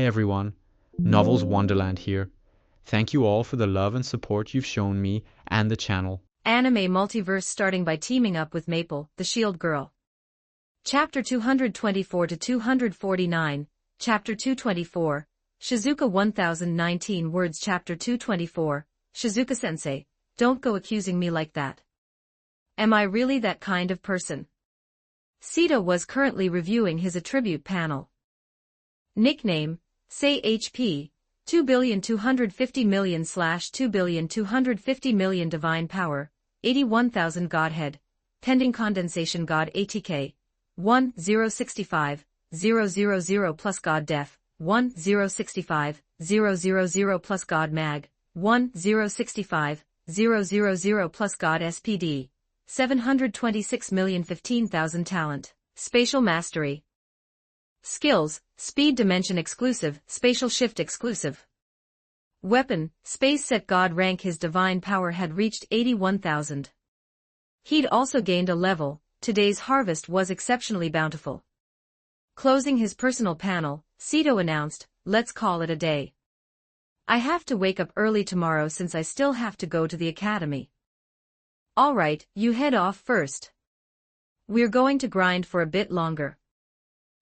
everyone, Novels Wonderland here. Thank you all for the love and support you've shown me and the channel. Anime Multiverse starting by teaming up with Maple, the Shield Girl. Chapter 224 to 249, Chapter 224, Shizuka 1019 words. Chapter 224, Shizuka-sensei, don't go accusing me like that. Am I really that kind of person? Sito was currently reviewing his attribute panel. Nickname, say HP, 2,250,000/2,250,000 Divine Power, 81,000 Godhead, Pending Condensation God ATK, 1,065, 000 plus God Def, 1,065, 000 plus God Mag, 1,065, 000 plus God SPD, 726,015,000 Talent, Spatial Mastery. Skills, Speed Dimension Exclusive, Spatial Shift Exclusive. Weapon, Space Set God Rank. His Divine Power had reached 81,000. He'd also gained a level. Today's harvest was exceptionally bountiful. Closing his personal panel, Sito announced, let's call it a day. I have to wake up early tomorrow since I still have to go to the academy. Alright, you head off first. We're going to grind for a bit longer.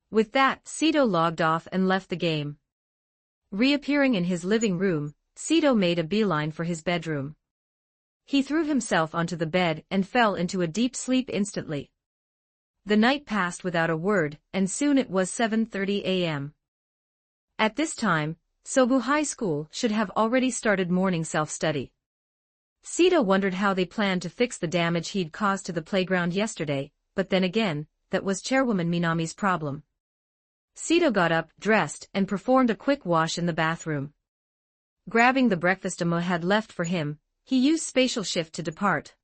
With that, Sito logged off and left the game. Reappearing in his living room, Sito made a beeline for his bedroom. He threw himself onto the bed and fell into a deep sleep instantly. The night passed without a word, and soon it was 7:30 a.m. At this time, Sobu High School should have already started morning self-study. Sito wondered how they planned to fix the damage he'd caused to the playground yesterday, but then again, that was Chairwoman Minami's problem. Sito got up, dressed, and performed a quick wash in the bathroom. Grabbing the breakfast Amo had left for him, he used Spatial Shift to depart.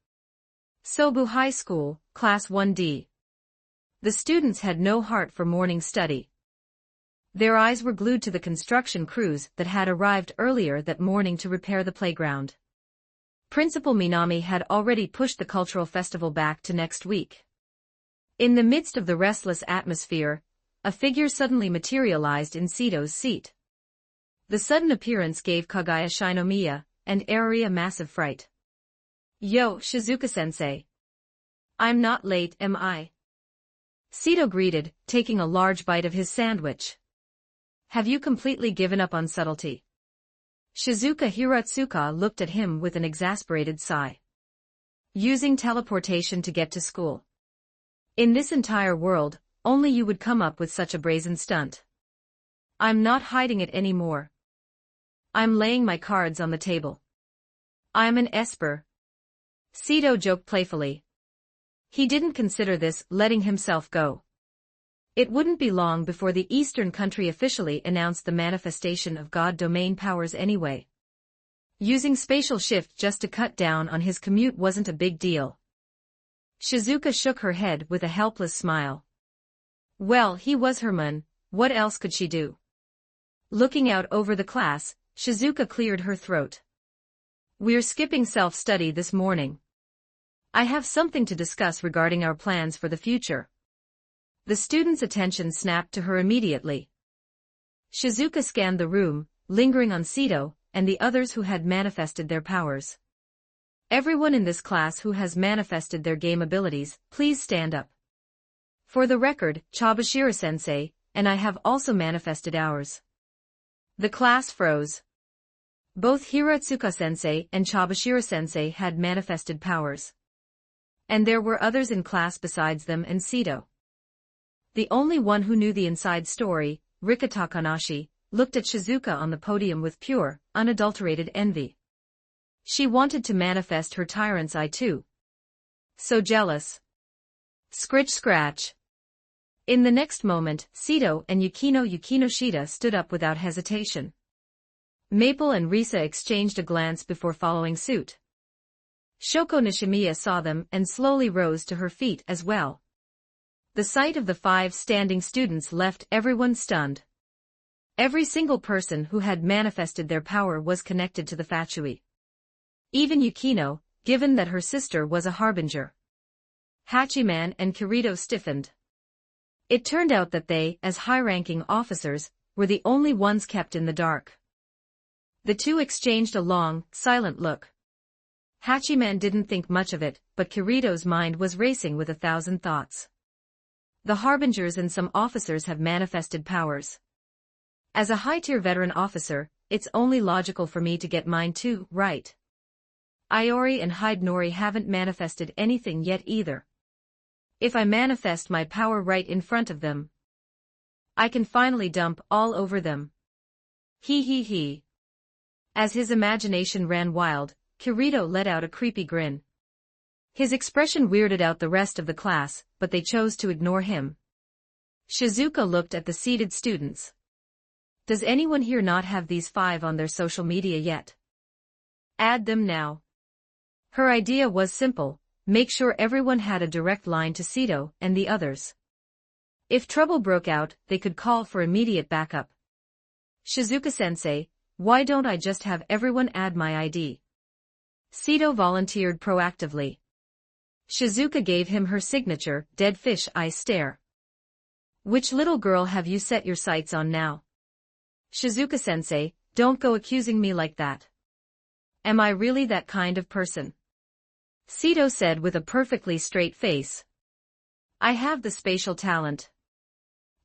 Sobu High School, Class 1D. The students had no heart for morning study. Their eyes were glued to the construction crews that had arrived earlier that morning to repair the playground. Principal Minami had already pushed the cultural festival back to next week. In the midst of the restless atmosphere, a figure suddenly materialized in Sito's seat. The sudden appearance gave Kagaya Shinomiya and Eri a massive fright. Yo, Shizuka-sensei. I'm not late, am I? Sito greeted, taking a large bite of his sandwich. Have you completely given up on subtlety? Shizuka Hiratsuka looked at him with an exasperated sigh. Using teleportation to get to school. In this entire world, only you would come up with such a brazen stunt. I'm not hiding it anymore. I'm laying my cards on the table. I'm an Esper. Sito joked playfully. He didn't consider this letting himself go. It wouldn't be long before the Eastern country officially announced the manifestation of God domain powers anyway. Using Spatial Shift just to cut down on his commute wasn't a big deal. Shizuka shook her head with a helpless smile. Well, he was her man, what else could she do? Looking out over the class, Shizuka cleared her throat. We're skipping self-study this morning. I have something to discuss regarding our plans for the future. The student's attention snapped to her immediately. Shizuka scanned the room, lingering on Sito and the others who had manifested their powers. Everyone in this class who has manifested their game abilities, please stand up. For the record, Chabashira-sensei and I have also manifested ours. The class froze. Both Hiratsuka-sensei and Chabashira-sensei had manifested powers. And there were others in class besides them and Sito. The only one who knew the inside story, Rika Takanashi, looked at Shizuka on the podium with pure, unadulterated envy. She wanted to manifest her tyrant's eye too. So jealous. Scritch scratch. In the next moment, Sito and Yukino Shida stood up without hesitation. Maple and Risa exchanged a glance before following suit. Shoko Nishimiya saw them and slowly rose to her feet as well. The sight of the 5 standing students left everyone stunned. Every single person who had manifested their power was connected to the Fatui. Even Yukino, given that her sister was a harbinger. Hachiman and Kirito stiffened. It turned out that they, as high-ranking officers, were the only ones kept in the dark. The two exchanged a long, silent look. Hachiman didn't think much of it, but Kirito's mind was racing with 1,000 thoughts. The Harbingers and some officers have manifested powers. As a high-tier veteran officer, it's only logical for me to get mine too, right? Iori and Hidenori haven't manifested anything yet either. If I manifest my power right in front of them, I can finally dump all over them. He he he. As his imagination ran wild, Kirito let out a creepy grin. His expression weirded out the rest of the class, but they chose to ignore him. Shizuka looked at the seated students. Does anyone here not have these 5 on their social media yet? Add them now. Her idea was simple, make sure everyone had a direct line to Sito and the others. If trouble broke out, they could call for immediate backup. Shizuka-sensei, why don't I just have everyone add my ID? Sito volunteered proactively. Shizuka gave him her signature, dead fish eye stare. Which little girl have you set your sights on now? Shizuka-sensei, don't go accusing me like that. Am I really that kind of person? Sito said with a perfectly straight face. I have the spatial talent.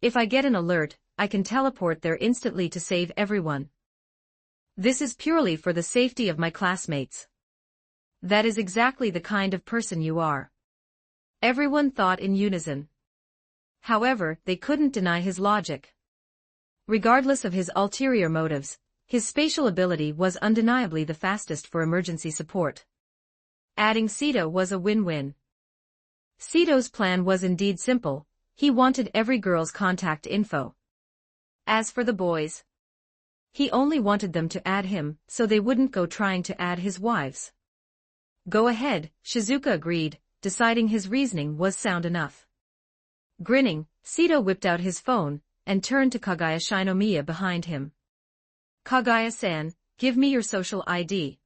If I get an alert, I can teleport there instantly to save everyone. This is purely for the safety of my classmates. That is exactly the kind of person you are. Everyone thought in unison. However, they couldn't deny his logic. Regardless of his ulterior motives, his spatial ability was undeniably the fastest for emergency support. Adding Sito was a win-win. Sito's plan was indeed simple, he wanted every girl's contact info. As for the boys, he only wanted them to add him, so they wouldn't go trying to add his wives. Go ahead, Shizuka agreed, deciding his reasoning was sound enough. Grinning, Sito whipped out his phone, and turned to Kaguya Shinomiya behind him. Kaguya-san, give me your social ID.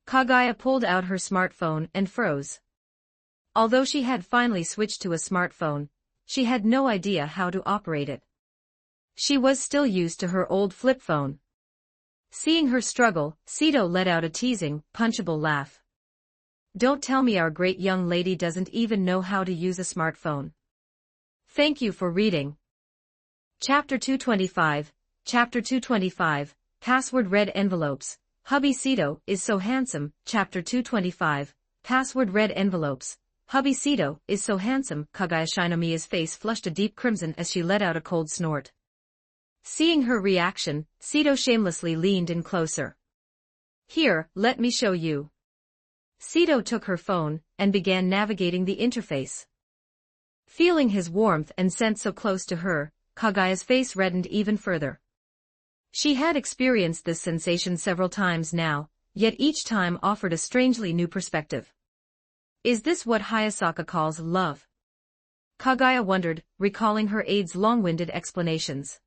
Kaguya pulled out her smartphone and froze. Although she had finally switched to a smartphone, she had no idea how to operate it. She was still used to her old flip phone. Seeing her struggle, Sito let out a teasing, punchable laugh. Don't tell me our great young lady doesn't even know how to use a smartphone. Thank you for reading. Chapter 225, Chapter 225, Password Red Envelopes. Hubby Sito is so handsome. Chapter 225, Password Red Envelopes. Hubby Sito is so handsome. Kaguya Shinomiya's face flushed a deep crimson as she let out a cold snort. Seeing her reaction, Sito shamelessly leaned in closer. Here, let me show you. Sito took her phone and began navigating the interface. Feeling his warmth and scent so close to her, Kaguya's face reddened even further. She had experienced this sensation several times now, yet each time offered a strangely new perspective. Is this what Hayasaka calls love? Kaguya wondered, recalling her aide's long-winded explanations.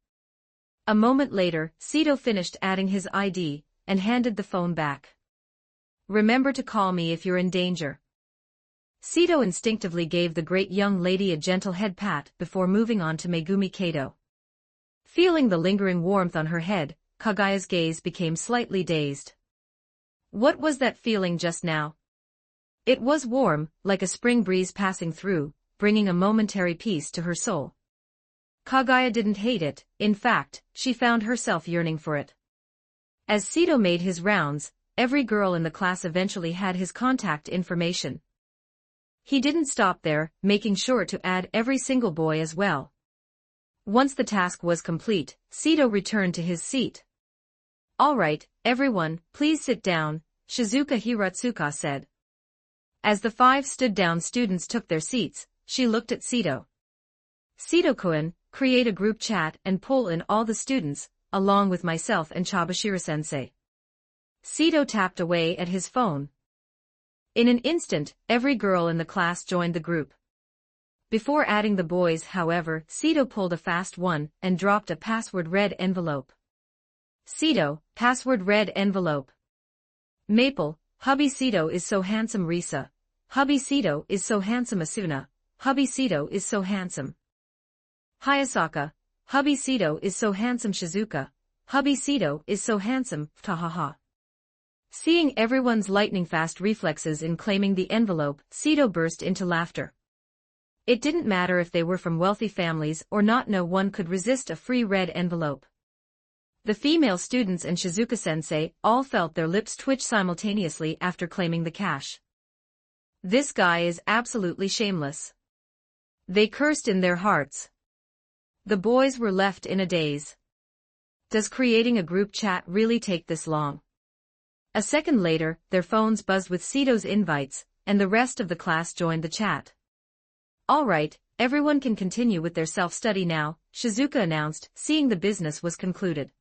A moment later, Sito finished adding his ID, and handed the phone back. Remember to call me if you're in danger. Sito instinctively gave the great young lady a gentle head pat before moving on to Megumi Kato. Feeling the lingering warmth on her head, Kaguya's gaze became slightly dazed. What was that feeling just now? It was warm, like a spring breeze passing through, bringing a momentary peace to her soul. Kaguya didn't hate it, in fact, she found herself yearning for it. As Sito made his rounds, every girl in the class eventually had his contact information. He didn't stop there, making sure to add every single boy as well. Once the task was complete, Sito returned to his seat. All right, everyone, please sit down, Shizuka Hiratsuka said. As the 5 stood down students took their seats, she looked at Sito. Sito-kun, create a group chat and pull in all the students, along with myself and Chabashira-sensei. Sito tapped away at his phone. In an instant, every girl in the class joined the group. Before adding the boys, however, Sito pulled a fast one and dropped a password red envelope. Sito, password red envelope. Maple, hubby Sito is so handsome Risa. Hubby Sito is so handsome Asuna. Hubby Sito is so handsome. Hayasaka, Hubby Sito is so handsome Shizuka. Hubby Sito is so handsome, tahaha. Seeing everyone's lightning-fast reflexes in claiming the envelope, Sito burst into laughter. It didn't matter if they were from wealthy families or not, no one could resist a free red envelope. The female students and Shizuka-sensei all felt their lips twitch simultaneously after claiming the cash. This guy is absolutely shameless. They cursed in their hearts. The boys were left in a daze. Does creating a group chat really take this long? A second later, their phones buzzed with Sito's invites, and the rest of the class joined the chat. All right, everyone can continue with their self-study now, Shizuka announced, seeing the business was concluded.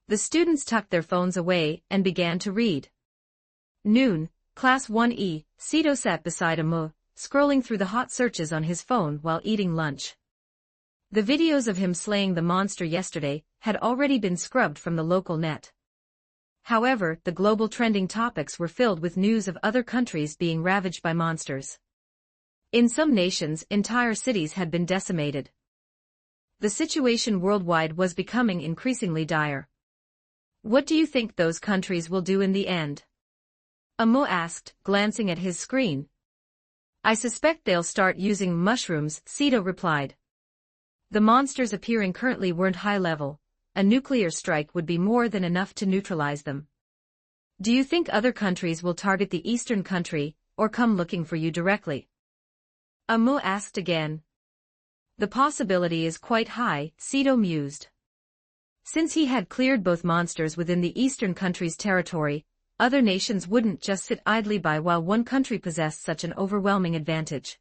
The students tucked their phones away and began to read. Noon, Class 1E, Sito sat beside Amu, scrolling through the hot searches on his phone while eating lunch. The videos of him slaying the monster yesterday had already been scrubbed from the local net. However, the global trending topics were filled with news of other countries being ravaged by monsters. In some nations, entire cities had been decimated. The situation worldwide was becoming increasingly dire. What do you think those countries will do in the end? Amu asked, glancing at his screen. I suspect they'll start using mushrooms, Sito replied. The monsters appearing currently weren't high level. A nuclear strike would be more than enough to neutralize them. Do you think other countries will target the eastern country, or come looking for you directly? Amu asked again. The possibility is quite high, Sito mused. Since he had cleared both monsters within the eastern country's territory, other nations wouldn't just sit idly by while one country possessed such an overwhelming advantage.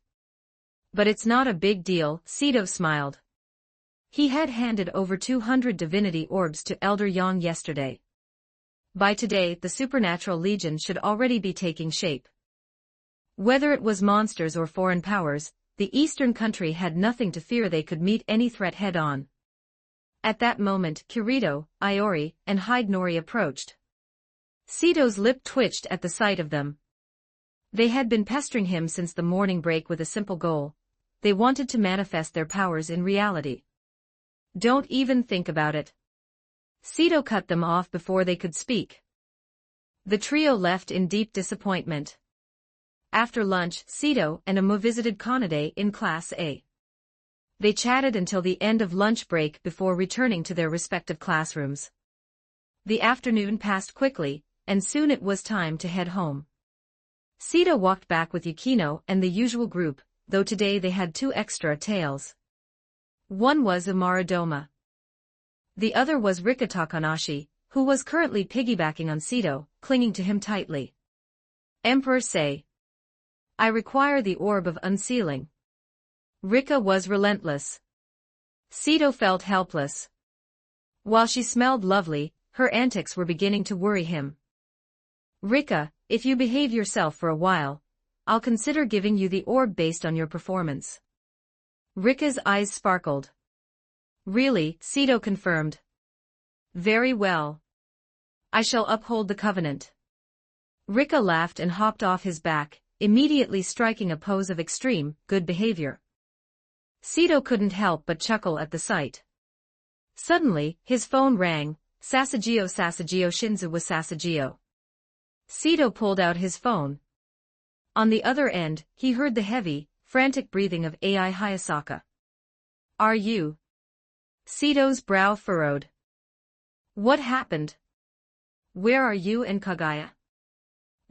But it's not a big deal, Sito smiled. He had handed over 200 divinity orbs to Elder Yang yesterday. By today, the supernatural legion should already be taking shape. Whether it was monsters or foreign powers, the eastern country had nothing to fear. They could meet any threat head-on. At that moment, Kirito, Iori, and Hidenori approached. Sito's lip twitched at the sight of them. They had been pestering him since the morning break with a simple goal. They wanted to manifest their powers in reality. Don't even think about it. Sito cut them off before they could speak. The trio left in deep disappointment. After lunch, Sito and Amu visited Kanade in Class A. They chatted until the end of lunch break before returning to their respective classrooms. The afternoon passed quickly, and soon it was time to head home. Sito walked back with Yukino and the usual group, though today they had 2 extra tails. One was Umaradoma. The other was Rika Takanashi, who was currently piggybacking on Sito, clinging to him tightly. Emperor say. I require the orb of unsealing. Rika was relentless. Sito felt helpless. While she smelled lovely, her antics were beginning to worry him. Rika, if you behave yourself for a while, I'll consider giving you the orb based on your performance. Rika's eyes sparkled. Really, Sito confirmed. Very well. I shall uphold the covenant. Rika laughed and hopped off his back, immediately striking a pose of extreme good behavior. Sito couldn't help but chuckle at the sight. Suddenly, his phone rang. Sasageo Shinzu was Sasageo. Sito pulled out his phone. On the other end, he heard the heavy, frantic breathing of Ai Hayasaka. Are you? Sito's brow furrowed. What happened? Where are you and Kagaya?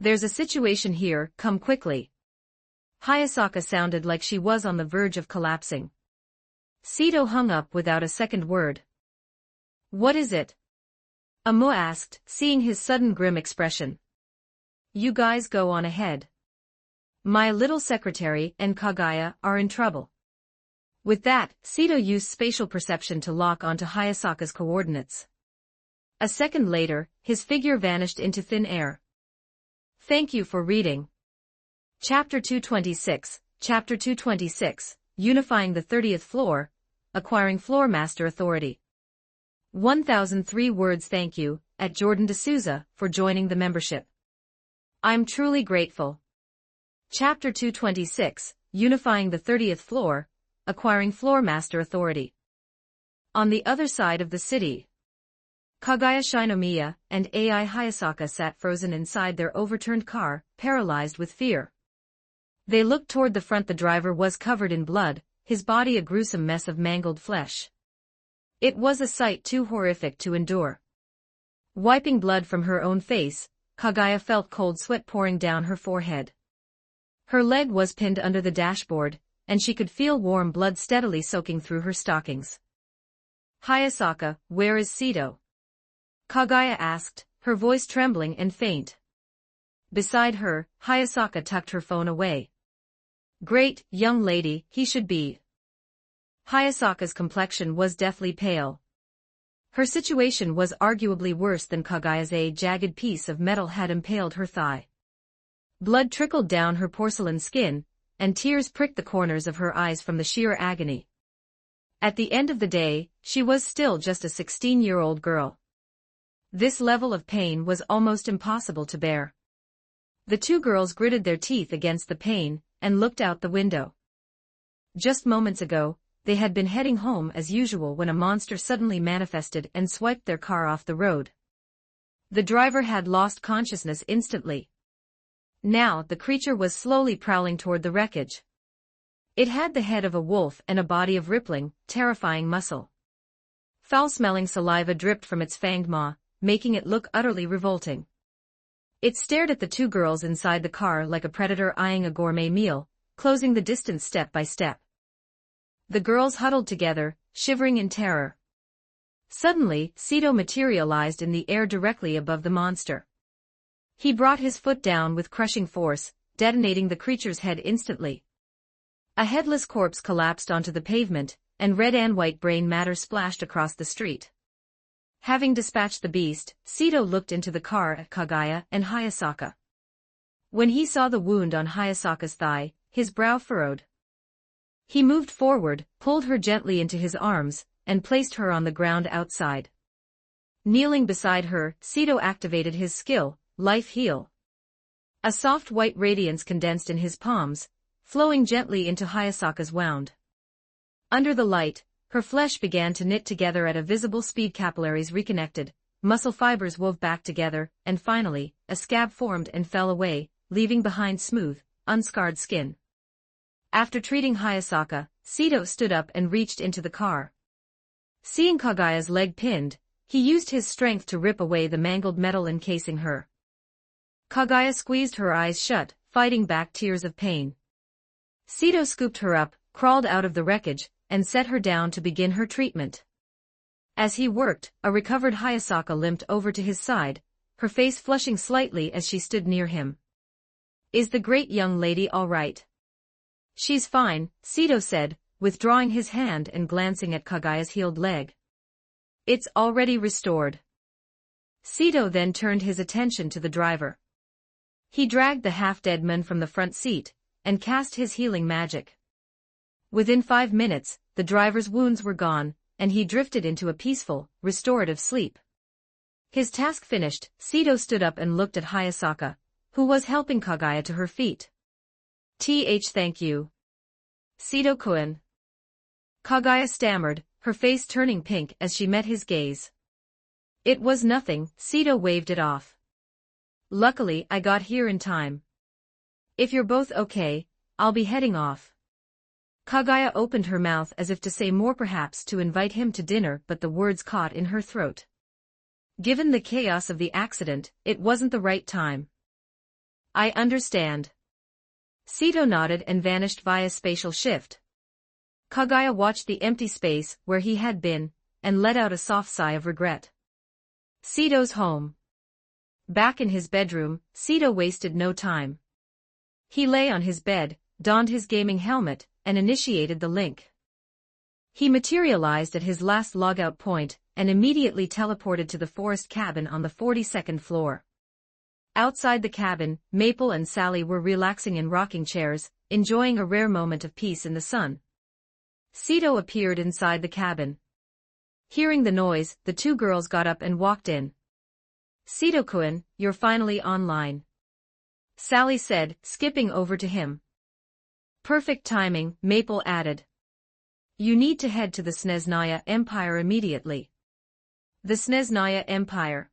There's a situation here, come quickly. Hayasaka sounded like she was on the verge of collapsing. Sito hung up without a second word. What is it? Amu asked, seeing his sudden grim expression. You guys go on ahead. My little secretary and Kagaya are in trouble. With that, Sito used spatial perception to lock onto Hayasaka's coordinates. A second later, his figure vanished into thin air. Thank you for reading. Chapter 226, Chapter 226, Unifying the 30th Floor, Acquiring Floor Master Authority. 1003 words. Thank you, at Jordan D'Souza, for joining the membership. I'm truly grateful. Chapter 226, Unifying the 30th Floor, Acquiring Floor Master Authority. On the other side of the city, Kagaya Shinomiya and Ai Hayasaka sat frozen inside their overturned car, paralyzed with fear. They looked toward the front. The driver was covered in blood, his body a gruesome mess of mangled flesh. It was a sight too horrific to endure. Wiping blood from her own face, Kagaya felt cold sweat pouring down her forehead. Her leg was pinned under the dashboard, and she could feel warm blood steadily soaking through her stockings. "Hayasaka, where is Sito?" Kagaya asked, her voice trembling and faint. Beside her, Hayasaka tucked her phone away. "Great, young lady, he should be." Hayasaka's complexion was deathly pale. Her situation was arguably worse than Kagaya's. A jagged piece of metal had impaled her thigh. Blood trickled down her porcelain skin, and tears pricked the corners of her eyes from the sheer agony. At the end of the day, she was still just a 16-year-old girl. This level of pain was almost impossible to bear. The two girls gritted their teeth against the pain, and looked out the window. Just moments ago, they had been heading home as usual when a monster suddenly manifested and swiped their car off the road. The driver had lost consciousness instantly. Now the creature was slowly prowling toward the wreckage. It had the head of a wolf and a body of rippling, terrifying muscle. Foul-smelling saliva dripped from its fanged maw, making it look utterly revolting. It stared at the two girls inside the car like a predator eyeing a gourmet meal, closing the distance step by step. The girls huddled together, shivering in terror. Suddenly, Sito materialized in the air directly above the monster. He brought his foot down with crushing force, detonating the creature's head instantly. A headless corpse collapsed onto the pavement, and red and white brain matter splashed across the street. Having dispatched the beast, Sito looked into the car at Kagaya and Hayasaka. When he saw the wound on Hayasaka's thigh, his brow furrowed. He moved forward, pulled her gently into his arms, and placed her on the ground outside. Kneeling beside her, Sito activated his skill, Life Heal. A soft white radiance condensed in his palms, flowing gently into Hayasaka's wound. Under the light, her flesh began to knit together at a visible speed. Capillaries reconnected, muscle fibers wove back together, and finally, a scab formed and fell away, leaving behind smooth, unscarred skin. After treating Hayasaka, Sito stood up and reached into the car. Seeing Kagaya's leg pinned, he used his strength to rip away the mangled metal encasing her. Kagaya squeezed her eyes shut, fighting back tears of pain. Sito scooped her up, crawled out of the wreckage, and set her down to begin her treatment. As he worked, a recovered Hayasaka limped over to his side, her face flushing slightly as she stood near him. "Is the great young lady all right?" "She's fine," Sito said, withdrawing his hand and glancing at Kagaya's healed leg. "It's already restored." Sito then turned his attention to the driver. He dragged the half-dead man from the front seat, and cast his healing magic. Within 5 minutes, the driver's wounds were gone, and he drifted into a peaceful, restorative sleep. His task finished, Sito stood up and looked at Hayasaka, who was helping Kagaya to her feet. Thank you. Sito-kun." Kagaya stammered, her face turning pink as she met his gaze. "It was nothing," Sito waved it off. "Luckily I got here in time. If you're both okay, I'll be heading off." Kagaya opened her mouth as if to say more, perhaps to invite him to dinner, but the words caught in her throat. Given the chaos of the accident, it wasn't the right time. "I understand." Sito nodded and vanished via spatial shift. Kagaya watched the empty space where he had been, and let out a soft sigh of regret. Sito's home. Back in his bedroom, Sito wasted no time. He lay on his bed, donned his gaming helmet, and initiated the link. He materialized at his last logout point, and immediately teleported to the forest cabin on the 42nd floor. Outside the cabin, Maple and Sally were relaxing in rocking chairs, enjoying a rare moment of peace in the sun. Sito appeared inside the cabin. Hearing the noise, the two girls got up and walked in. "Sito-kun, you're finally online," Sally said, skipping over to him. "Perfect timing," Maple added. You need to head to the Snezhnaya Empire immediately. The Snezhnaya Empire?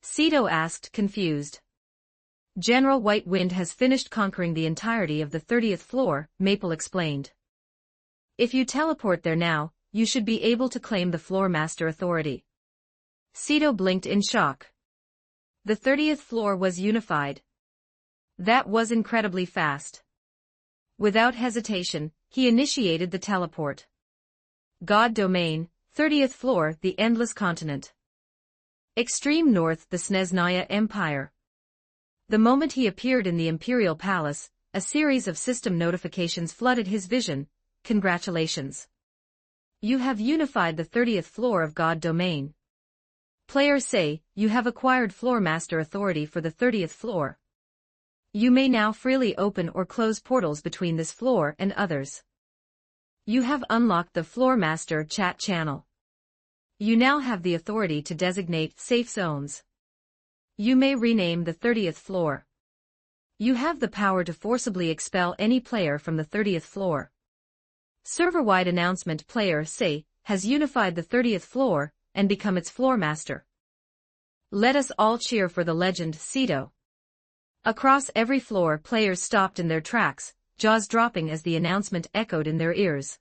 Sito asked, confused. General White Wind has finished conquering the entirety of the 30th floor, Maple explained. If you teleport there now, you should be able to claim the floor master authority. Sito blinked in shock. The 30th floor was unified. That was incredibly fast. Without hesitation, he initiated the teleport. God Domain, 30th floor, the Endless Continent. Extreme North, the Snezhnaya Empire. The moment he appeared in the Imperial Palace, a series of system notifications flooded his vision. Congratulations. You have unified the 30th floor of God Domain. Players say, you have acquired floor master authority for the 30th floor. You may now freely open or close portals between this floor and others. You have unlocked the Floor Master chat channel. You now have the authority to designate safe zones. You may rename the 30th floor. You have the power to forcibly expel any player from the 30th floor. Server-wide announcement: player say has unified the 30th floor and become its floor master. Let us all cheer for the legend Sito. Across every floor, players stopped in their tracks, jaws dropping as the announcement echoed in their ears.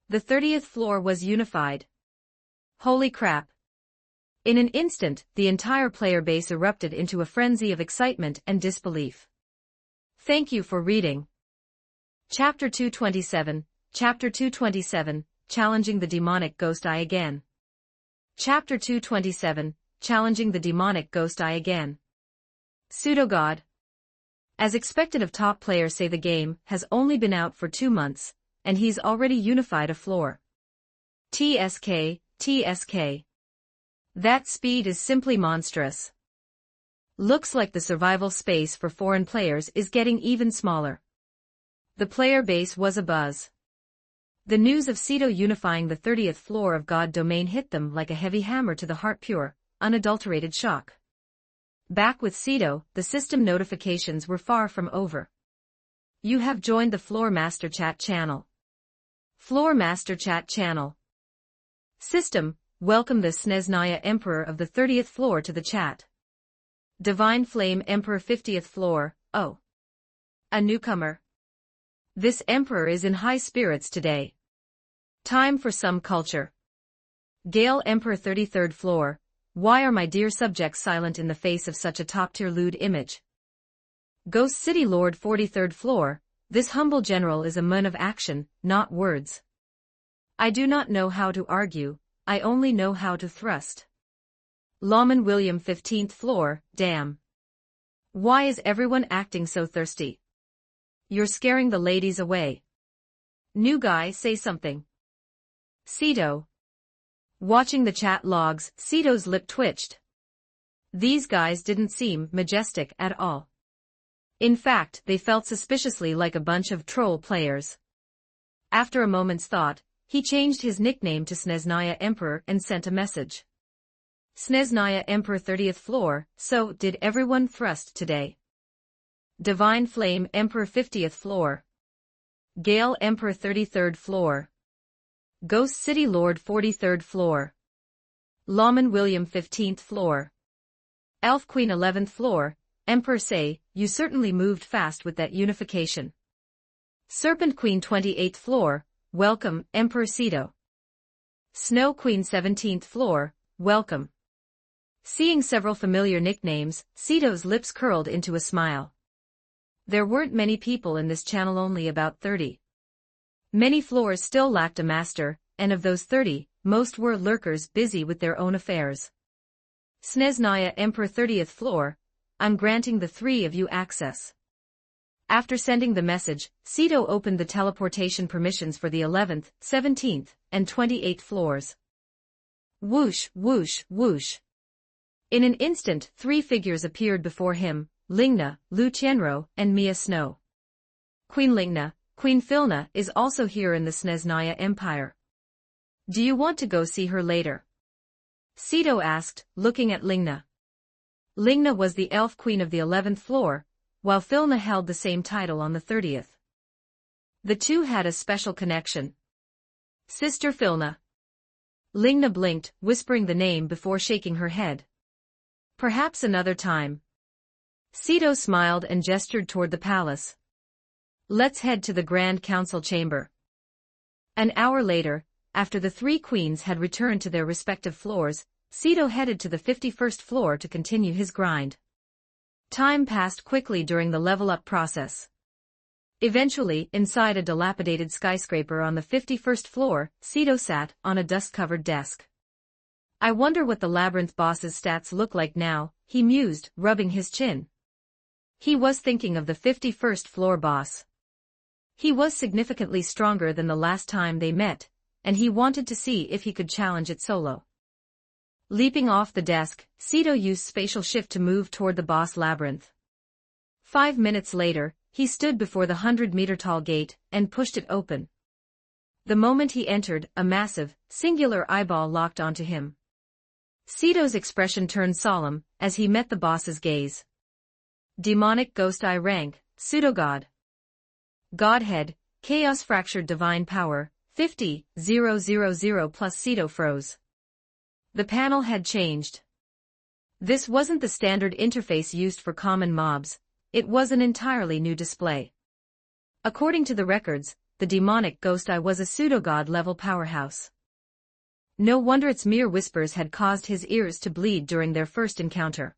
The 30th floor was unified. Holy crap! In an instant, the entire player base erupted into a frenzy of excitement and disbelief. Thank you for reading. Chapter 227, Chapter 227, Challenging the Demonic Ghost Eye Again. Chapter 227, Challenging the Demonic Ghost Eye Again. Pseudo-God. As expected of top players, say the game has only been out for 2 months, and he's already unified a floor. TSK. That speed is simply monstrous. Looks like the survival space for foreign players is getting even smaller. The player base was abuzz. The news of Sito unifying the 30th floor of God Domain hit them like a heavy hammer to the heart, pure, unadulterated shock. Back with Sito, the system notifications were far from over. You have joined the Floor Master Chat channel. Floor Master Chat channel. System, welcome the Snezhnaya Emperor of the 30th floor to the chat. Divine Flame Emperor 50th floor, oh. A newcomer. This emperor is in high spirits today. Time for some culture. Gale Emperor 33rd floor, why are my dear subjects silent in the face of such a top-tier lewd image? Ghost City Lord 43rd floor, this humble general is a man of action, not words. I do not know how to argue, I only know how to thrust. Lawman William 15th floor, damn. Why is everyone acting so thirsty? You're scaring the ladies away. New guy, say something. Sito. Watching the chat logs, Sito's lip twitched. These guys didn't seem majestic at all. In fact, they felt suspiciously like a bunch of troll players. After a moment's thought, he changed his nickname to Snezhnaya Emperor and sent a message. Snezhnaya Emperor 30th floor, so did everyone thrust today? Divine Flame Emperor 50th floor. Gale Emperor 33rd floor. Ghost City Lord 43rd floor. Lawman William 15th floor. Elf Queen 11th floor, Emperor say, you certainly moved fast with that unification. Serpent Queen 28th floor, welcome, Emperor Sito. Snow Queen 17th floor, welcome. Seeing several familiar nicknames, Sito's lips curled into a smile. There weren't many people in this channel, only about 30. Many floors still lacked a master, and of those 30, most were lurkers busy with their own affairs. Snezhnaya Emperor 30th floor, I'm granting the 3 of you access. After sending the message, Sito opened the teleportation permissions for the 11th, 17th, and 28th floors. Whoosh, whoosh, whoosh. In an instant, 3 figures appeared before him, Lingna, Lu Tianro, and Mia Snow. Queen Lingna, Queen Filna is also here in the Snezhnaya Empire. Do you want to go see her later? Sito asked, looking at Lingna. Lingna was the elf queen of the 11th floor, while Filna held the same title on the 30th. The two had a special connection. Sister Filna. Lingna blinked, whispering the name before shaking her head. Perhaps another time. Sito smiled and gestured toward the palace. Let's head to the Grand Council chamber. An hour later, after the three queens had returned to their respective floors, Sito headed to the 51st floor to continue his grind. Time passed quickly during the level-up process. Eventually, inside a dilapidated skyscraper on the 51st floor, Sito sat on a dust-covered desk. I wonder what the labyrinth boss's stats look like now, he mused, rubbing his chin. He was thinking of the 51st floor boss. He was significantly stronger than the last time they met, and he wanted to see if he could challenge it solo. Leaping off the desk, Sito used spatial shift to move toward the boss labyrinth. 5 minutes later, he stood before the 100-meter-tall gate and pushed it open. The moment he entered, a massive, singular eyeball locked onto him. Sito's expression turned solemn as he met the boss's gaze. Demonic Ghost Eye rank, Pseudogod. Godhead, Chaos Fractured Divine Power, 50,000 plus Sito froze. The panel had changed. This wasn't the standard interface used for common mobs, it was an entirely new display. According to the records, the demonic Ghost Eye was a pseudogod-level powerhouse. No wonder its mere whispers had caused his ears to bleed during their first encounter.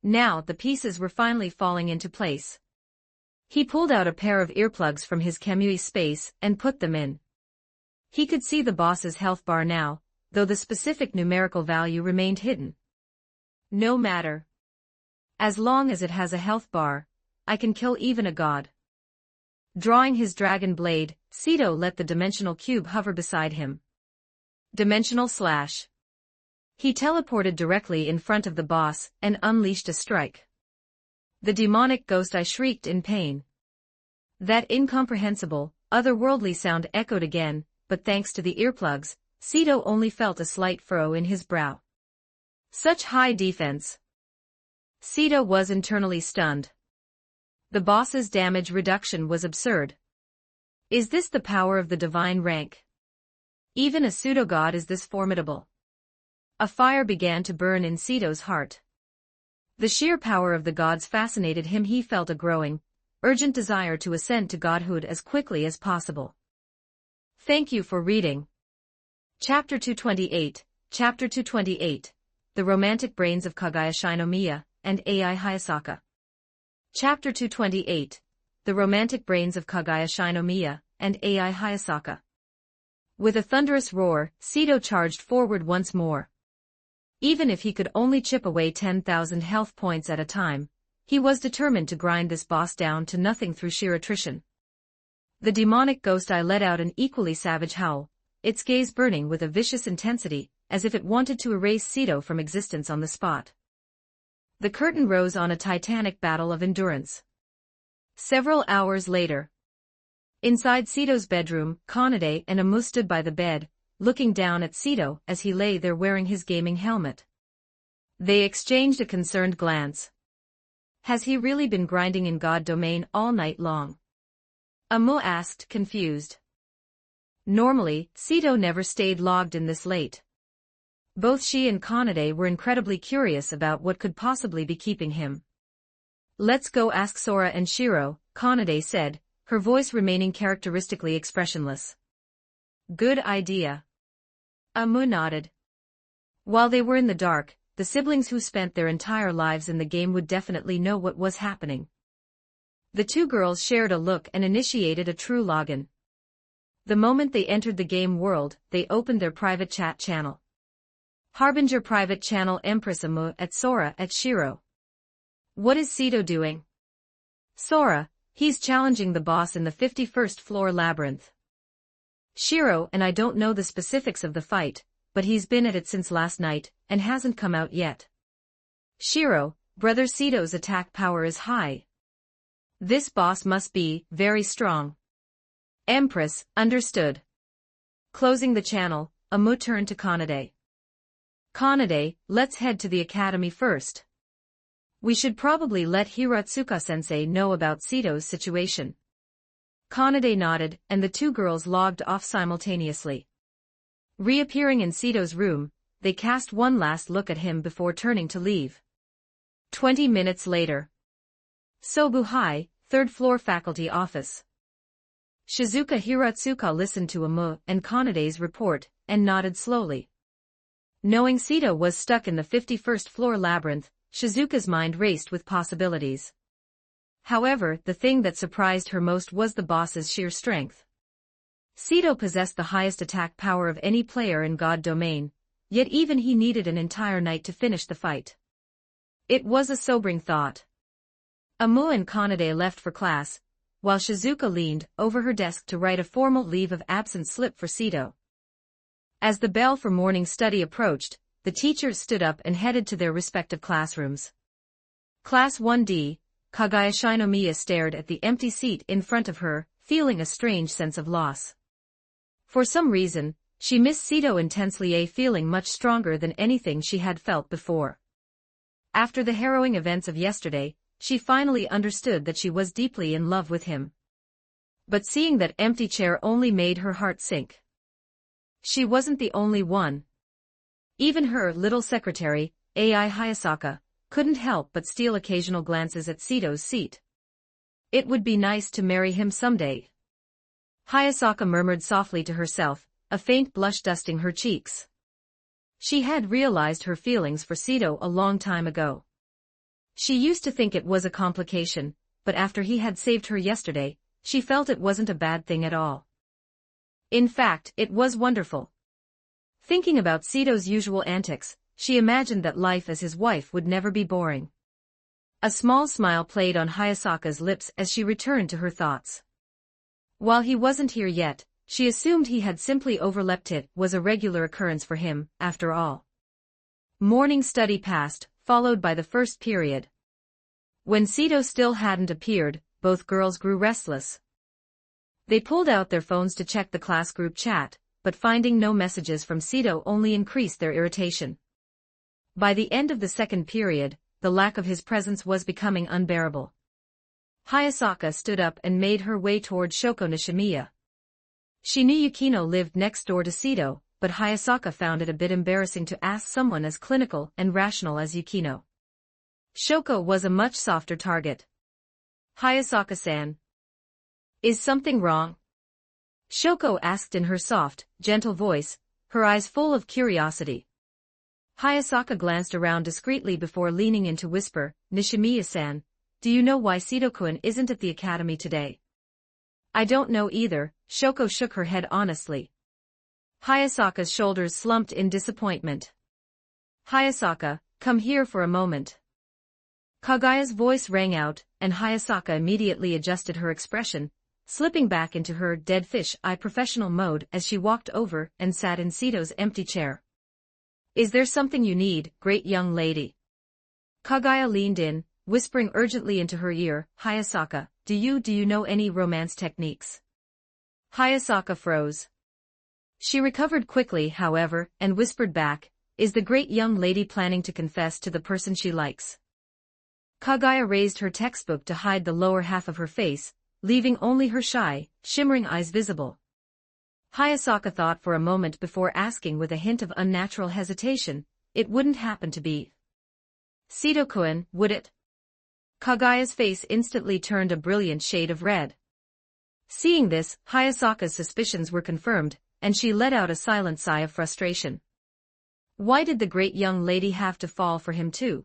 Now the pieces were finally falling into place. He pulled out a pair of earplugs from his Kamui space and put them in. He could see the boss's health bar now, though the specific numerical value remained hidden. No matter. As long as it has a health bar, I can kill even a god. Drawing his dragon blade, Sito let the dimensional cube hover beside him. Dimensional slash. He teleported directly in front of the boss and unleashed a strike. The demonic Ghost Eye shrieked in pain. That incomprehensible, otherworldly sound echoed again, but thanks to the earplugs, Sito only felt a slight furrow in his brow. Such high defense. Sito was internally stunned. The boss's damage reduction was absurd. Is this the power of the divine rank? Even a pseudogod is this formidable. A fire began to burn in Sito's heart. The sheer power of the gods fascinated him. He felt a growing, urgent desire to ascend to godhood as quickly as possible. Thank you for reading. Chapter 228, Chapter 228, The Romantic Brains of Kaguya Shinomiya and Ai Hayasaka. Chapter 228, The Romantic Brains of Kaguya Shinomiya and Ai Hayasaka. With a thunderous roar, Sito charged forward once more. Even if he could only chip away 10,000 health points at a time, he was determined to grind this boss down to nothing through sheer attrition. The demonic Ghost Eye let out an equally savage howl, its gaze burning with a vicious intensity, as if it wanted to erase Sito from existence on the spot. The curtain rose on a titanic battle of endurance. Several hours later. Inside Sito's bedroom, Kanade and Amu stood by the bed, looking down at Sito as he lay there wearing his gaming helmet. They exchanged a concerned glance. Has he really been grinding in God domain all night long? Amu asked, confused. Normally, Sito never stayed logged in this late. Both she and Kanade were incredibly curious about what could possibly be keeping him. Let's go ask Sora and Shiro, Kanade said, her voice remaining characteristically expressionless. Good idea. Amu nodded. While they were in the dark, the siblings who spent their entire lives in the game would definitely know what was happening. The two girls shared a look and initiated a true login. The moment they entered the game world, they opened their private chat channel. Harbinger private channel Empress Amu at Sora at Shiro. What is Sito doing? Sora, he's challenging the boss in the 51st floor labyrinth. Shiro, and I don't know the specifics of the fight, but he's been at it since last night, and hasn't come out yet. Shiro, brother Sito's attack power is high. This boss must be very strong. Empress, understood. Closing the channel, Amu turned to Kanade. Kanade, let's head to the academy first. We should probably let Hiratsuka-sensei know about Sito's situation. Kanade nodded, and the two girls logged off simultaneously. Reappearing in Sito's room, they cast one last look at him before turning to leave. 20 minutes later. Sobu High, 3rd floor faculty office. Shizuka Hiratsuka listened to Amu and Kanade's report, and nodded slowly. Knowing Sito was stuck in the 51st floor labyrinth, Shizuka's mind raced with possibilities. However, the thing that surprised her most was the boss's sheer strength. Sito possessed the highest attack power of any player in God Domain, yet even he needed an entire night to finish the fight. It was a sobering thought. Amu and Kanade left for class, while Shizuka leaned over her desk to write a formal leave of absence slip for Sito. As the bell for morning study approached, the teachers stood up and headed to their respective classrooms. Class 1D, Kagaya Shinomiya stared at the empty seat in front of her, feeling a strange sense of loss. For some reason, she missed Sito intensely, a feeling much stronger than anything she had felt before. After the harrowing events of yesterday, she finally understood that she was deeply in love with him. But seeing that empty chair only made her heart sink. She wasn't the only one. Even her little secretary, Ai Hayasaka, couldn't help but steal occasional glances at Sito's seat. It would be nice to marry him someday. Hayasaka murmured softly to herself, a faint blush dusting her cheeks. She had realized her feelings for Sito a long time ago. She used to think it was a complication, but after he had saved her yesterday, she felt it wasn't a bad thing at all. In fact, it was wonderful. Thinking about Sito's usual antics, she imagined that life as his wife would never be boring. A small smile played on Hayasaka's lips as she returned to her thoughts. While he wasn't here yet, she assumed he had simply overleapt. It was a regular occurrence for him, after all. Morning study passed, followed by the first period. When Sito still hadn't appeared, both girls grew restless. They pulled out their phones to check the class group chat, but finding no messages from Sito only increased their irritation. By the end of the second period, the lack of his presence was becoming unbearable. Hayasaka stood up and made her way toward Shoko Nishimiya. She knew Yukino lived next door to Sito, but Hayasaka found it a bit embarrassing to ask someone as clinical and rational as Yukino. Shoko was a much softer target. Hayasaka-san. Is something wrong? Shoko asked in her soft, gentle voice, her eyes full of curiosity. Hayasaka glanced around discreetly before leaning in to whisper, Nishimiya-san, do you know why Sito-kun isn't at the academy today? I don't know either, Shoko shook her head honestly. Hayasaka's shoulders slumped in disappointment. Hayasaka, come here for a moment. Kagaya's voice rang out, and Hayasaka immediately adjusted her expression, slipping back into her dead fish eye professional mode as she walked over and sat in Sito's empty chair. Is there something you need, great young lady? Kagaya leaned in, whispering urgently into her ear, Hayasaka, do you know any romance techniques? Hayasaka froze. She recovered quickly, however, and whispered back, is the great young lady planning to confess to the person she likes? Kagaya raised her textbook to hide the lower half of her face, leaving only her shy, shimmering eyes visible. Hayasaka thought for a moment before asking with a hint of unnatural hesitation, it wouldn't happen to be Sito-kun, would it? Kagaya's face instantly turned a brilliant shade of red. Seeing this, Hayasaka's suspicions were confirmed, and she let out a silent sigh of frustration. Why did the great young lady have to fall for him too?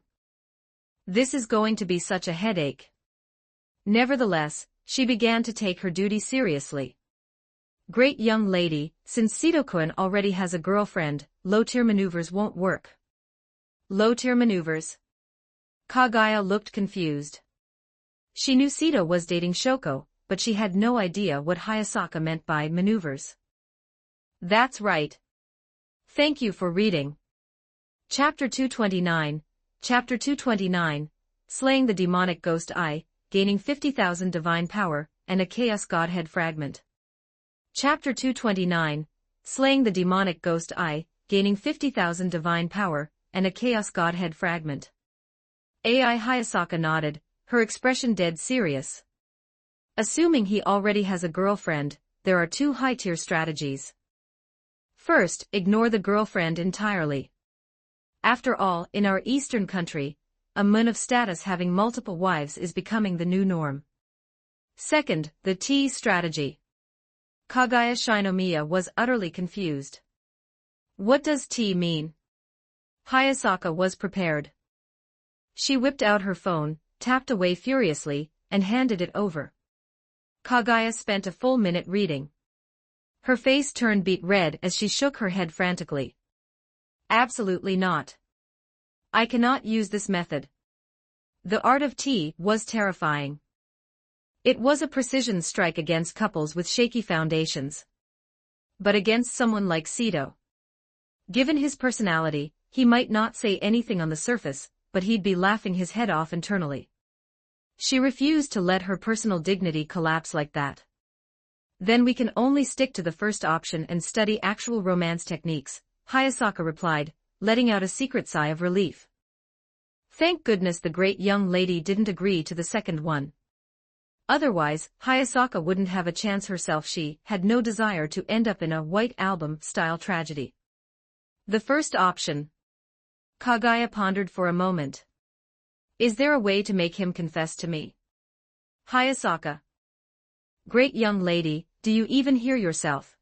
This is going to be such a headache. Nevertheless, she began to take her duty seriously. Great young lady, since Sito-kun already has a girlfriend, low-tier maneuvers won't work. Low-tier maneuvers? Kagaya looked confused. She knew Sito was dating Shoko, but she had no idea what Hayasaka meant by maneuvers. That's right. Thank you for reading. Chapter 229, Chapter 229, Slaying the Demonic Ghost Eye, Gaining 50,000 Divine Power, and a Chaos Godhead Fragment. Chapter 229, Slaying the Demonic Ghost Eye, Gaining 50,000 Divine Power, and a Chaos Godhead Fragment. Ai Hayasaka nodded, her expression dead serious. Assuming he already has a girlfriend, there are two high-tier strategies. First, ignore the girlfriend entirely. After all, in our Eastern country, a man of status having multiple wives is becoming the new norm. Second, the T strategy. Kaguya Shinomiya was utterly confused. What does T mean? Hayasaka was prepared. She whipped out her phone, tapped away furiously, and handed it over. Kaguya spent a full minute reading. Her face turned beet red as she shook her head frantically. Absolutely not. I cannot use this method. The art of T was terrifying. It was a precision strike against couples with shaky foundations. But against someone like Sito. Given his personality, he might not say anything on the surface, but he'd be laughing his head off internally. She refused to let her personal dignity collapse like that. Then we can only stick to the first option and study actual romance techniques, Hayasaka replied, letting out a secret sigh of relief. Thank goodness the great young lady didn't agree to the second one. Otherwise, Hayasaka wouldn't have a chance herself. She had no desire to end up in a White Album-style tragedy. The first option. Kaguya pondered for a moment. Is there a way to make him confess to me? Hayasaka. Great young lady, do you even hear yourself?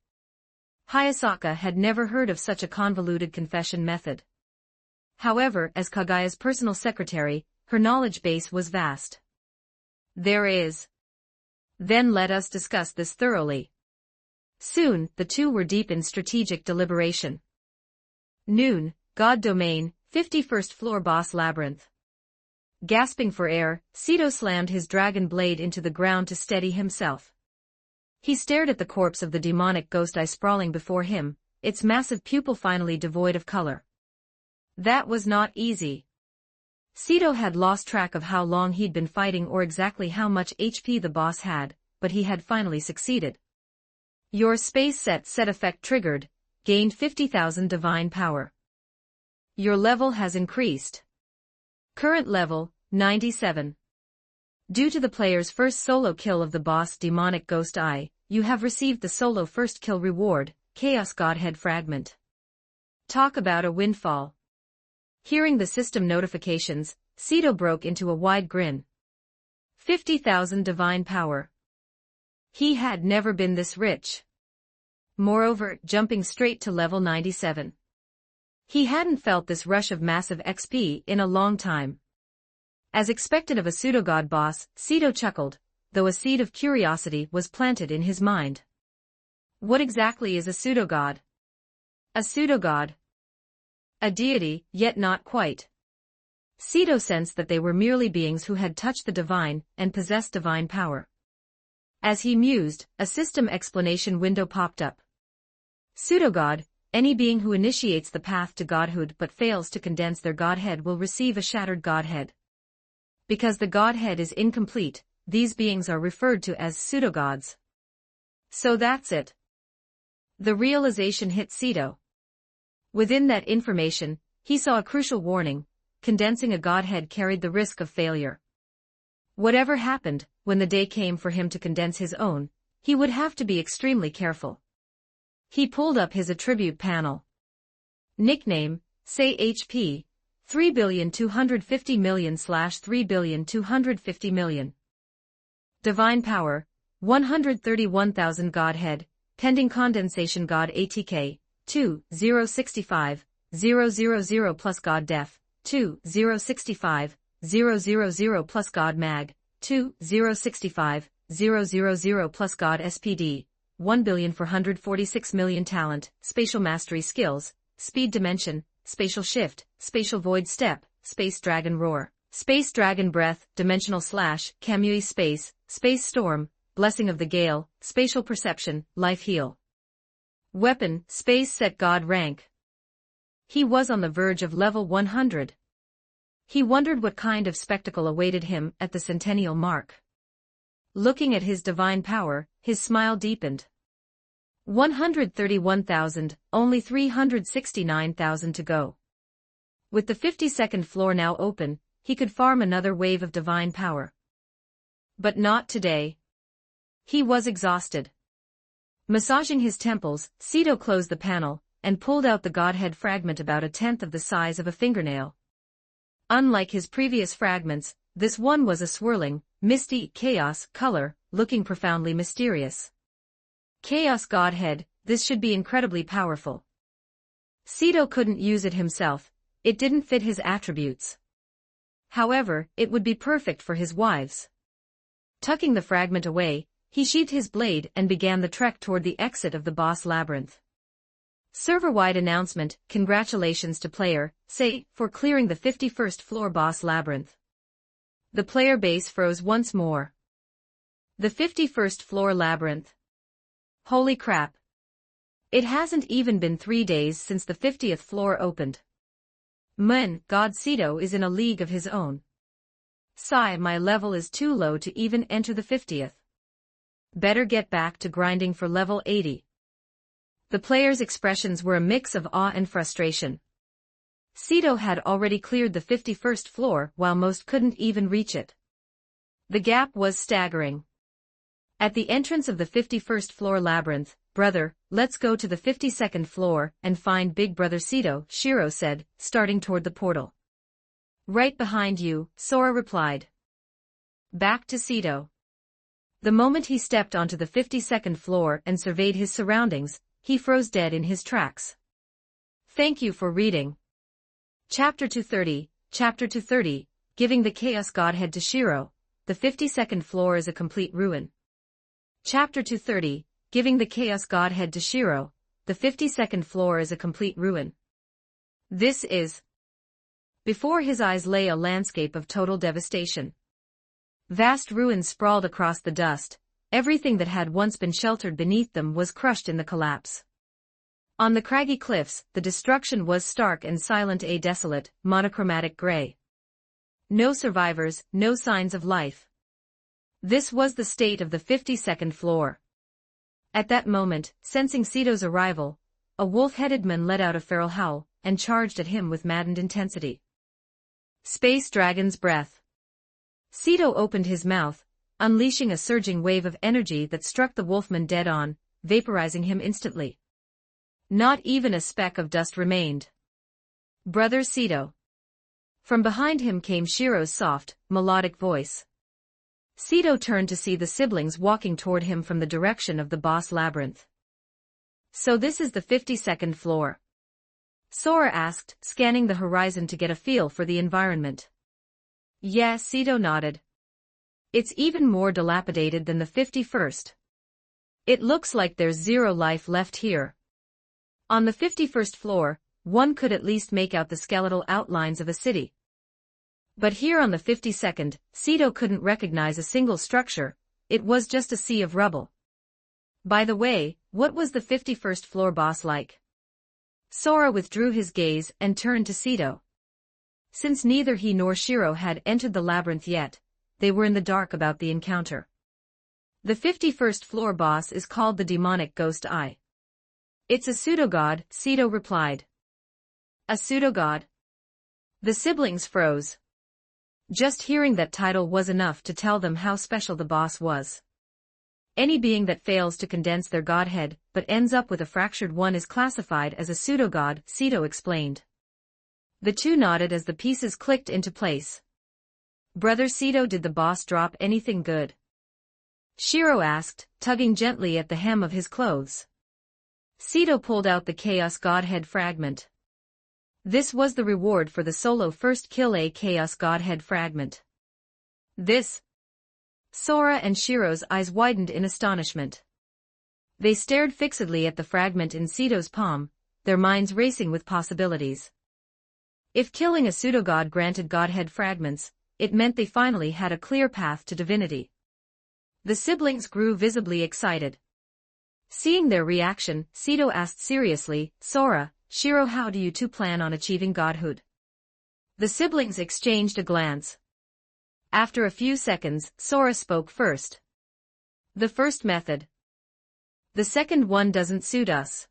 Hayasaka had never heard of such a convoluted confession method. However, as Kaguya's personal secretary, her knowledge base was vast. There is. Then let us discuss this thoroughly. Soon, the two were deep in strategic deliberation. Noon, God Domain, 51st floor boss labyrinth. Gasping for air, Sito slammed his dragon blade into the ground to steady himself. He stared at the corpse of the demonic ghost eye sprawling before him, its massive pupil finally devoid of color. That was not easy. Sito had lost track of how long he'd been fighting or exactly how much HP the boss had, but he had finally succeeded. Your space set effect triggered, gained 50,000 divine power. Your level has increased. Current level, 97. Due to the player's first solo kill of the boss demonic ghost eye, you have received the solo first kill reward, Chaos Godhead Fragment. Talk about a windfall. Hearing the system notifications, Sito broke into a wide grin. 50,000 divine power. He had never been this rich. Moreover, jumping straight to level 97. He hadn't felt this rush of massive XP in a long time. As expected of a pseudogod boss, Sito chuckled, though a seed of curiosity was planted in his mind. What exactly is a pseudogod? A pseudogod. A deity, yet not quite. Sito sensed that they were merely beings who had touched the divine and possessed divine power. As he mused, a system explanation window popped up. Pseudogod, any being who initiates the path to godhood but fails to condense their godhead will receive a shattered godhead. Because the godhead is incomplete, these beings are referred to as pseudogods. So that's it. The realization hit Sito. Within that information, he saw a crucial warning: condensing a godhead carried the risk of failure. Whatever happened, when the day came for him to condense his own, he would have to be extremely careful. He pulled up his attribute panel. Nickname, say HP, 3,250,000/3,250,000. Divine power, 131,000 Godhead, pending condensation God ATK, 2,065, 000 plus God Def, 2,065, 000 plus God Mag, 2,065, 000 plus God SPD, 1,446,000,000 talent, spatial mastery skills, speed dimension, spatial shift, spatial void step, space dragon roar, space dragon breath, dimensional slash, Kamui space, space storm, blessing of the gale, spatial perception, life heal. Weapon, space set god rank. He was on the verge of level 100. He wondered what kind of spectacle awaited him at the centennial mark. Looking at his divine power, his smile deepened. 131,000, only 369,000 to go. With the 52nd floor now open, he could farm another wave of divine power. But not today. He was exhausted. Massaging his temples, Sito closed the panel, and pulled out the Godhead fragment about a tenth of the size of a fingernail. Unlike his previous fragments, this one was a swirling, misty chaos color, looking profoundly mysterious. Chaos Godhead, this should be incredibly powerful. Sito couldn't use it himself, it didn't fit his attributes. However, it would be perfect for his wives. Tucking the fragment away, he sheathed his blade and began the trek toward the exit of the boss labyrinth. Server-wide announcement, congratulations to player, say, for clearing the 51st floor boss labyrinth. The player base froze once more. The 51st floor labyrinth. Holy crap. It hasn't even been 3 days since the 50th floor opened. God Sito is in a league of his own. Sigh, my level is too low to even enter the 50th. Better get back to grinding for level 80. The players' expressions were a mix of awe and frustration. Sito had already cleared the 51st floor while most couldn't even reach it. The gap was staggering. At the entrance of the 51st floor labyrinth, "Brother, let's go to the 52nd floor and find Big Brother Sito," Shiro said, starting toward the portal. "Right behind you," Sora replied. Back to Sito. The moment he stepped onto the 52nd floor and surveyed his surroundings, he froze dead in his tracks. Thank you for reading. Chapter 230, Chapter 230, Giving the Chaos Godhead to Shiro, the 52nd floor is a complete ruin. Chapter 230, Giving the Chaos Godhead to Shiro, the 52nd floor is a complete ruin. This is... Before his eyes lay a landscape of total devastation. Vast ruins sprawled across the dust, everything that had once been sheltered beneath them was crushed in the collapse. On the craggy cliffs, the destruction was stark and silent, a desolate, monochromatic gray. No survivors, no signs of life. This was the state of the 52nd floor. At that moment, sensing Sito's arrival, a wolf-headed man let out a feral howl, and charged at him with maddened intensity. Space Dragon's breath. Sito opened his mouth, unleashing a surging wave of energy that struck the wolfman dead on, vaporizing him instantly. Not even a speck of dust remained. Brother Sito. From behind him came Shiro's soft, melodic voice. Sito turned to see the siblings walking toward him from the direction of the boss labyrinth. So this is the 52nd floor? Sora asked, scanning the horizon to get a feel for the environment. Yeah, Sito nodded. It's even more dilapidated than the 51st. It looks like there's zero life left here. On the 51st floor, one could at least make out the skeletal outlines of a city. But here on the 52nd, Sito couldn't recognize a single structure, it was just a sea of rubble. By the way, what was the 51st floor boss like? Sora withdrew his gaze and turned to Sito. Since neither he nor Shiro had entered the labyrinth yet, they were in the dark about the encounter. The 51st floor boss is called the demonic Ghost Eye. It's a pseudogod, Sito replied. A pseudogod? The siblings froze. Just hearing that title was enough to tell them how special the boss was. Any being that fails to condense their godhead but ends up with a fractured one is classified as a pseudogod, Sito explained. The two nodded as the pieces clicked into place. Brother Sito, did the boss drop anything good? Shiro asked, tugging gently at the hem of his clothes. Sito pulled out the Chaos Godhead fragment. This was the reward for the solo first kill, a Chaos Godhead fragment. This? Sora and Shiro's eyes widened in astonishment. They stared fixedly at the fragment in Sito's palm, their minds racing with possibilities. If killing a pseudogod granted Godhead fragments, it meant they finally had a clear path to divinity. The siblings grew visibly excited. Seeing their reaction, Sito asked seriously, Sora, Shiro, how do you two plan on achieving godhood? The siblings exchanged a glance. After a few seconds, Sora spoke first. The first method. The second one doesn't suit us.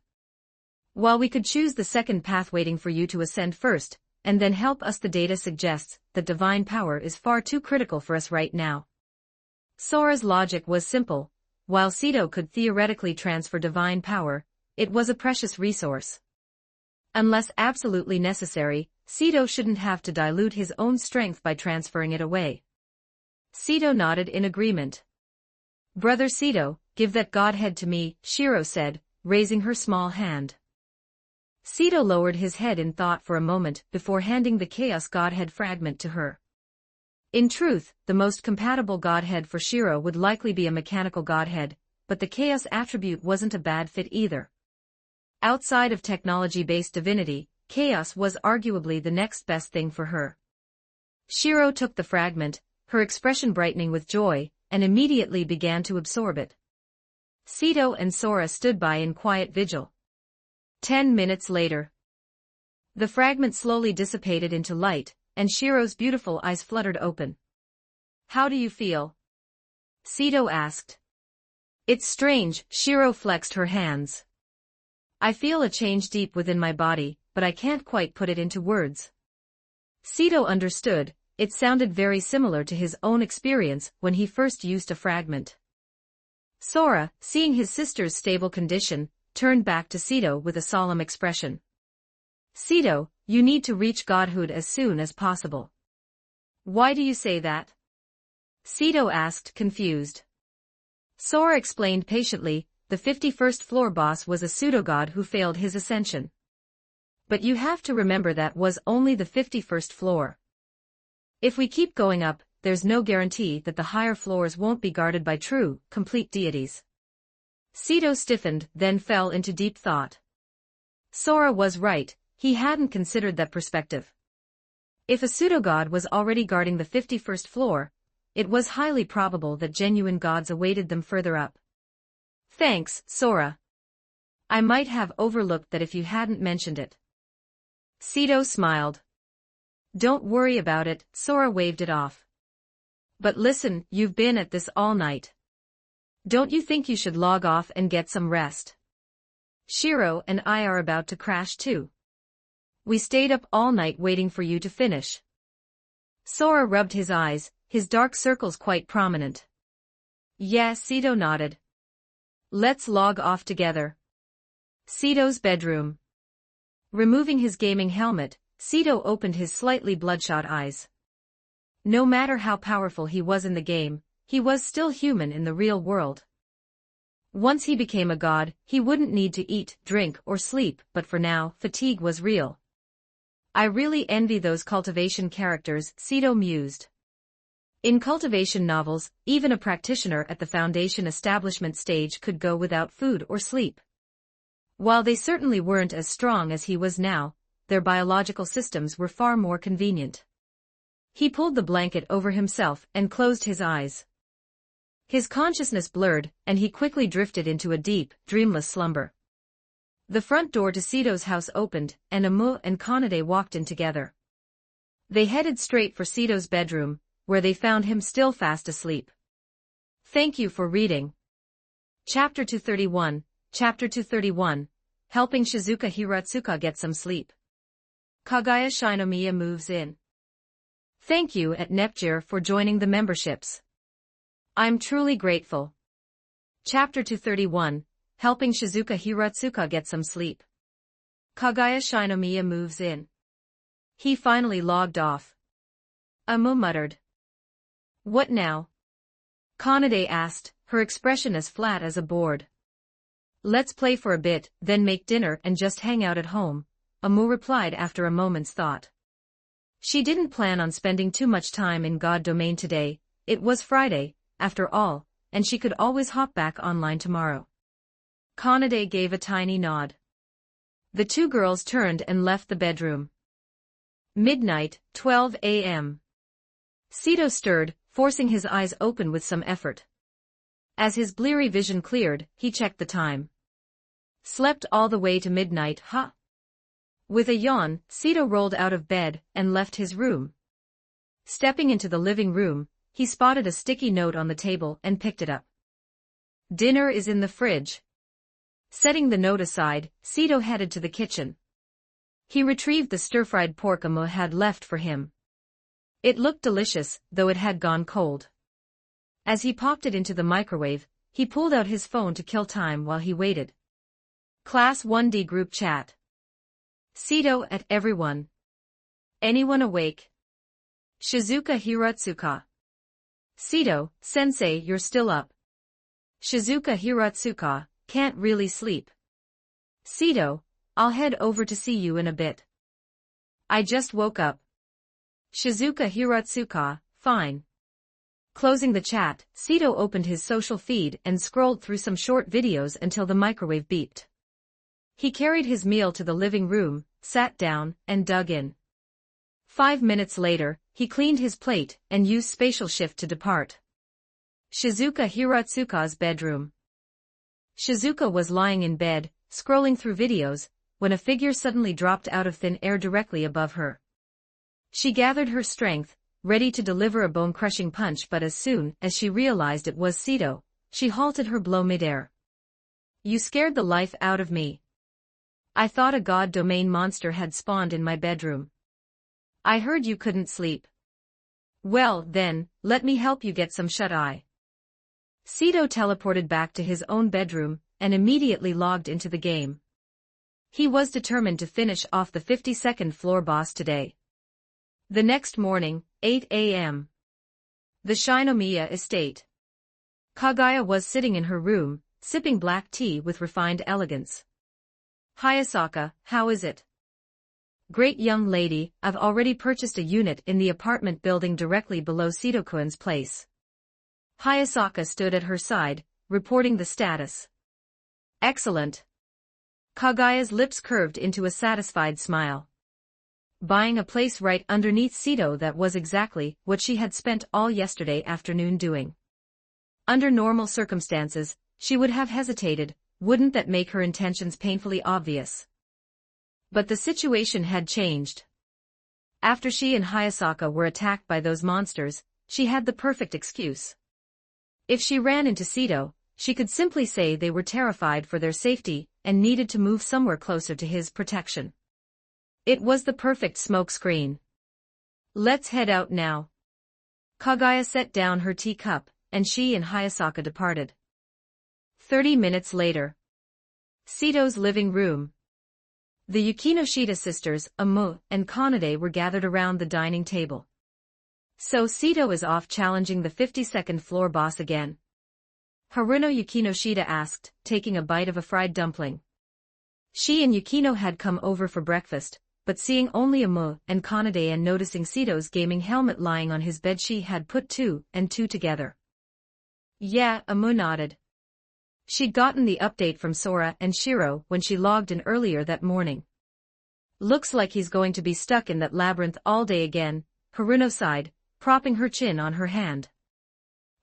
While we could choose the second path, waiting for you to ascend first, and then help us, the data suggests that divine power is far too critical for us right now. Sora's logic was simple. while Sito could theoretically transfer divine power, it was a precious resource. Unless absolutely necessary, Sito shouldn't have to dilute his own strength by transferring it away. Sito nodded in agreement. "Brother Sito, give that godhead to me," Shiro said, raising her small hand. Sito lowered his head in thought for a moment before handing the Chaos Godhead fragment to her. In truth, the most compatible godhead for Shiro would likely be a mechanical godhead, but the Chaos attribute wasn't a bad fit either. Outside of technology-based divinity, Chaos was arguably the next best thing for her. Shiro took the fragment, her expression brightening with joy, and immediately began to absorb it. Sito and Sora stood by in quiet vigil. 10 minutes later, the fragment slowly dissipated into light, and Shiro's beautiful eyes fluttered open. "How do you feel?" Sito asked. "It's strange," Shiro flexed her hands. "I feel a change deep within my body, but I can't quite put it into words." Sito understood. It sounded very similar to his own experience when he first used a fragment. Sora, seeing his sister's stable condition, turned back to Sito with a solemn expression. "Sito, you need to reach godhood as soon as possible." "Why do you say that?" Sito asked, confused. Sora explained patiently, the 51st floor boss was a pseudogod who failed his ascension. But you have to remember that was only the 51st floor. If we keep going up, there's no guarantee that the higher floors won't be guarded by true, complete deities. Sito stiffened, then fell into deep thought. Sora was right, he hadn't considered that perspective. If a pseudogod was already guarding the 51st floor, it was highly probable that genuine gods awaited them further up. "Thanks, Sora. I might have overlooked that if you hadn't mentioned it." Sito smiled. "Don't worry about it," Sora waved it off. "But listen, you've been at this all night. Don't you think you should log off and get some rest? Shiro and I are about to crash too. We stayed up all night waiting for you to finish." Sora rubbed his eyes, his dark circles quite prominent. "Yeah," Sito nodded. "Let's log off together." Sito's bedroom. Removing his gaming helmet, Sito opened his slightly bloodshot eyes. No matter how powerful he was in the game, he was still human in the real world. Once he became a god, he wouldn't need to eat, drink, or sleep, but for now, fatigue was real. "I really envy those cultivation characters," Sito mused. In cultivation novels, even a practitioner at the Foundation establishment stage could go without food or sleep. While they certainly weren't as strong as he was now, their biological systems were far more convenient. He pulled the blanket over himself and closed his eyes. His consciousness blurred, and he quickly drifted into a deep, dreamless slumber. The front door to Sito's house opened, and Amu and Kanade walked in together. They headed straight for Sito's bedroom, where they found him still fast asleep. Thank you for reading. Chapter 231, Chapter 231, Helping Shizuka Hiratsuka Get Some Sleep. Kaguya Shinomiya moves in. Thank you at Nepgear for joining the memberships. I'm truly grateful. Chapter 231, Helping Shizuka Hiratsuka Get Some Sleep. Kaguya Shinomiya moves in. He finally logged off. Amu muttered. What now? Kanade asked, her expression as flat as a board. Let's play for a bit, then make dinner and just hang out at home, Amu replied after a moment's thought. She didn't plan on spending too much time in God domain today. It was Friday, after all, and she could always hop back online tomorrow. Kanade gave a tiny nod. The two girls turned and left the bedroom. Midnight, 12 a.m. Sito stirred, forcing his eyes open with some effort. As his bleary vision cleared, he checked the time. Slept all the way to midnight, huh? With a yawn, Sito rolled out of bed and left his room. Stepping into the living room, he spotted a sticky note on the table and picked it up. Dinner is in the fridge. Setting the note aside, Sito headed to the kitchen. He retrieved the stir-fried pork Amu had left for him. It looked delicious, though it had gone cold. As he popped it into the microwave, He pulled out his phone to kill time while he waited. Class 1D group chat. Sito at everyone. Anyone awake? Shizuka Hiratsuka. Sito, sensei, you're still up. Shizuka Hiratsuka, can't really sleep. Sito, I'll head over to see you in a bit. I just woke up. Shizuka Hiratsuka, fine. Closing the chat, Sito opened his social feed and scrolled through some short videos until the microwave beeped. He carried his meal to the living room, sat down, and dug in. 5 minutes later, he cleaned his plate and used spatial shift to depart. Shizuka Hiratsuka's bedroom. Shizuka was lying in bed, scrolling through videos, when a figure suddenly dropped out of thin air directly above her. She gathered her strength, ready to deliver a bone-crushing punch, but as soon as she realized it was Sito, she halted her blow midair. You scared the life out of me. I thought a god domain monster had spawned in my bedroom. I heard you couldn't sleep. Well, then, let me help you get some shut-eye. Sito teleported back to his own bedroom and immediately logged into the game. He was determined to finish off the 52nd floor boss today. The next morning, 8 a.m. The Shinomiya estate. Kagaya was sitting in her room, sipping black tea with refined elegance. Hayasaka, how is it? Great young lady, I've already purchased a unit in the apartment building directly below Sito-kun's place. Hayasaka stood at her side, reporting the status. Excellent. Kagaya's lips curved into a satisfied smile. Buying a place right underneath Sito, that was exactly what she had spent all yesterday afternoon doing. Under normal circumstances, she would have hesitated, wouldn't that make her intentions painfully obvious? But the situation had changed. After she and Hayasaka were attacked by those monsters, she had the perfect excuse. If she ran into Sito, she could simply say they were terrified for their safety and needed to move somewhere closer to his protection. It was the perfect smokescreen. Let's head out now. Kagaya set down her teacup, and she and Hayasaka departed. 30 minutes later. Sito's living room. The Yukinoshita sisters, Amu and Kanade, were gathered around the dining table. So Sito is off challenging the 52nd floor boss again? Haruno Yukinoshita asked, taking a bite of a fried dumpling. She and Yukino had come over for breakfast, but seeing only Amu and Kanade and noticing Sito's gaming helmet lying on his bed, she had put 2 and 2 together. Yeah, Amu nodded. She'd gotten the update from Sora and Shiro when she logged in earlier that morning. Looks like he's going to be stuck in that labyrinth all day again, Haruno sighed, propping her chin on her hand.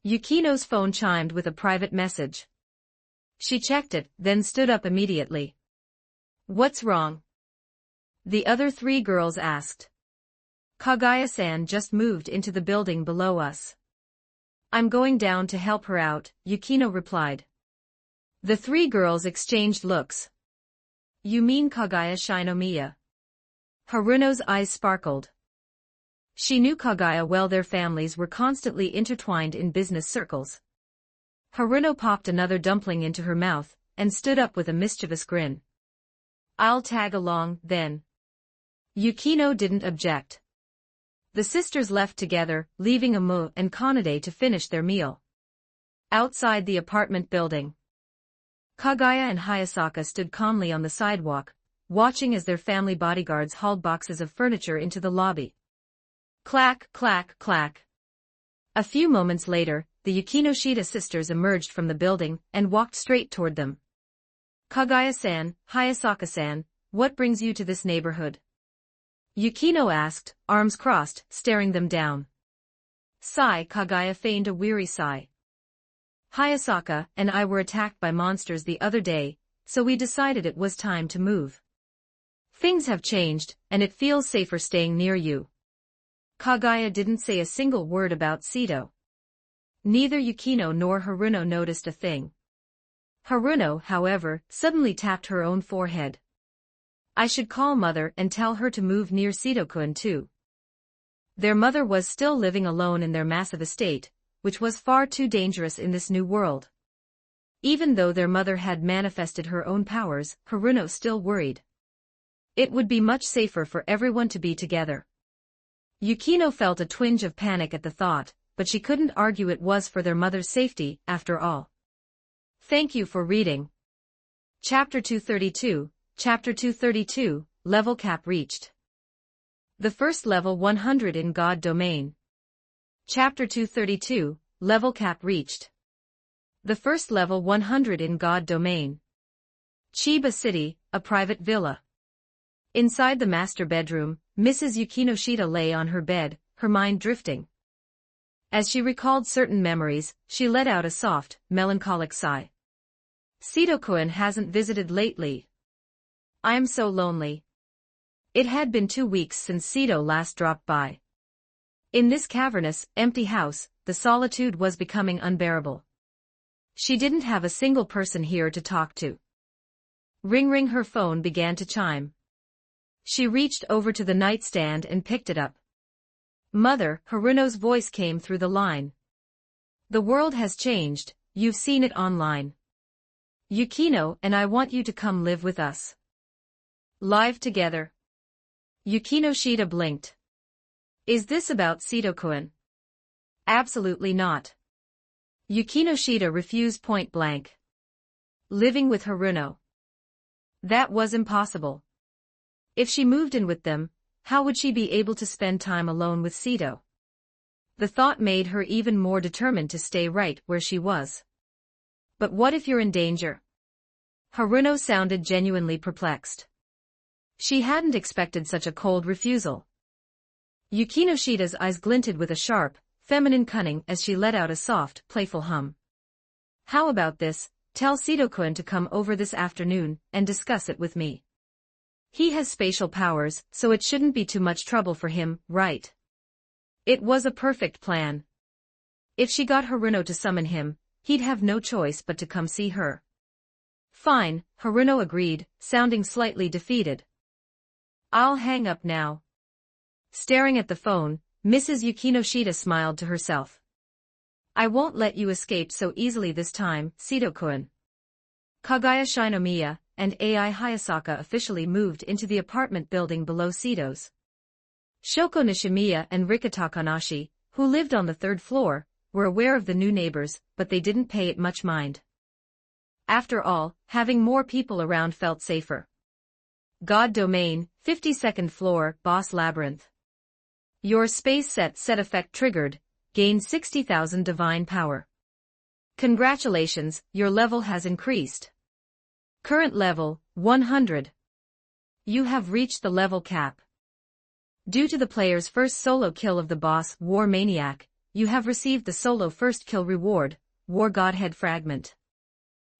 Yukino's phone chimed with a private message. She checked it, then stood up immediately. What's wrong? The other 3 girls asked. Kagaya-san just moved into the building below us. I'm going down to help her out, Yukino replied. The 3 girls exchanged looks. You mean Kagaya Shinomiya? Haruno's eyes sparkled. She knew Kagaya well, their families were constantly intertwined in business circles. Haruno popped another dumpling into her mouth, and stood up with a mischievous grin. I'll tag along, then. Yukino didn't object. The sisters left together, leaving Amu and Kanade to finish their meal. Outside the apartment building. Kagaya and Hayasaka stood calmly on the sidewalk, watching as their family bodyguards hauled boxes of furniture into the lobby. Clack, clack, clack. A few moments later, the Yukinoshita sisters emerged from the building and walked straight toward them. Kagaya-san, Hayasaka-san, what brings you to this neighborhood? Yukino asked, arms crossed, staring them down. Sigh. Kagaya feigned a weary sigh. Hayasaka and I were attacked by monsters the other day, so we decided it was time to move. Things have changed, and it feels safer staying near you. Kagaya didn't say a single word about Sito. Neither Yukino nor Haruno noticed a thing. Haruno, however, suddenly tapped her own forehead. I should call mother and tell her to move near Sito-kun too. Their mother was still living alone in their massive estate, which was far too dangerous in this new world. Even though their mother had manifested her own powers, Haruno still worried. It would be much safer for everyone to be together. Yukino felt a twinge of panic at the thought, but she couldn't argue it was for their mother's safety, after all. Thank you for reading. Chapter 232, Chapter 232, Level Cap Reached. The first level 100 in God Domain. Chapter 232, Level Cap Reached. The first level 100 in God Domain. Chiba City, a private villa. Inside the master bedroom, Mrs. Yukinoshita lay on her bed, her mind drifting. As she recalled certain memories, she let out a soft, melancholic sigh. Sito-kun hasn't visited lately. I am so lonely. It had been 2 weeks since Sito last dropped by. In this cavernous, empty house, the solitude was becoming unbearable. She didn't have a single person here to talk to. Ring, her phone began to chime. She reached over to the nightstand and picked it up. Mother, Haruno's voice came through the line. The world has changed, you've seen it online. Yukino and I want you to come live with us. Live together. Yukinoshita blinked. Is this about Sito-kun? Absolutely not. Yukinoshita refused point blank. Living with Haruno. That was impossible. If she moved in with them, how would she be able to spend time alone with Sito? The thought made her even more determined to stay right where she was. But what if you're in danger? Haruno sounded genuinely perplexed. She hadn't expected such a cold refusal. Yukinoshita's eyes glinted with a sharp, feminine cunning as she let out a soft, playful hum. How about this, tell Sito-kun to come over this afternoon and discuss it with me. He has spatial powers, so it shouldn't be too much trouble for him, right? It was a perfect plan. If she got Haruno to summon him, he'd have no choice but to come see her. Fine, Haruno agreed, sounding slightly defeated. I'll hang up now. Staring at the phone, Mrs. Yukinoshita smiled to herself. I won't let you escape so easily this time, Sito-kun. Kagaya Shinomiya and Ai Hayasaka officially moved into the apartment building below Sito's. Shoko Nishimiya and Rika Takanashi, who lived on the 3rd floor, were aware of the new neighbors, but they didn't pay it much mind. After all, having more people around felt safer. God Domain, 52nd floor, Boss Labyrinth. Your space set effect triggered, gain 60,000 divine power. Congratulations, your level has increased. Current level, 100. You have reached the level cap. Due to the player's first solo kill of the boss, War Maniac, you have received the solo first kill reward, War Godhead Fragment.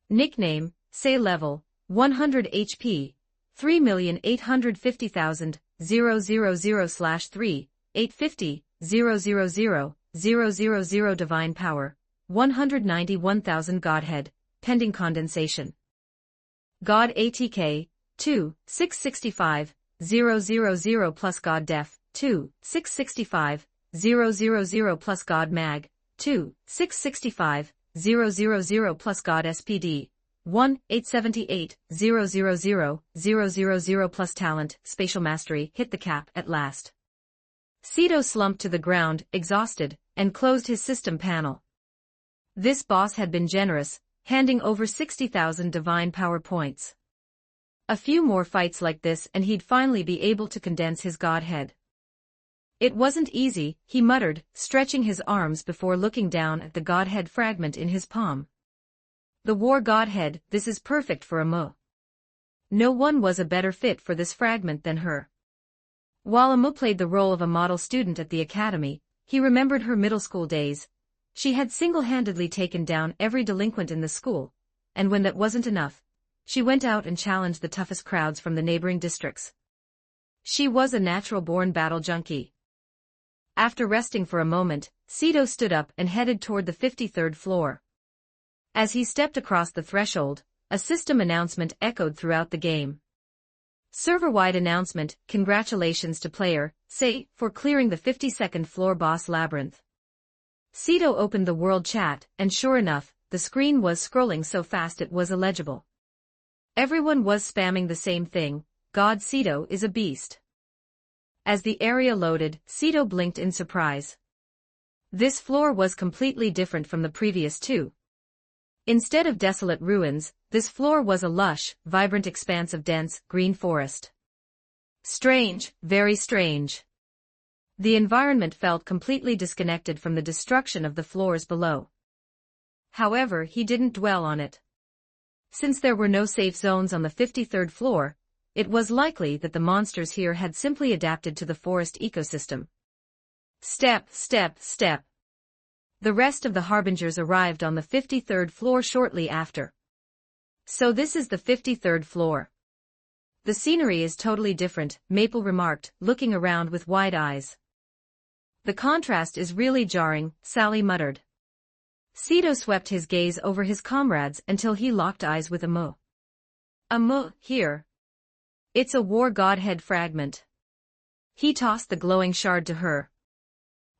Nickname, Say level, 100 HP, 3,850,000, 000/3, 850, 000 divine power, 191,000 Godhead, pending condensation. God ATK, 2, 665, 000 plus God Def, 2, 665, 000 plus God Mag, 2, 665, 000 plus God SPD, 1, 878, 000 plus Talent, Spatial Mastery, hit the cap at last. Sito slumped to the ground, exhausted, and closed his system panel. This boss had been generous, handing over 60,000 divine power points. A few more fights like this and he'd finally be able to condense his godhead. It wasn't easy, he muttered, stretching his arms before looking down at the godhead fragment in his palm. The War Godhead, this is perfect for a Mu. No one was a better fit for this fragment than her. While Amu played the role of a model student at the academy, he remembered her middle school days. She had single-handedly taken down every delinquent in the school, and when that wasn't enough, she went out and challenged the toughest crowds from the neighboring districts. She was a natural-born battle junkie. After resting for a moment, Sito stood up and headed toward the 53rd floor. As he stepped across the threshold, a system announcement echoed throughout the game. Server-wide announcement, congratulations to player, Say, for clearing the 52nd floor boss labyrinth. Sito opened the world chat, and sure enough, the screen was scrolling so fast it was illegible. Everyone was spamming the same thing: God, Cito is a beast. As the area loaded, Cito blinked in surprise. This floor was completely different from the previous two. Instead of desolate ruins, this floor was a lush, vibrant expanse of dense, green forest. Strange, very strange. The environment felt completely disconnected from the destruction of the floors below. However, he didn't dwell on it. Since there were no safe zones on the 53rd floor, it was likely that the monsters here had simply adapted to the forest ecosystem. Step, step, step. The rest of the Harbingers arrived on the 53rd floor shortly after. So this is the 53rd floor. The scenery is totally different, Maple remarked, looking around with wide eyes. The contrast is really jarring, Sally muttered. Cito swept his gaze over his comrades until he locked eyes with Amu. Amu, here. It's a war godhead fragment. He tossed the glowing shard to her.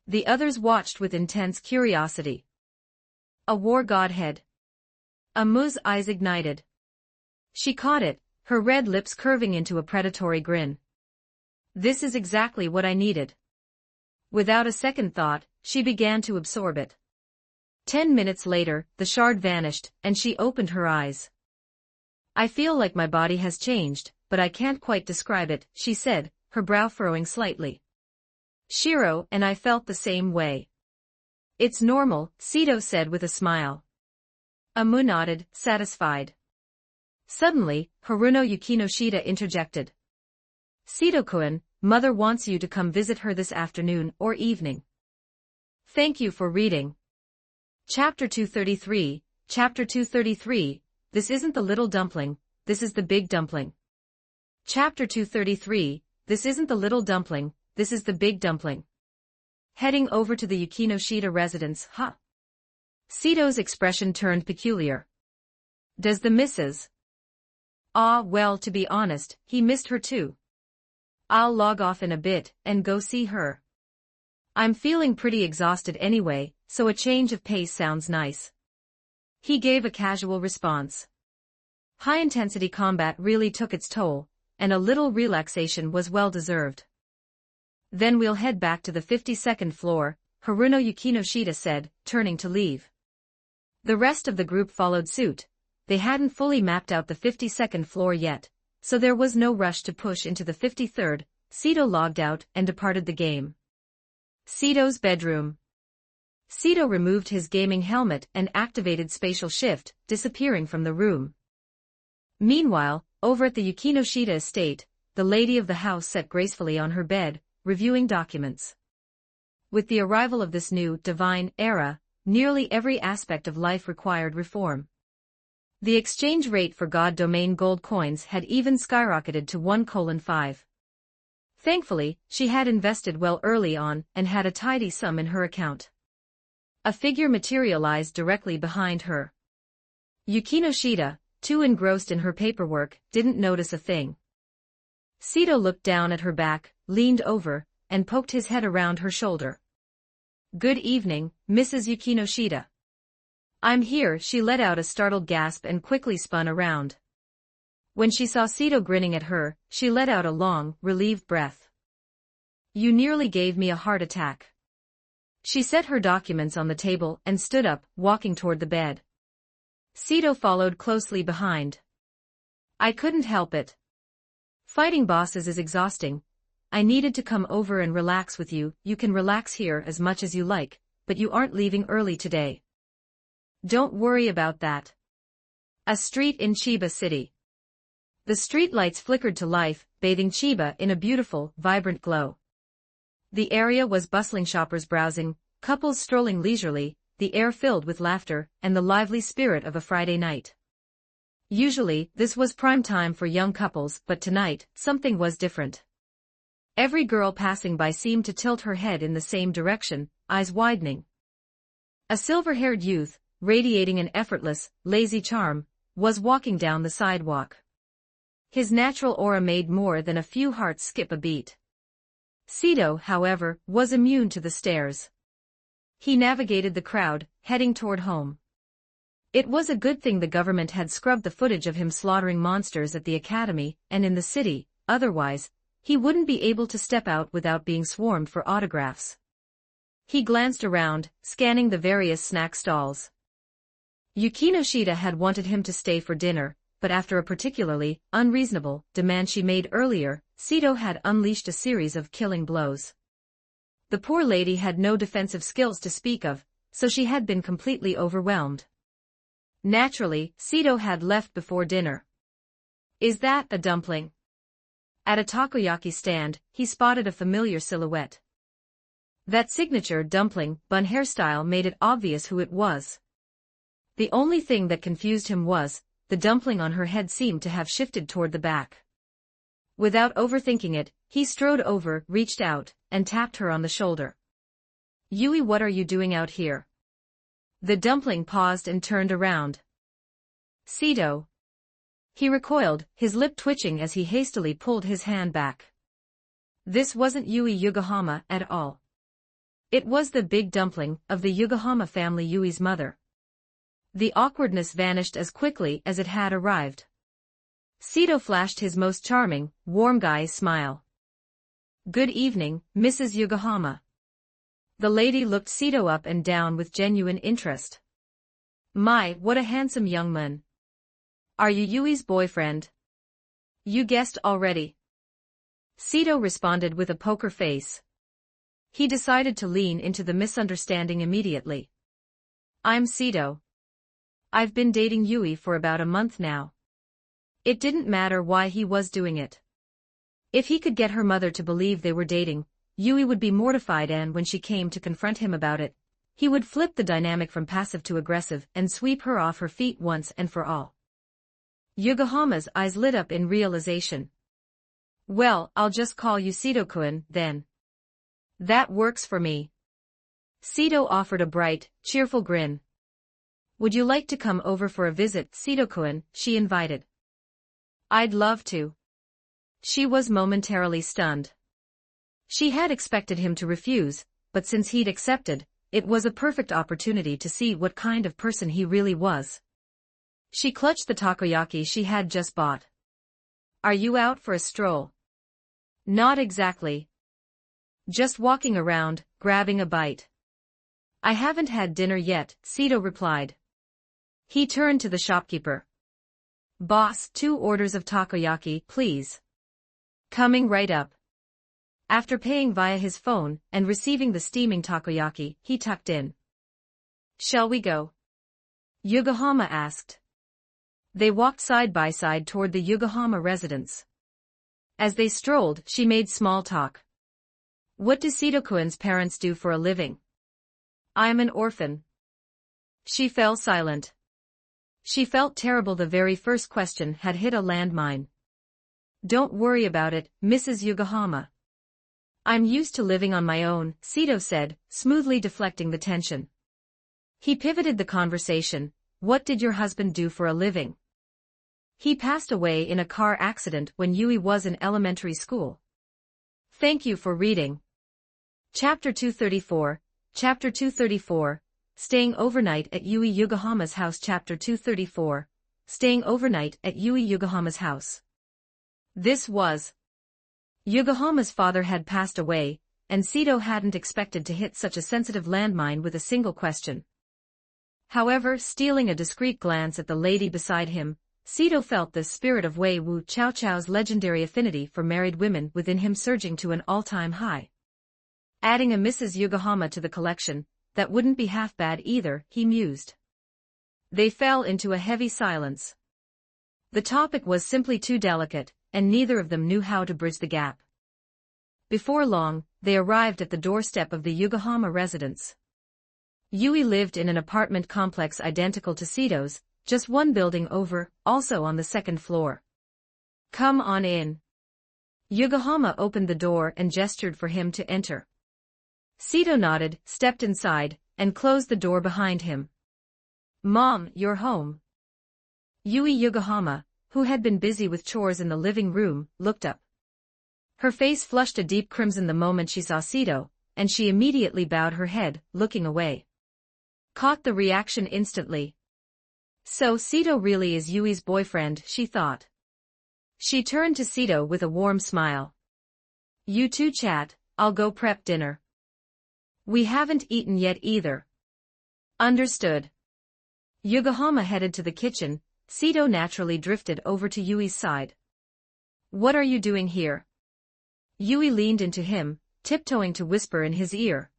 The others watched with intense curiosity. A war godhead. Amu's eyes ignited. She caught it, her red lips curving into a predatory grin. This is exactly what I needed. Without a second thought, she began to absorb it. 10 minutes later, the shard vanished, and she opened her eyes. I feel like my body has changed, but I can't quite describe it, she said, her brow furrowing slightly. Shiro and I felt the same way. It's normal, Cito said with a smile. Amu nodded, satisfied. Suddenly, Haruno Yukinoshita interjected. Cito-kun, Mother wants you to come visit her this afternoon or evening. Thank you for reading. Chapter 233, Chapter 233, This isn't the little dumpling, this is the big dumpling. Chapter 233, This isn't the little dumpling, this is the big dumpling. Heading over to the Yukinoshita residence, huh? Cito's expression turned peculiar. Does the missus? Ah, well, to be honest, he missed her too. I'll log off in a bit and go see her. I'm feeling pretty exhausted anyway, so a change of pace sounds nice. He gave a casual response. High-intensity combat really took its toll, and a little relaxation was well-deserved. Then we'll head back to the 52nd floor, Haruno Yukinoshita said, turning to leave. The rest of the group followed suit. They hadn't fully mapped out the 52nd floor yet, so there was no rush to push into the 53rd. Cito logged out and departed the game. Cito's bedroom. Cito removed his gaming helmet and activated spatial shift, disappearing from the room. Meanwhile, over at the Yukinoshita estate, the lady of the house sat gracefully on her bed, reviewing documents. With the arrival of this new, divine, era, nearly every aspect of life required reform. The exchange rate for God domain gold coins had even skyrocketed to 1:5. Thankfully, she had invested well early on and had a tidy sum in her account. A figure materialized directly behind her. Yukinoshita, too engrossed in her paperwork, didn't notice a thing. Cito looked down at her back, leaned over, and poked his head around her shoulder. Good evening, Mrs. Yukinoshita. I'm here, she let out a startled gasp and quickly spun around. When she saw Cito grinning at her, she let out a long, relieved breath. You nearly gave me a heart attack. She set her documents on the table and stood up, walking toward the bed. Cito followed closely behind. I couldn't help it. Fighting bosses is exhausting. I needed to come over and relax with you. You can relax here as much as you like, but you aren't leaving early today. Don't worry about that. A street in Chiba City. The street lights flickered to life, bathing Chiba in a beautiful, vibrant glow. The area was bustling, shoppers browsing, couples strolling leisurely, the air filled with laughter and the lively spirit of a Friday night. Usually, this was prime time for young couples, but tonight, something was different. Every girl passing by seemed to tilt her head in the same direction, eyes widening. A silver-haired youth, radiating an effortless, lazy charm, was walking down the sidewalk. His natural aura made more than a few hearts skip a beat. Cito, however, was immune to the stares. He navigated the crowd, heading toward home. It was a good thing the government had scrubbed the footage of him slaughtering monsters at the academy and in the city, otherwise, he wouldn't be able to step out without being swarmed for autographs. He glanced around, scanning the various snack stalls. Yukinoshita had wanted him to stay for dinner, but after a particularly unreasonable demand she made earlier, Sito had unleashed a series of killing blows. The poor lady had no defensive skills to speak of, so she had been completely overwhelmed. Naturally, Sito had left before dinner. Is that a dumpling? At a takoyaki stand, he spotted a familiar silhouette. That signature dumpling bun hairstyle made it obvious who it was. The only thing that confused him was, the dumpling on her head seemed to have shifted toward the back. Without overthinking it, he strode over, reached out, and tapped her on the shoulder. Yui, what are you doing out here? The dumpling paused and turned around. Sito. He recoiled, his lip twitching as he hastily pulled his hand back. This wasn't Yui Yokohama at all. It was the big dumpling of the Yokohama family, Yui's mother. The awkwardness vanished as quickly as it had arrived. Sito flashed his most charming, warm guy smile. Good evening, Mrs. Yokohama. The lady looked Sito up and down with genuine interest. My, what a handsome young man. Are you Yui's boyfriend? You guessed already. Sito responded with a poker face. He decided to lean into the misunderstanding immediately. I'm Sito. I've been dating Yui for about a month now. It didn't matter why he was doing it. If he could get her mother to believe they were dating, Yui would be mortified, and when she came to confront him about it, he would flip the dynamic from passive to aggressive and sweep her off her feet once and for all. Yokohama's eyes lit up in realization. Well, I'll just call you Sito-kun, then. That works for me. Sito offered a bright, cheerful grin. Would you like to come over for a visit, Sito-kun? She invited. I'd love to. She was momentarily stunned. She had expected him to refuse, but since he'd accepted, it was a perfect opportunity to see what kind of person he really was. She clutched the takoyaki she had just bought. Are you out for a stroll? Not exactly. Just walking around, grabbing a bite. I haven't had dinner yet, Sito replied. He turned to the shopkeeper. Boss, 2 orders of takoyaki, please. Coming right up. After paying via his phone and receiving the steaming takoyaki, he tucked in. Shall we go? Yokohama asked. They walked side by side toward the Yokohama residence. As they strolled, she made small talk. What do Sito-kun's parents do for a living? I'm an orphan. She fell silent. She felt terrible. The very first question had hit a landmine. Don't worry about it, Mrs. Yokohama. I'm used to living on my own, Sito said, smoothly deflecting the tension. He pivoted the conversation. What did your husband do for a living? He passed away in a car accident when Yui was in elementary school. Thank you for reading. Chapter 234, Chapter 234, Staying Overnight at Yui Yokohama's House. Chapter 234, Staying Overnight at Yui Yokohama's House. This was. Yokohama's father had passed away, and Sito hadn't expected to hit such a sensitive landmine with a single question. However, stealing a discreet glance at the lady beside him, Sito felt the spirit of Wei Wu Chao Chao's legendary affinity for married women within him surging to an all-time high. Adding a Mrs. Yokohama to the collection, that wouldn't be half bad either, he mused. They fell into a heavy silence. The topic was simply too delicate, and neither of them knew how to bridge the gap. Before long, they arrived at the doorstep of the Yokohama residence. Yui lived in an apartment complex identical to Sito's, just one building over, also on the second floor. Come on in. Yokohama opened the door and gestured for him to enter. Sito nodded, stepped inside, and closed the door behind him. Mom, you're home. Yui Yokohama, who had been busy with chores in the living room, looked up. Her face flushed a deep crimson the moment she saw Sito, and she immediately bowed her head, looking away. Caught the reaction instantly. So Sito really is Yui's boyfriend, she thought. She turned to Sito with a warm smile. You two chat, I'll go prep dinner. We haven't eaten yet either. Understood. Yokohama headed to the kitchen. Sito naturally drifted over to Yui's side. What are you doing here? Yui leaned into him, tiptoeing to whisper in his ear.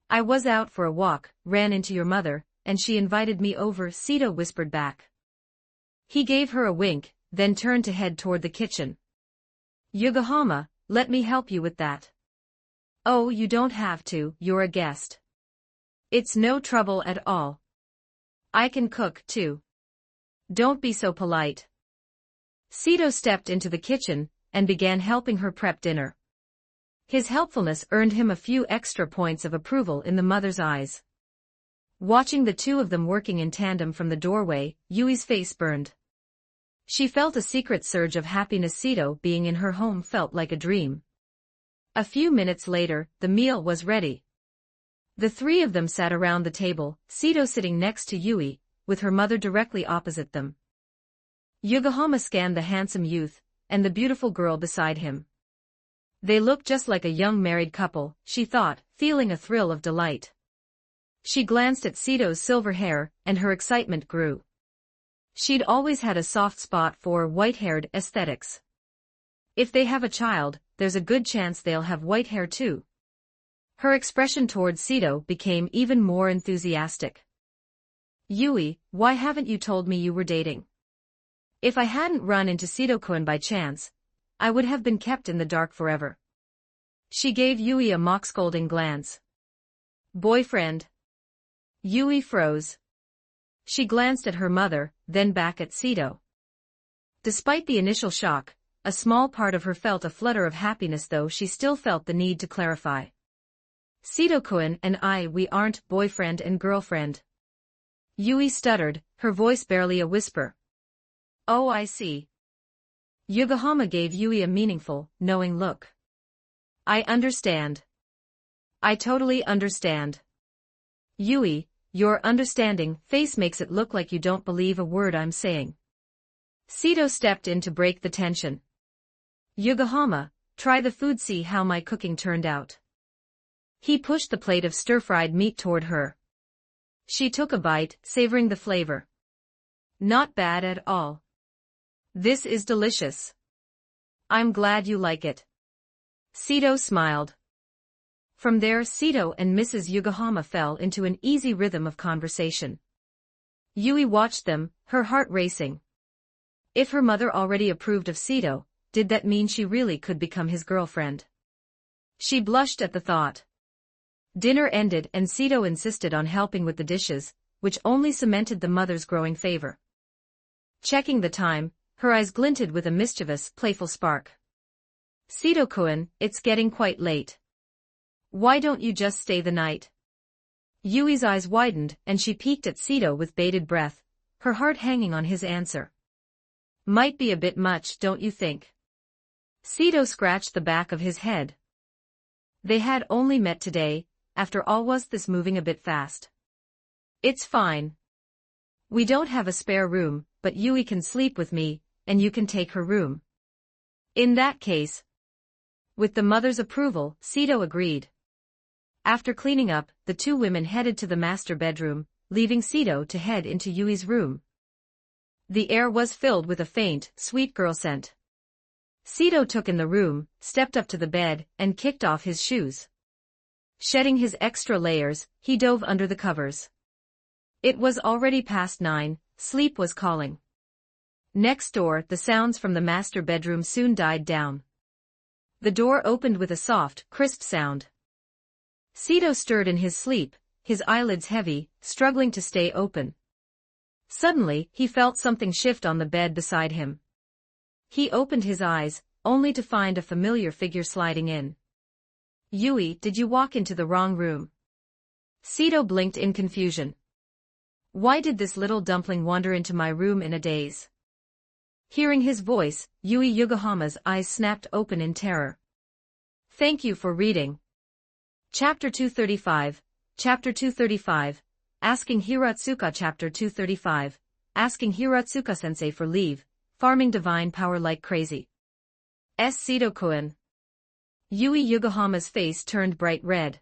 I was out for a walk, ran into your mother, and she invited me over, Sito whispered back. He gave her a wink, then turned to head toward the kitchen. Yokohama, let me help you with that. Oh, you don't have to, you're a guest. It's no trouble at all. I can cook, too. Don't be so polite. Sito stepped into the kitchen and began helping her prep dinner. His helpfulness earned him a few extra points of approval in the mother's eyes. Watching the two of them working in tandem from the doorway, Yui's face burned. She felt a secret surge of happiness. Sito being in her home felt like a dream. A few minutes later, the meal was ready. The three of them sat around the table, Sito sitting next to Yui, with her mother directly opposite them. Yokohama scanned the handsome youth, and the beautiful girl beside him. They looked just like a young married couple, she thought, feeling a thrill of delight. She glanced at Sito's silver hair, and her excitement grew. She'd always had a soft spot for white-haired aesthetics. If they have a child, there's a good chance they'll have white hair too. Her expression towards Sito became even more enthusiastic. Yui, why haven't you told me you were dating? If I hadn't run into Sito-kun by chance, I would have been kept in the dark forever. She gave Yui a mock-scolding glance. Boyfriend? Yui froze. She glanced at her mother, then back at Sito. Despite the initial shock, a small part of her felt a flutter of happiness, though she still felt the need to clarify. Sito-kun and we aren't boyfriend and girlfriend. Yui stuttered, her voice barely a whisper. Oh, I see. Yokohama gave Yui a meaningful, knowing look. I understand. I totally understand. Yui, your understanding face makes it look like you don't believe a word I'm saying. Sito stepped in to break the tension. Yokohama, try the food, see how my cooking turned out. He pushed the plate of stir-fried meat toward her. She took a bite, savoring the flavor. Not bad at all. This is delicious. I'm glad you like it. Sito smiled. From there, Sito and Mrs. Yokohama fell into an easy rhythm of conversation. Yui watched them, her heart racing. If her mother already approved of Sito, did that mean she really could become his girlfriend? She blushed at the thought. Dinner ended and Sito insisted on helping with the dishes, which only cemented the mother's growing favor. Checking the time, her eyes glinted with a mischievous, playful spark. Sito-kun, it's getting quite late. Why don't you just stay the night? Yui's eyes widened and she peeked at Sito with bated breath, her heart hanging on his answer. Might be a bit much, don't you think? Sito scratched the back of his head. They had only met today, after all, was this moving a bit fast? It's fine. We don't have a spare room, but Yui can sleep with me, and you can take her room. In that case. With the mother's approval, Sito agreed. After cleaning up, the two women headed to the master bedroom, leaving Sito to head into Yui's room. The air was filled with a faint, sweet girl scent. Sito took in the room, stepped up to the bed, and kicked off his shoes. Shedding his extra layers, he dove under the covers. It was already past 9, sleep was calling. Next door, the sounds from the master bedroom soon died down. The door opened with a soft, crisp sound. Sito stirred in his sleep, his eyelids heavy, struggling to stay open. Suddenly, he felt something shift on the bed beside him. He opened his eyes, only to find a familiar figure sliding in. Yui, did you walk into the wrong room? Sito blinked in confusion. Why did this little dumpling wander into my room in a daze? Hearing his voice, Yui Yokohama's eyes snapped open in terror. Thank you for reading. Chapter 235, Chapter 235, Asking Hiratsuka. Chapter 235, asking Hiratsuka-sensei for leave, farming divine power like crazy. Seto-kun. Yui Yokohama's face turned bright red.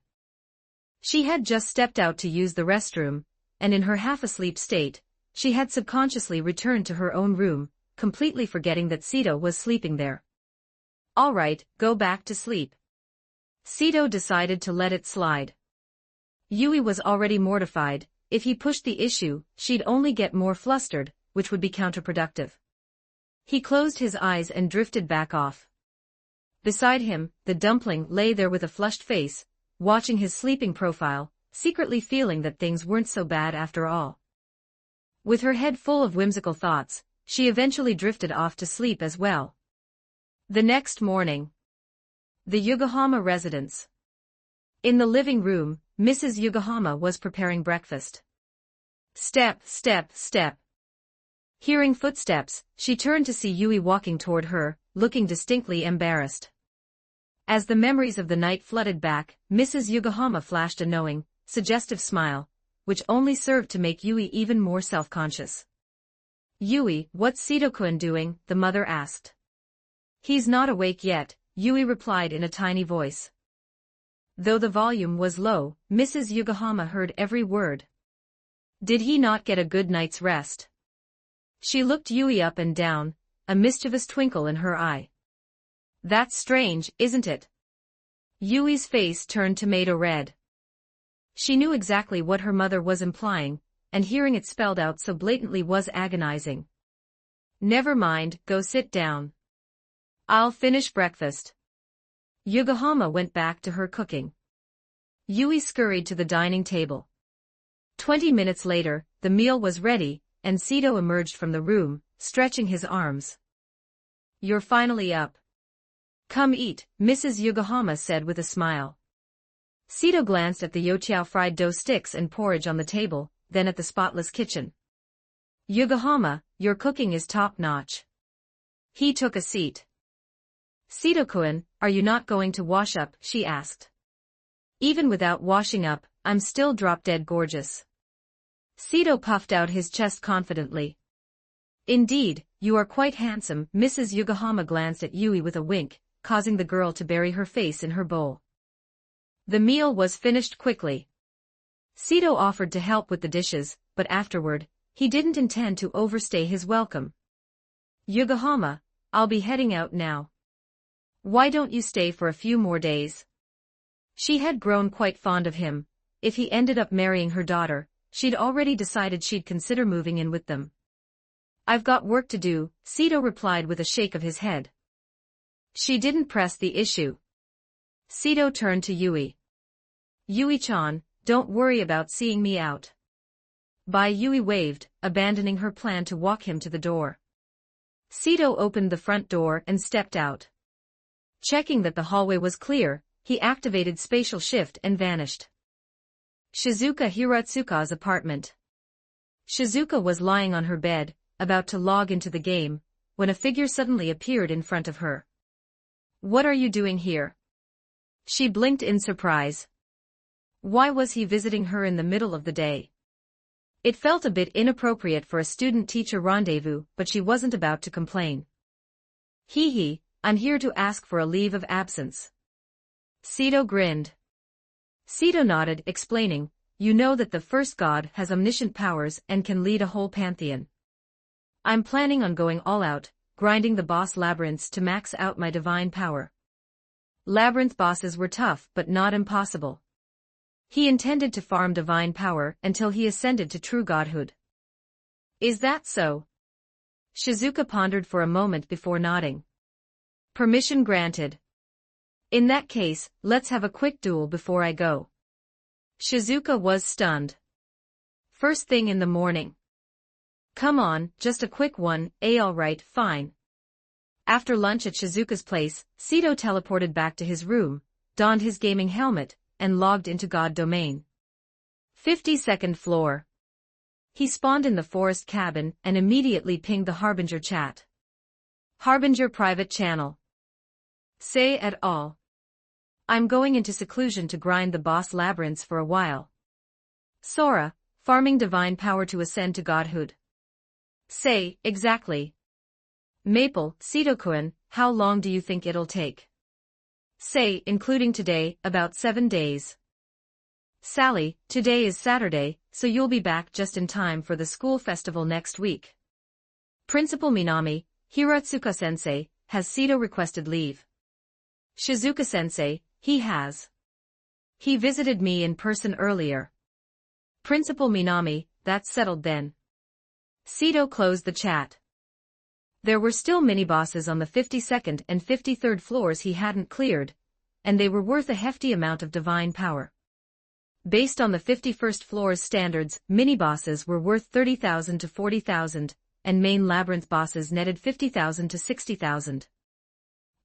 She had just stepped out to use the restroom, and in her half-asleep state, she had subconsciously returned to her own room, completely forgetting that Seto was sleeping there. All right, go back to sleep. Seto decided to let it slide. Yui was already mortified. If he pushed the issue, she'd only get more flustered, which would be counterproductive. He closed his eyes and drifted back off. Beside him, the dumpling lay there with a flushed face, watching his sleeping profile, secretly feeling that things weren't so bad after all. With her head full of whimsical thoughts, she eventually drifted off to sleep as well. The next morning. The Yokohama residence. In the living room, Mrs. Yokohama was preparing breakfast. Step, step, step. Hearing footsteps, she turned to see Yui walking toward her, looking distinctly embarrassed. As the memories of the night flooded back, Mrs. Yokohama flashed a knowing, suggestive smile, which only served to make Yui even more self-conscious. Yui, what's Seto-kun doing? The mother asked. He's not awake yet, Yui replied in a tiny voice. Though the volume was low, Mrs. Yokohama heard every word. Did he not get a good night's rest? She looked Yui up and down, a mischievous twinkle in her eye. That's strange, isn't it? Yui's face turned tomato red. She knew exactly what her mother was implying, and hearing it spelled out so blatantly was agonizing. Never mind, go sit down. I'll finish breakfast. Yokohama went back to her cooking. Yui scurried to the dining table. 20 minutes later, the meal was ready, and Seto emerged from the room, stretching his arms. You're finally up. Come eat, Mrs. Yokohama said with a smile. Seto glanced at the youtiao fried dough sticks and porridge on the table, then at the spotless kitchen. Yokohama, your cooking is top-notch. He took a seat. Seto-kun, are you not going to wash up? She asked. Even without washing up, I'm still drop-dead gorgeous. Seto puffed out his chest confidently. Indeed, you are quite handsome. Mrs. Yokohama glanced at Yui with a wink, causing the girl to bury her face in her bowl. The meal was finished quickly. Seto offered to help with the dishes, but afterward, he didn't intend to overstay his welcome. Yokohama, I'll be heading out now. Why don't you stay for a few more days? She had grown quite fond of him. If he ended up marrying her daughter, she'd already decided she'd consider moving in with them. I've got work to do, Seto replied with a shake of his head. She didn't press the issue. Seto turned to Yui. Yui-chan, don't worry about seeing me out. Bye. Yui waved, abandoning her plan to walk him to the door. Seto opened the front door and stepped out. Checking that the hallway was clear, he activated spatial shift and vanished. Shizuka Hiratsuka's apartment. Shizuka was lying on her bed, about to log into the game, when a figure suddenly appeared in front of her. What are you doing here? She blinked in surprise. Why was he visiting her in the middle of the day? It felt a bit inappropriate for a student-teacher rendezvous, but she wasn't about to complain. Hee, I'm here to ask for a leave of absence. Seto grinned. Seto nodded, explaining, you know that the first god has omniscient powers and can lead a whole pantheon. I'm planning on going all out, grinding the boss labyrinths to max out my divine power. Labyrinth bosses were tough but not impossible. He intended to farm divine power until he ascended to true godhood. Is that so? Shizuka pondered for a moment before nodding. Permission granted. In that case, let's have a quick duel before I go. Shizuka was stunned. First thing in the morning. Come on, just a quick one. Alright, fine. After lunch at Shizuka's place, Seto teleported back to his room, donned his gaming helmet, and logged into God Domain. 52nd floor. He spawned in the forest cabin and immediately pinged the Harbinger chat. Harbinger private channel. Say et al. I'm going into seclusion to grind the boss labyrinths for a while. Sora, farming divine power to ascend to godhood. Say, exactly. Maple, Sito-kun, how long do you think it'll take? Say, including today, about 7 days. Sally, today is Saturday, so you'll be back just in time for the school festival next week. Principal Minami, Hiratsuka-sensei, has Sito requested leave? Shizuka-sensei, he has. He visited me in person earlier. Principal Minami, that's settled then. Sito closed the chat. There were still mini-bosses on the 52nd and 53rd floors he hadn't cleared, and they were worth a hefty amount of divine power. Based on the 51st floor's standards, mini-bosses were worth 30,000 to 40,000, and main labyrinth bosses netted 50,000 to 60,000.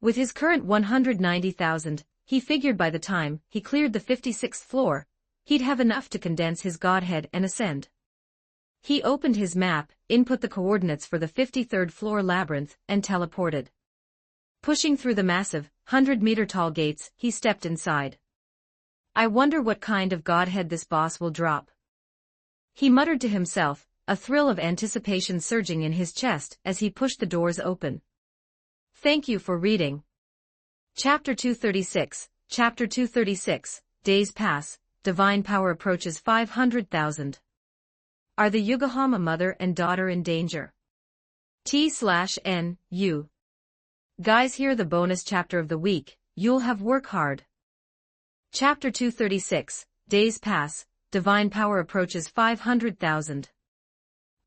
With his current 190,000, he figured by the time he cleared the 56th floor, he'd have enough to condense his godhead and ascend. He opened his map, input the coordinates for the 53rd floor labyrinth, and teleported. Pushing through the massive, 100-meter-tall gates, he stepped inside. I wonder what kind of godhead this boss will drop. He muttered to himself, a thrill of anticipation surging in his chest as he pushed the doors open. Thank you for reading. Chapter 236, Chapter 236, Days pass, divine power approaches 500,000. Are the Yokohama mother and daughter in danger? T/N/U. Guys, here the bonus chapter of the week, you'll have work hard. Chapter 236, Days pass, divine power approaches 500,000.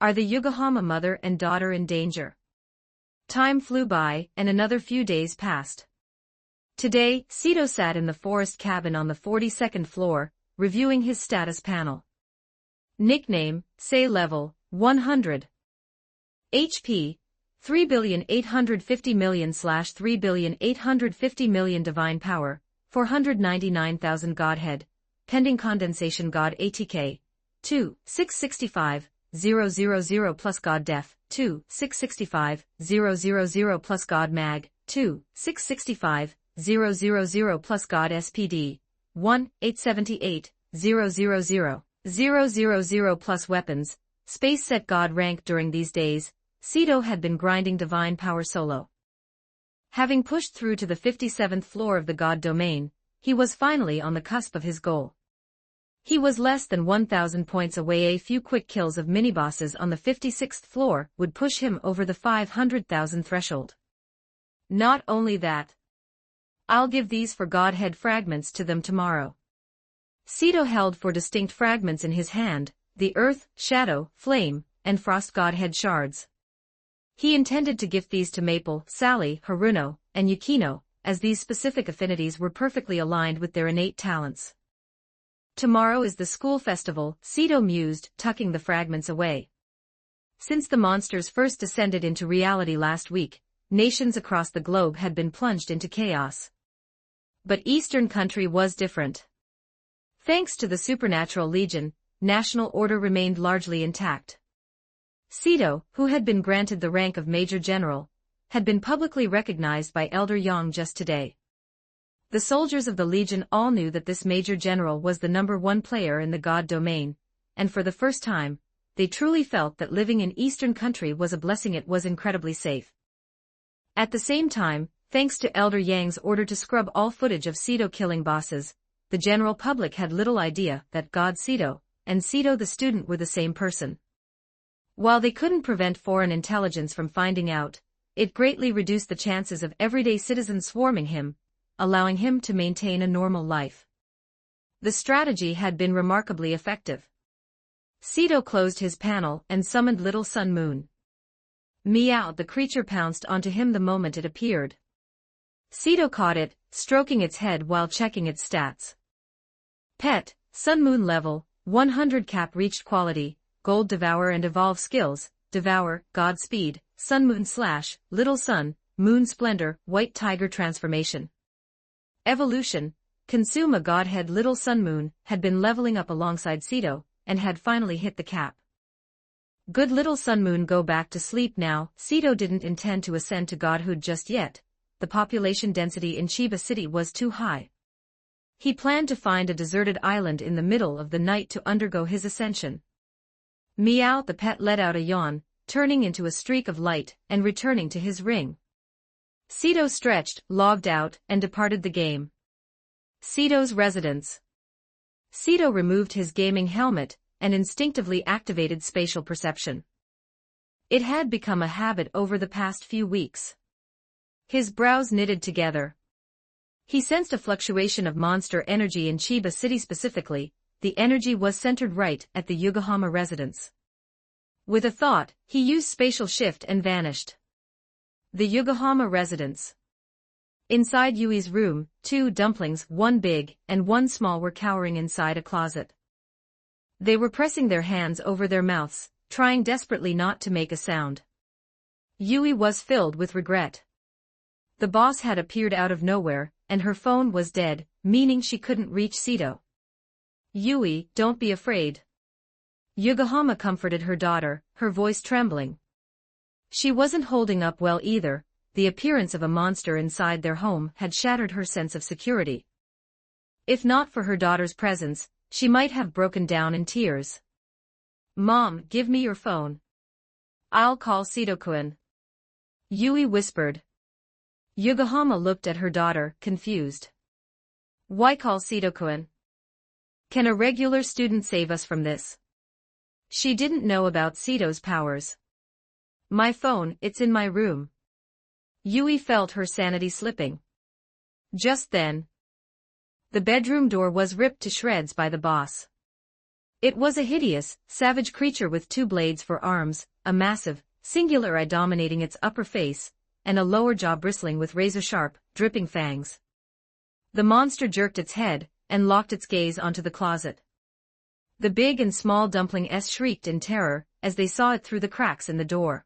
Are the Yokohama mother and daughter in danger? Time flew by, and another few days passed. Today, Sito sat in the forest cabin on the 42nd floor, reviewing his status panel. Nickname, say level, 100. HP, 3,850,000,000/3,850,000,000 divine power, 499,000 godhead, pending condensation god ATK, 2, 665, 000 plus god def, 2, 665, 000 plus god mag, 2, 665, 000 plus god SPD, 1, 878, 000. 000 plus weapons, space set god rank. During these days, Sito had been grinding divine power solo. Having pushed through to the 57th floor of the god domain, he was finally on the cusp of his goal. He was less than 1,000 points away. A few quick kills of mini-bosses on the 56th floor would push him over the 500,000 threshold. Not only that, I'll give these for godhead fragments to them tomorrow. Sito held four distinct fragments in his hand, the earth, shadow, flame, and frost godhead shards. He intended to gift these to Maple, Sally, Haruno, and Yukino, as these specific affinities were perfectly aligned with their innate talents. Tomorrow is the school festival, Sito mused, tucking the fragments away. Since the monsters first descended into reality last week, nations across the globe had been plunged into chaos. But Eastern country was different. Thanks to the Supernatural Legion, national order remained largely intact. Sito, who had been granted the rank of Major General, had been publicly recognized by Elder Yang just today. The soldiers of the Legion all knew that this Major General was the #1 player in the God domain, and for the first time, they truly felt that living in Eastern country was a blessing. It was incredibly safe. At the same time, thanks to Elder Yang's order to scrub all footage of Sito killing bosses, the general public had little idea that God Sito and Sito the student were the same person. While they couldn't prevent foreign intelligence from finding out, it greatly reduced the chances of everyday citizens swarming him, allowing him to maintain a normal life. The strategy had been remarkably effective. Sito closed his panel and summoned Little Sun Moon. Meow, the creature pounced onto him the moment it appeared. Sito caught it, stroking its head while checking its stats. Pet, Sun Moon level, 100 cap reached quality, Gold Devour and Evolve skills, Devour, God Speed, Sun Moon / Little Sun, Moon Splendor, White Tiger transformation. Evolution, Consume a Godhead. Little Sun Moon had been leveling up alongside Sito, and had finally hit the cap. Good Little Sun Moon, go back to sleep now. Sito didn't intend to ascend to godhood just yet. The population density in Chiba City was too high. He planned to find a deserted island in the middle of the night to undergo his ascension. Meow, the pet let out a yawn, turning into a streak of light and returning to his ring. Sito stretched, logged out, and departed the game. Sito's residence. Sito removed his gaming helmet and instinctively activated spatial perception. It had become a habit over the past few weeks. His brows knitted together. He sensed a fluctuation of monster energy in Chiba City specifically. The energy was centered right at the Yokohama residence. With a thought, he used spatial shift and vanished. The Yokohama residence. Inside Yui's room, 2 dumplings, one big and one small, were cowering inside a closet. They were pressing their hands over their mouths, trying desperately not to make a sound. Yui was filled with regret. The boss had appeared out of nowhere, and her phone was dead, meaning she couldn't reach Sito. Yui, don't be afraid. Yokohama comforted her daughter, her voice trembling. She wasn't holding up well either. The appearance of a monster inside their home had shattered her sense of security. If not for her daughter's presence, she might have broken down in tears. Mom, give me your phone. I'll call Sito-kun. Yui whispered. Yokohama looked at her daughter, confused. Why call Sito-kun? Can a regular student save us from this? She didn't know about Sito's powers. My phone, it's in my room. Yui felt her sanity slipping. Just then, the bedroom door was ripped to shreds by the boss. It was a hideous, savage creature with 2 blades for arms, a massive, singular eye dominating its upper face, and a lower jaw bristling with razor-sharp, dripping fangs. The monster jerked its head and locked its gaze onto the closet. The big and small dumplings shrieked in terror as they saw it through the cracks in the door.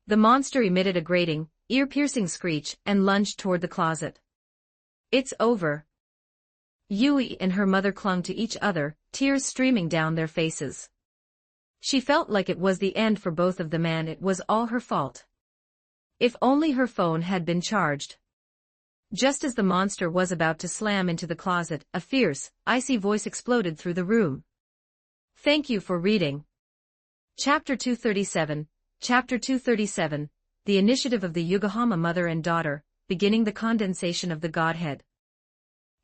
The monster emitted a grating, ear-piercing screech and lunged toward the closet. It's over. Yui and her mother clung to each other, tears streaming down their faces. She felt like it was the end for both of them, and it was all her fault. If only her phone had been charged. Just as the monster was about to slam into the closet, a fierce, icy voice exploded through the room. Thank you for reading. Chapter 237, Chapter 237, The Initiative of the Yokohama Mother and Daughter, Beginning the Condensation of the Godhead.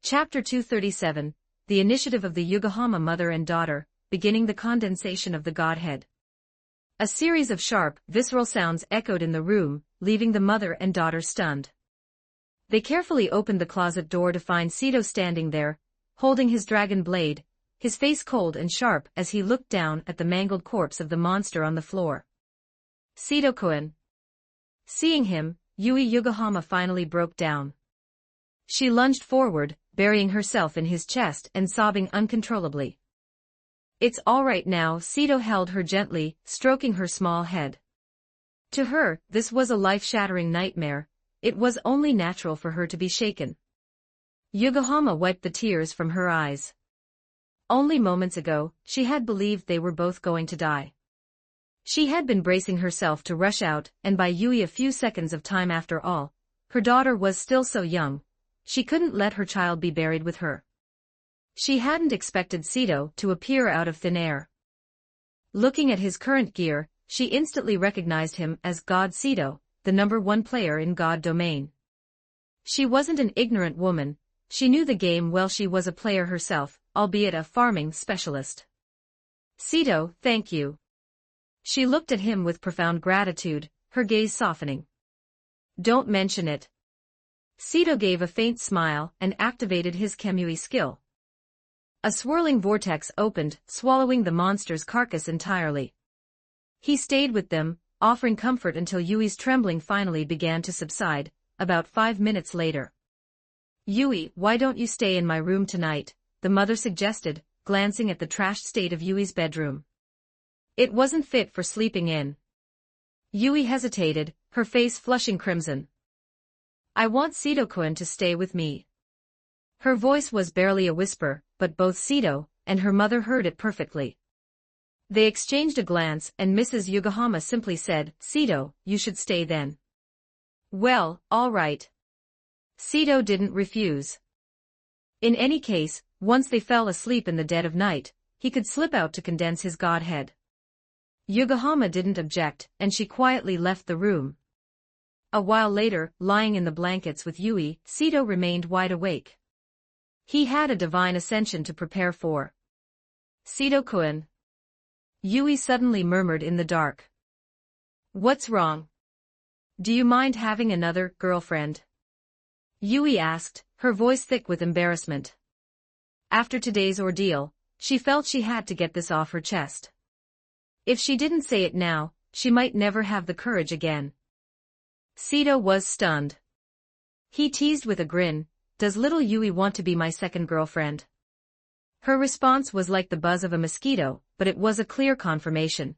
Chapter 237, The Initiative of the Yokohama Mother and Daughter, Beginning the Condensation of the Godhead. A series of sharp, visceral sounds echoed in the room, leaving the mother and daughter stunned. They carefully opened the closet door to find Sito standing there, holding his dragon blade, his face cold and sharp as he looked down at the mangled corpse of the monster on the floor. Sito-kun. Seeing him, Yui Yokohama finally broke down. She lunged forward, burying herself in his chest and sobbing uncontrollably. It's all right now, Sito held her gently, stroking her small head. To her, this was a life-shattering nightmare. It was only natural for her to be shaken. Yokohama wiped the tears from her eyes. Only moments ago, she had believed they were both going to die. She had been bracing herself to rush out and buy Yui a few seconds of time. After all, her daughter was still so young. She couldn't let her child be buried with her. She hadn't expected Sito to appear out of thin air. Looking at his current gear, she instantly recognized him as God Sito, the #1 player in God Domain. She wasn't an ignorant woman. She knew the game well. She was a player herself, albeit a farming specialist. Sito, thank you. She looked at him with profound gratitude, her gaze softening. Don't mention it. Sito gave a faint smile and activated his Kemui skill. A swirling vortex opened, swallowing the monster's carcass entirely. He stayed with them, offering comfort until Yui's trembling finally began to subside, about 5 minutes later. Yui, why don't you stay in my room tonight? The mother suggested, glancing at the trashed state of Yui's bedroom. It wasn't fit for sleeping in. Yui hesitated, her face flushing crimson. I want Sito-kun to stay with me. Her voice was barely a whisper, but both Sito and her mother heard it perfectly. They exchanged a glance and Mrs. Yokohama simply said, Sito, you should stay then. Well, all right. Sito didn't refuse. In any case, once they fell asleep in the dead of night, he could slip out to condense his godhead. Yokohama didn't object, and she quietly left the room. A while later, lying in the blankets with Yui, Sito remained wide awake. He had a divine ascension to prepare for. Sito-kun. Yui suddenly murmured in the dark. What's wrong? Do you mind having another girlfriend? Yui asked, her voice thick with embarrassment. After today's ordeal, she felt she had to get this off her chest. If she didn't say it now, she might never have the courage again. Sito was stunned. He teased with a grin, "Does little Yui want to be my second girlfriend?" Her response was like the buzz of a mosquito, but it was a clear confirmation.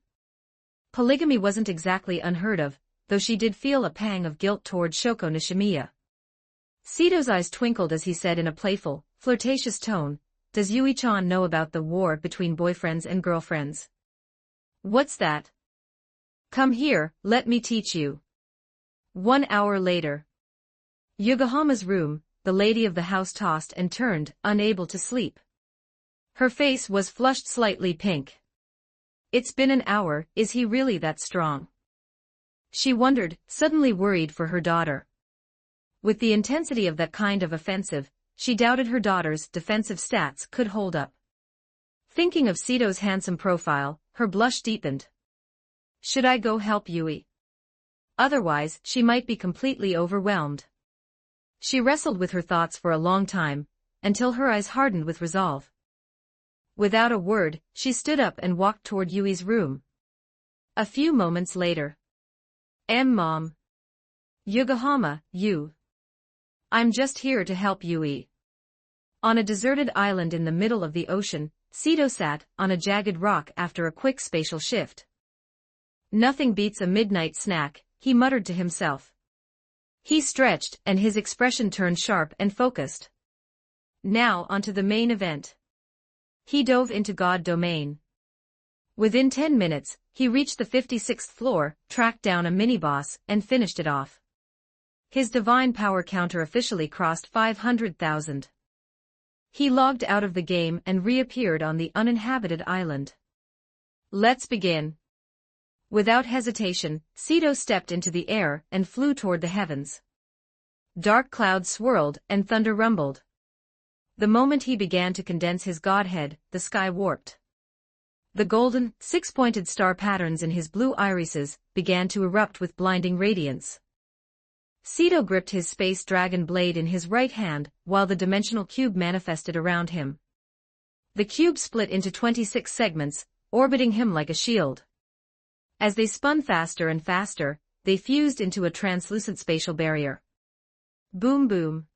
Polygamy wasn't exactly unheard of, though she did feel a pang of guilt toward Shoko Nishimiya. Sito's eyes twinkled as he said in a playful, flirtatious tone, "Does Yui-chan know about the war between boyfriends and girlfriends?" "What's that?" "Come here, let me teach you." 1 hour later. Yokohama's room, the lady of the house tossed and turned, unable to sleep. Her face was flushed slightly pink. It's been an hour, is he really that strong? She wondered, suddenly worried for her daughter. With the intensity of that kind of offensive, she doubted her daughter's defensive stats could hold up. Thinking of Sito's handsome profile, her blush deepened. Should I go help Yui? Otherwise, she might be completely overwhelmed. She wrestled with her thoughts for a long time, until her eyes hardened with resolve. Without a word, she stood up and walked toward Yui's room. A few moments later. Mom. Yokohama, you. I'm just here to help Yui. On a deserted island in the middle of the ocean, Sito sat on a jagged rock after a quick spatial shift. Nothing beats a midnight snack, he muttered to himself. He stretched, and his expression turned sharp and focused. Now onto the main event. He dove into God domain. Within 10 minutes, he reached the 56th floor, tracked down a mini-boss, and finished it off. His divine power counter officially crossed 500,000. He logged out of the game and reappeared on the uninhabited island. Let's begin. Without hesitation, Sito stepped into the air and flew toward the heavens. Dark clouds swirled and thunder rumbled. The moment he began to condense his godhead, the sky warped. The golden, six-pointed star patterns in his blue irises began to erupt with blinding radiance. Sito gripped his space dragon blade in his right hand, while the dimensional cube manifested around him. The cube split into 26 segments, orbiting him like a shield. As they spun faster and faster, they fused into a translucent spatial barrier. Boom boom.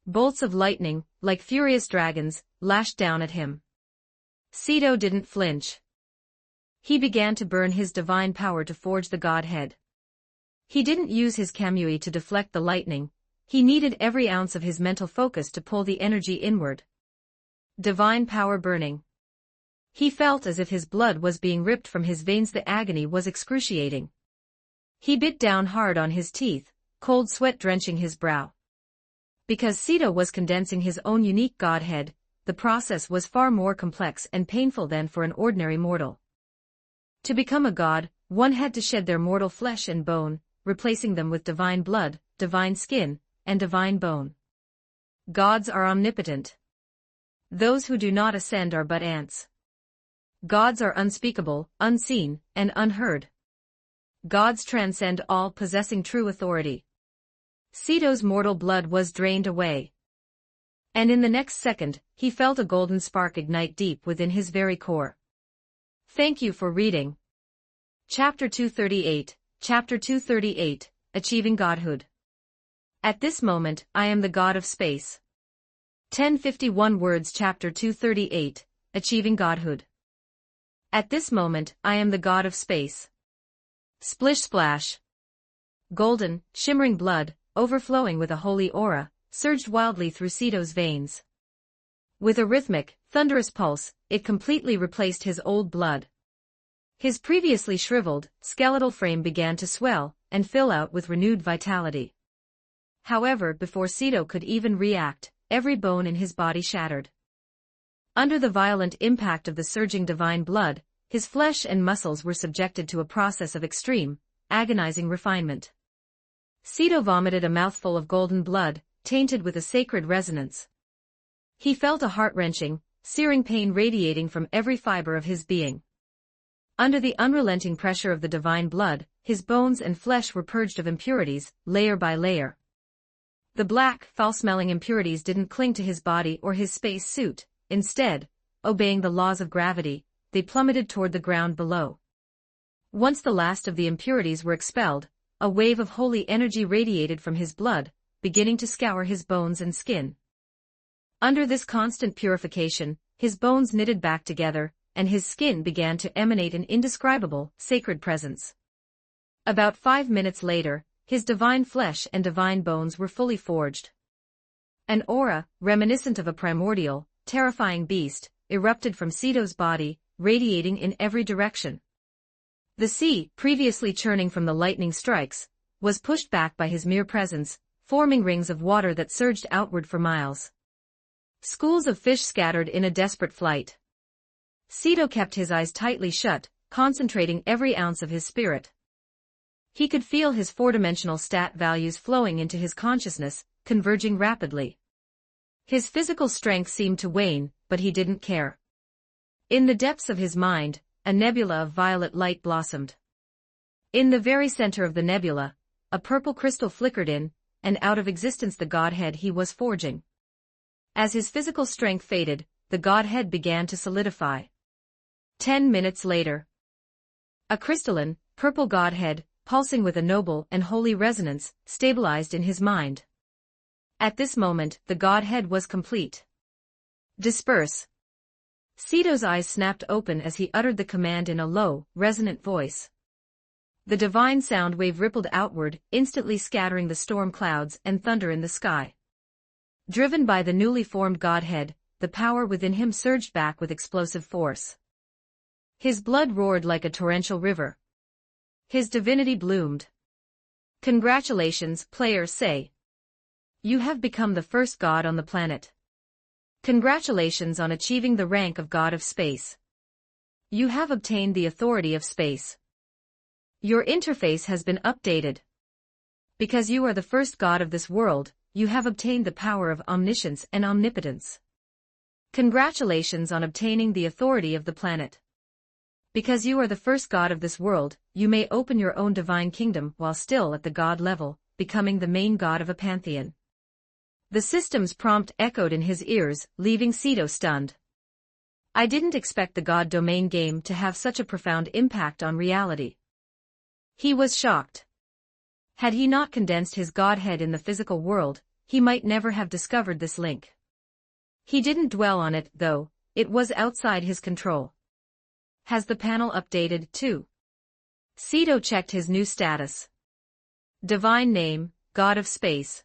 Bolts of lightning, like furious dragons, lashed down at him. Sito didn't flinch. He began to burn his divine power to forge the godhead. He didn't use his kamui to deflect the lightning, he needed every ounce of his mental focus to pull the energy inward. Divine power burning. He felt as if his blood was being ripped from his veins. The agony was excruciating. He bit down hard on his teeth, cold sweat drenching his brow. Because Sito was condensing his own unique godhead, the process was far more complex and painful than for an ordinary mortal. To become a god, one had to shed their mortal flesh and bone, replacing them with divine blood, divine skin, and divine bone. Gods are omnipotent. Those who do not ascend are but ants. Gods are unspeakable, unseen, and unheard. Gods transcend all, possessing true authority. Sito's mortal blood was drained away. And in the next second, he felt a golden spark ignite deep within his very core. Thank you for reading. Chapter 238, Chapter 238, Achieving Godhood. At this moment, I am the god of space. 1051 words. Chapter 238, Achieving Godhood. At this moment, I am the god of space. Splish splash. Golden, shimmering blood, overflowing with a holy aura, surged wildly through Sito's veins. With a rhythmic, thunderous pulse, it completely replaced his old blood. His previously shriveled, skeletal frame began to swell and fill out with renewed vitality. However, before Sito could even react, every bone in his body shattered. Under the violent impact of the surging divine blood, his flesh and muscles were subjected to a process of extreme, agonizing refinement. Cedo vomited a mouthful of golden blood, tainted with a sacred resonance. He felt a heart-wrenching, searing pain radiating from every fiber of his being. Under the unrelenting pressure of the divine blood, his bones and flesh were purged of impurities, layer by layer. The black, foul-smelling impurities didn't cling to his body or his space suit. Instead, obeying the laws of gravity, they plummeted toward the ground below. Once the last of the impurities were expelled, a wave of holy energy radiated from his blood, beginning to scour his bones and skin. Under this constant purification, his bones knitted back together, and his skin began to emanate an indescribable, sacred presence. About 5 minutes later, his divine flesh and divine bones were fully forged. An aura, reminiscent of a primordial, terrifying beast, erupted from Cedo's body, radiating in every direction. The sea, previously churning from the lightning strikes, was pushed back by his mere presence, forming rings of water that surged outward for miles. Schools of fish scattered in a desperate flight. Cedo kept his eyes tightly shut, concentrating every ounce of his spirit. He could feel his four-dimensional stat values flowing into his consciousness, converging rapidly. His physical strength seemed to wane, but he didn't care. In the depths of his mind, a nebula of violet light blossomed. In the very center of the nebula, a purple crystal flickered in, and out of existence the godhead he was forging. As his physical strength faded, the godhead began to solidify. 10 minutes later, a crystalline, purple godhead, pulsing with a noble and holy resonance, stabilized in his mind. At this moment, the godhead was complete. Disperse. Cedo's eyes snapped open as he uttered the command in a low, resonant voice. The divine sound wave rippled outward, instantly scattering the storm clouds and thunder in the sky. Driven by the newly formed godhead, the power within him surged back with explosive force. His blood roared like a torrential river. His divinity bloomed. Congratulations, players say. You have become the first god on the planet. Congratulations on achieving the rank of God of Space. You have obtained the authority of space. Your interface has been updated. Because you are the first god of this world, you have obtained the power of omniscience and omnipotence. Congratulations on obtaining the authority of the planet. Because you are the first god of this world, you may open your own divine kingdom while still at the god level, becoming the main god of a pantheon. The system's prompt echoed in his ears, leaving Cedo stunned. I didn't expect the god domain game to have such a profound impact on reality. He was shocked. Had he not condensed his godhead in the physical world, he might never have discovered this link. He didn't dwell on it, though. It was outside his control. Has the panel updated, too? Cedo checked his new status. Divine name, God of Space.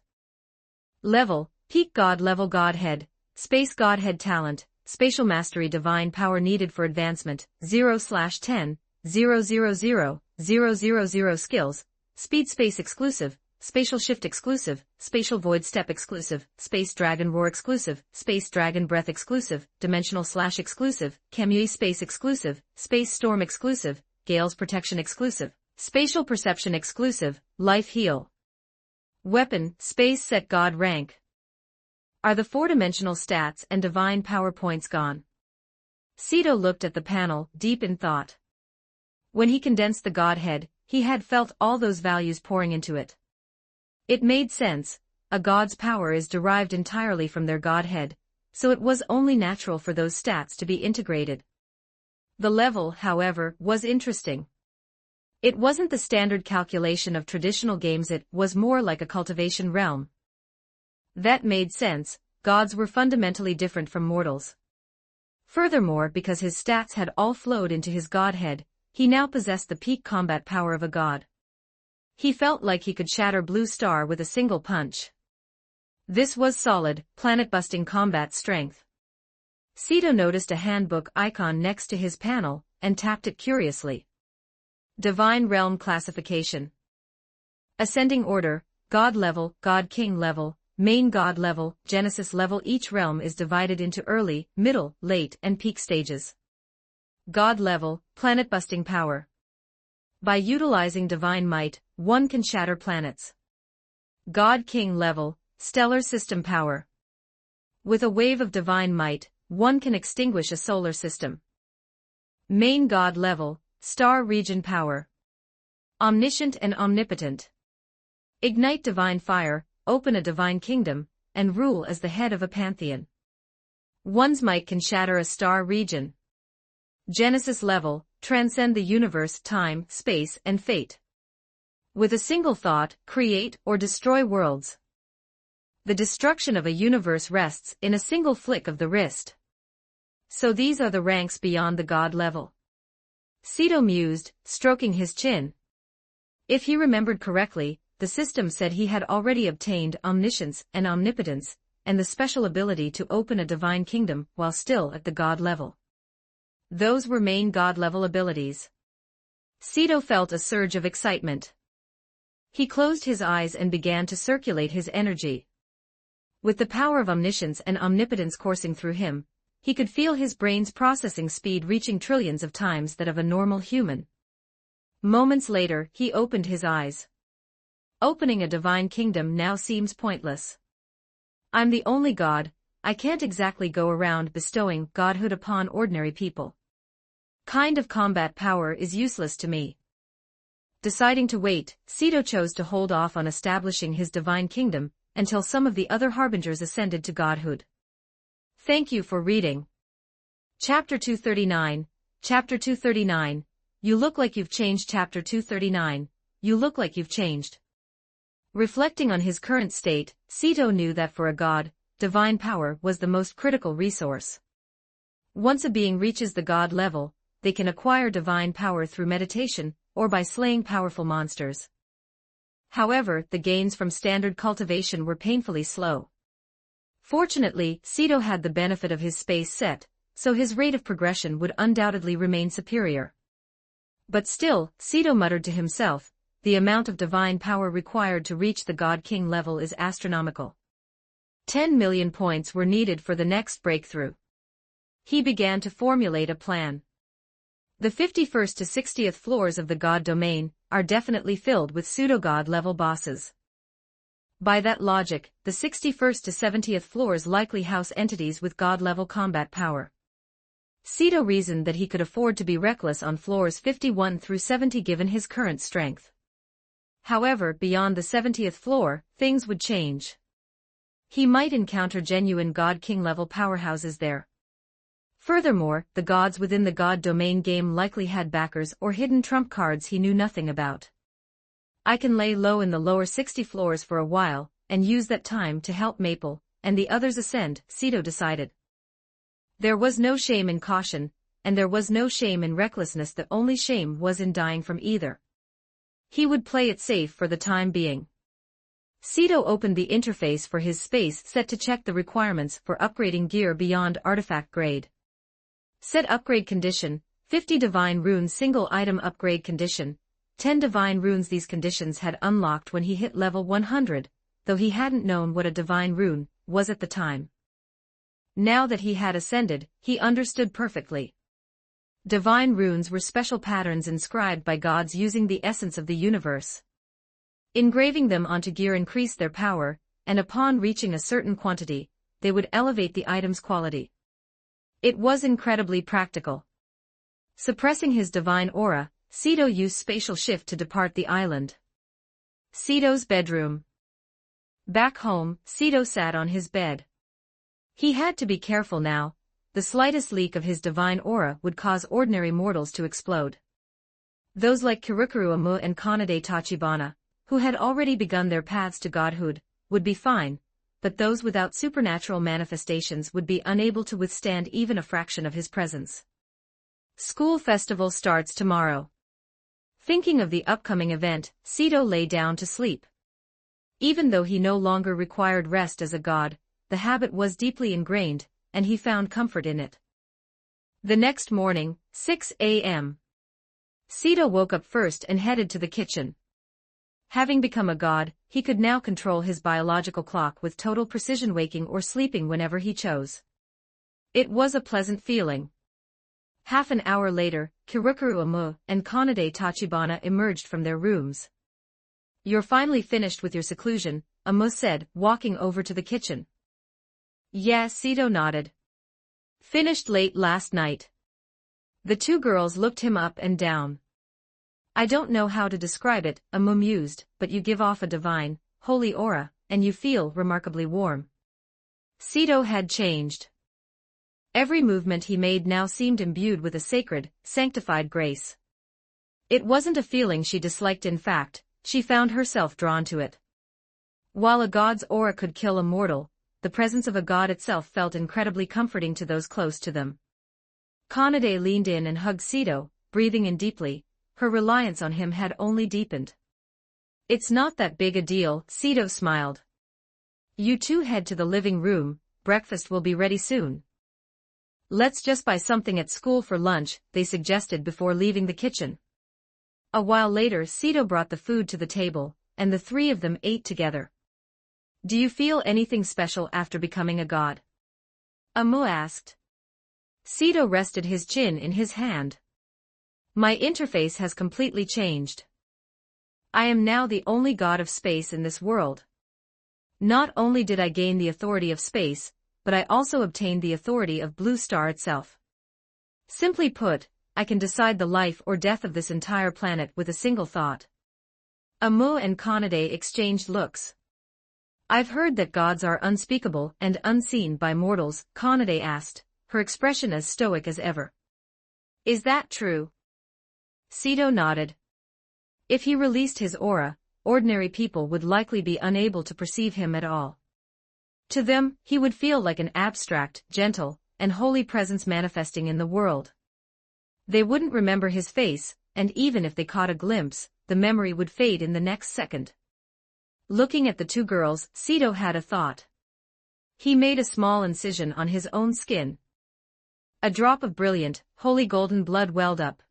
Level, Peak God level Godhead, Space Godhead Talent, Spatial Mastery Divine Power needed for advancement, 0/10, 000 Skills, Speed Space Exclusive, Spatial Shift Exclusive, Spatial Void Step Exclusive, Space Dragon Roar Exclusive, Space Dragon Breath Exclusive, Dimensional Slash Exclusive, Kamui Space Exclusive, Space Storm Exclusive, Gale's Protection Exclusive, Spatial Perception Exclusive, Life Heal. Weapon, Space Set God Rank. Are the four-dimensional stats and divine power points gone? Cedo looked at the panel, deep in thought. When he condensed the godhead, he had felt all those values pouring into it. It made sense. A god's power is derived entirely from their godhead, so it was only natural for those stats to be integrated. The level, however, was interesting. It wasn't the standard calculation of traditional games, it was more like a cultivation realm. That made sense. Gods were fundamentally different from mortals. Furthermore, because his stats had all flowed into his godhead, he now possessed the peak combat power of a god. He felt like he could shatter Blue Star with a single punch. This was solid, planet-busting combat strength. Cedo noticed a handbook icon next to his panel, and tapped it curiously. Divine Realm Classification. Ascending Order, God Level, God King Level, Main God Level, Genesis Level. Each realm is divided into early, middle, late, and peak stages. God level, planet-busting power. By utilizing divine might, one can shatter planets. God King level, stellar system power. With a wave of divine might, one can extinguish a solar system. Main God level, star region power. Omniscient and omnipotent. Ignite divine fire, open a divine kingdom, and rule as the head of a pantheon. One's might can shatter a star region. Genesis level, transcend the universe, time, space, and fate. With a single thought, create or destroy worlds. The destruction of a universe rests in a single flick of the wrist. So these are the ranks beyond the God level. Cedo mused, stroking his chin. If he remembered correctly, the system said he had already obtained omniscience and omnipotence, and the special ability to open a divine kingdom while still at the God level. Those were main God level abilities. Cedo felt a surge of excitement. He closed his eyes and began to circulate his energy. With the power of omniscience and omnipotence coursing through him, he could feel his brain's processing speed reaching trillions of times that of a normal human. Moments later, he opened his eyes. Opening a divine kingdom now seems pointless. I'm the only God, I can't exactly go around bestowing godhood upon ordinary people. Kind of combat power is useless to me. Deciding to wait, Cedo chose to hold off on establishing his divine kingdom until some of the other harbingers ascended to godhood. Thank you for reading. Chapter 239, Chapter 239, You look like you've changed. Chapter 239, You look like you've changed. Reflecting on his current state, Cedo knew that for a god, divine power was the most critical resource. Once a being reaches the god level, they can acquire divine power through meditation, or by slaying powerful monsters. However, the gains from standard cultivation were painfully slow. Fortunately, Cedo had the benefit of his space set, so his rate of progression would undoubtedly remain superior. But still, Cedo muttered to himself, the amount of divine power required to reach the God King level is astronomical. 10 million points were needed for the next breakthrough. He began to formulate a plan. The 51st to 60th floors of the God domain are definitely filled with pseudo-God level bosses. By that logic, the 61st to 70th floors likely house entities with God level combat power. Cedo reasoned that he could afford to be reckless on floors 51 through 70 given his current strength. However, beyond the 70th floor, things would change. He might encounter genuine God King level powerhouses there. Furthermore, the gods within the God domain game likely had backers or hidden trump cards he knew nothing about. I can lay low in the lower 60 floors for a while, and use that time to help Maple and the others ascend, Cedo decided. There was no shame in caution, and there was no shame in recklessness. The only shame was in dying from either. He would play it safe for the time being. Cedo opened the interface for his space set to check the requirements for upgrading gear beyond artifact grade. Set upgrade condition, 50 divine runes. Single item upgrade condition, 10 divine runes. These conditions had unlocked when he hit level 100, though he hadn't known what a divine rune was at the time. Now that he had ascended, he understood perfectly. Divine runes were special patterns inscribed by gods using the essence of the universe. Engraving them onto gear increased their power, and upon reaching a certain quantity, they would elevate the item's quality. It was incredibly practical. Suppressing his divine aura, Cedo used spatial shift to depart the island. Cedo's bedroom. Back home, Cedo sat on his bed. He had to be careful now. The slightest leak of his divine aura would cause ordinary mortals to explode. Those like Kirukuru Amu and Kanade Tachibana, who had already begun their paths to godhood, would be fine, but those without supernatural manifestations would be unable to withstand even a fraction of his presence. School festival starts tomorrow. Thinking of the upcoming event, Cedo lay down to sleep. Even though he no longer required rest as a god, the habit was deeply ingrained, and he found comfort in it. The next morning, 6 a.m. Cedo woke up first and headed to the kitchen. Having become a god, he could now control his biological clock with total precision, waking or sleeping whenever he chose. It was a pleasant feeling. Half an hour later, Kirukuru Amu and Kanade Tachibana emerged from their rooms. "You're finally finished with your seclusion," Amu said, walking over to the kitchen. "Yeah," Sito nodded. "Finished late last night." The two girls looked him up and down. "I don't know how to describe it," Amu mused, "but you give off a divine, holy aura, and you feel remarkably warm." Sito had changed. Every movement he made now seemed imbued with a sacred, sanctified grace. It wasn't a feeling she disliked, in fact, she found herself drawn to it. While a god's aura could kill a mortal, the presence of a god itself felt incredibly comforting to those close to them. Kanade leaned in and hugged Sito, breathing in deeply. Her reliance on him had only deepened. "It's not that big a deal," Sito smiled. "You two head to the living room, breakfast will be ready soon." "Let's just buy something at school for lunch," they suggested before leaving the kitchen. A while later, Sito brought the food to the table, and the three of them ate together. "Do you feel anything special after becoming a god?" Amu asked. Sito rested his chin in his hand. "My interface has completely changed. I am now the only god of space in this world. Not only did I gain the authority of space, but I also obtained the authority of Blue Star itself. Simply put, I can decide the life or death of this entire planet with a single thought." Amu and Kanade exchanged looks. "I've heard that gods are unspeakable and unseen by mortals," Kanade asked, her expression as stoic as ever. "Is that true?" Sito nodded. "If he released his aura, ordinary people would likely be unable to perceive him at all. To them, he would feel like an abstract, gentle, and holy presence manifesting in the world. They wouldn't remember his face, and even if they caught a glimpse, the memory would fade in the next second." Looking at the two girls, Sito had a thought. He made a small incision on his own skin. A drop of brilliant, holy golden blood welled up.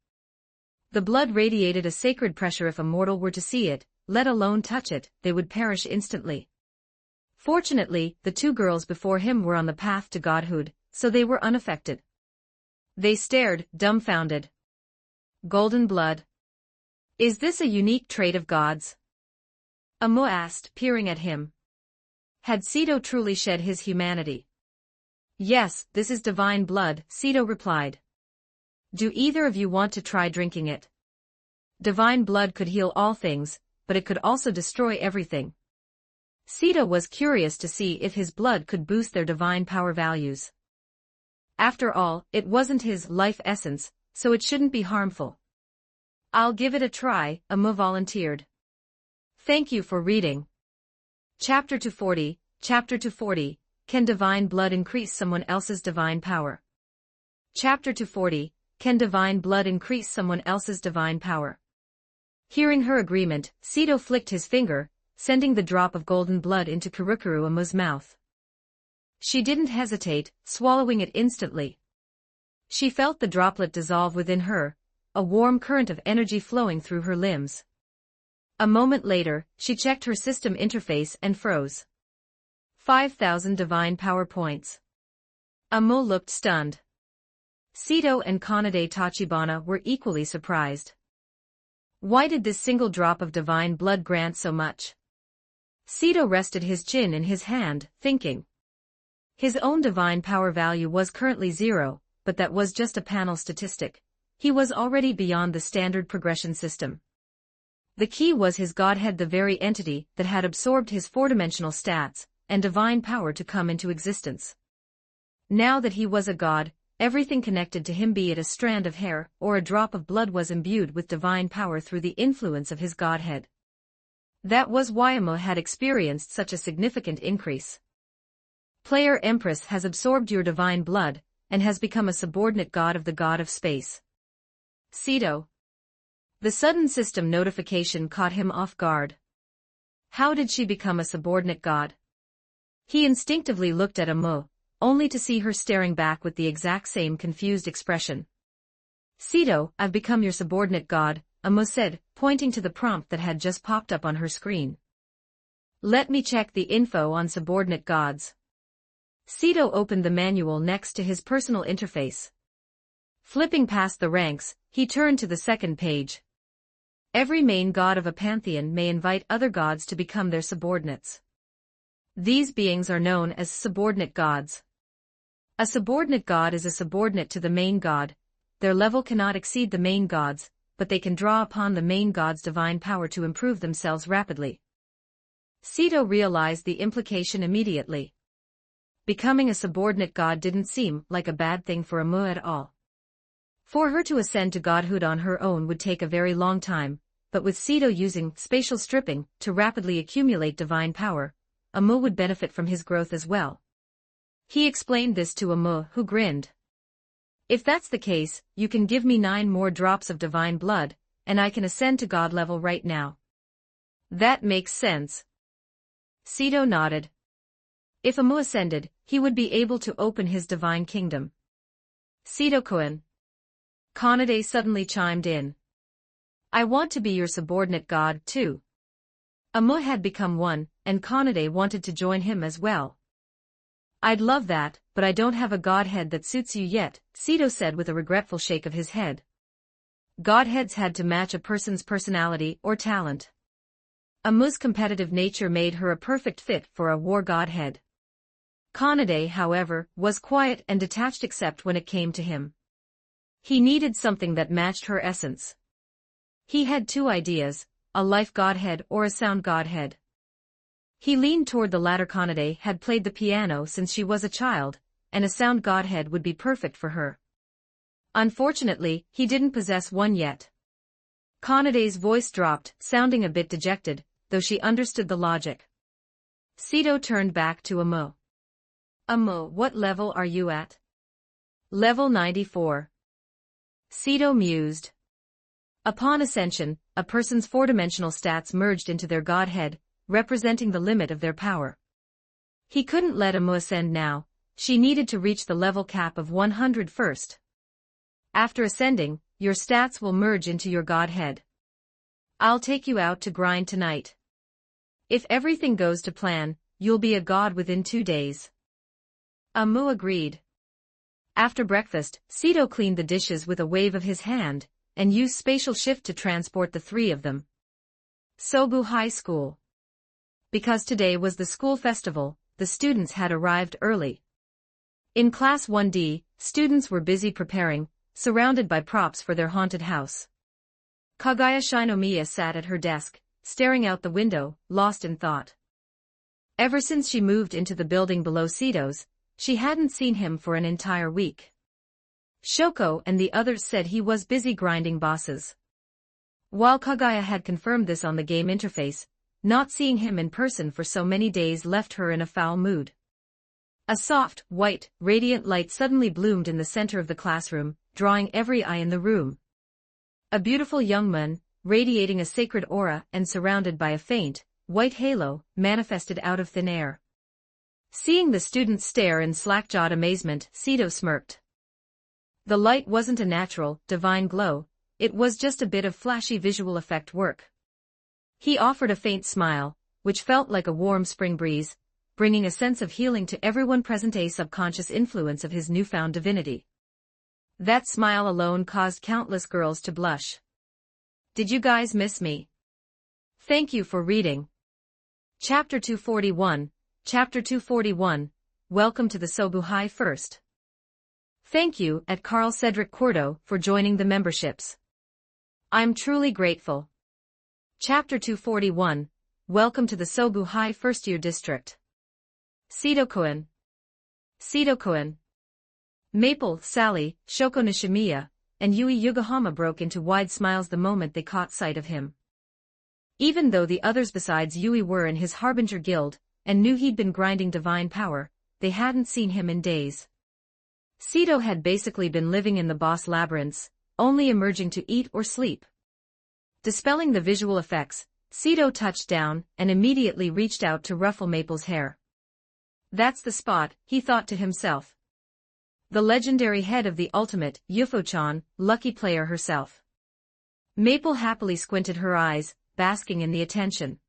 The blood radiated a sacred pressure. If a mortal were to see it, let alone touch it, they would perish instantly. Fortunately, the two girls before him were on the path to godhood, so they were unaffected. They stared, dumbfounded. "Golden blood. Is this a unique trait of gods?" Amu asked, peering at him. Had Sito truly shed his humanity? "Yes, this is divine blood," Sito replied. "Do either of you want to try drinking it? Divine blood could heal all things, but it could also destroy everything." Sito was curious to see if his blood could boost their divine power values. After all, it wasn't his life essence, so it shouldn't be harmful. "I'll give it a try," Amu volunteered. Thank you for reading. Chapter 240, Chapter 240, Can Divine Blood Increase Someone Else's Divine Power? Chapter 240, Can Divine Blood Increase Someone Else's Divine Power? Hearing her agreement, Sito flicked his finger, sending the drop of golden blood into Kirukuru Amu's mouth. She didn't hesitate, swallowing it instantly. She felt the droplet dissolve within her, a warm current of energy flowing through her limbs. A moment later, she checked her system interface and froze. 5,000 divine power points. Amu looked stunned. Sito and Kanade Tachibana were equally surprised. Why did this single drop of divine blood grant so much? Sito rested his chin in his hand, thinking. His own divine power value was currently 0, but that was just a panel statistic. He was already beyond the standard progression system. The key was his godhead, the very entity that had absorbed his four-dimensional stats and divine power to come into existence. Now that he was a god, everything connected to him, be it a strand of hair or a drop of blood, was imbued with divine power through the influence of his godhead. That was why Amu had experienced such a significant increase. Player Empress has absorbed your divine blood and has become a subordinate god of the god of space. Sito. The sudden system notification caught him off guard. How did she become a subordinate god? He instinctively looked at Amu, only to see her staring back with the exact same confused expression. Sito, I've become your subordinate god, Amu said, pointing to the prompt that had just popped up on her screen. Let me check the info on subordinate gods. Sito opened the manual next to his personal interface. Flipping past the ranks, he turned to the second page. Every main god of a pantheon may invite other gods to become their subordinates. These beings are known as subordinate gods. A subordinate god is a subordinate to the main god. Their level cannot exceed the main god's, but they can draw upon the main god's divine power to improve themselves rapidly. Sito realized the implication immediately. Becoming a subordinate god didn't seem like a bad thing for Amu at all. For her to ascend to godhood on her own would take a very long time, but with Sito using spatial stripping to rapidly accumulate divine power, Amu would benefit from his growth as well. He explained this to Amu, who grinned. If that's the case, you can give me 9 more drops of divine blood, and I can ascend to god level right now. That makes sense. Sito nodded. If Amu ascended, he would be able to open his divine kingdom. Sito-kun. Kanade suddenly chimed in. I want to be your subordinate god too. Amu had become one, and Kanade wanted to join him as well. I'd love that, but I don't have a godhead that suits you yet, Sito said with a regretful shake of his head. Godheads had to match a person's personality or talent. Amu's competitive nature made her a perfect fit for a war godhead. Kanade, however, was quiet and detached except when it came to him. He needed something that matched her essence. He had 2 ideas, a life godhead or a sound godhead. He leaned toward the latter. Kanade had played the piano since she was a child, and a sound godhead would be perfect for her. Unfortunately, he didn't possess one yet. Kanade's voice dropped, sounding a bit dejected, though she understood the logic. Sito turned back to Amu. Amu, what level are you at? Level 94. Sito mused. Upon ascension, a person's 4-dimensional stats merged into their godhead, representing the limit of their power. He couldn't let Amu ascend now, she needed to reach the level cap of 100 first. After ascending, your stats will merge into your godhead. I'll take you out to grind tonight. If everything goes to plan, you'll be a god within 2 days. Amu agreed. After breakfast, Sito cleaned the dishes with a wave of his hand, and used spatial shift to transport the 3 of them. Sobu High School. Because today was the school festival, the students had arrived early. In Class 1D, students were busy preparing, surrounded by props for their haunted house. Kaguya Shinomiya sat at her desk, staring out the window, lost in thought. Ever since she moved into the building below Sito's, she hadn't seen him for an entire week. Shoko and the others said he was busy grinding bosses. While Kaguya had confirmed this on the game interface, not seeing him in person for so many days left her in a foul mood. A soft, white, radiant light suddenly bloomed in the center of the classroom, drawing every eye in the room. A beautiful young man, radiating a sacred aura and surrounded by a faint, white halo, manifested out of thin air. Seeing the students stare in slack-jawed amazement, Sito smirked. The light wasn't a natural, divine glow, it was just a bit of flashy visual effect work. He offered a faint smile, which felt like a warm spring breeze, bringing a sense of healing to everyone present, a subconscious influence of his newfound divinity. That smile alone caused countless girls to blush. Did you guys miss me? Thank you for reading. Chapter 241, Chapter 241, Welcome to the Sobu High First. Thank you, at Carl Cedric Cordo, for joining the memberships. I'm truly grateful. Chapter 241, Welcome to the Sobu High First Year District. Sito-kun. Sito-kun. Maple, Sally, Shoko Nishimiya, and Yui Yokohama broke into wide smiles the moment they caught sight of him. Even though the others besides Yui were in his Harbinger Guild, and knew he'd been grinding divine power, they hadn't seen him in days. Sito had basically been living in the boss labyrinths, only emerging to eat or sleep. Dispelling the visual effects, Sito touched down and immediately reached out to ruffle Maple's hair. That's the spot, he thought to himself. The legendary head of the ultimate, Yufo-chan, lucky player herself. Maple happily squinted her eyes, basking in the attention.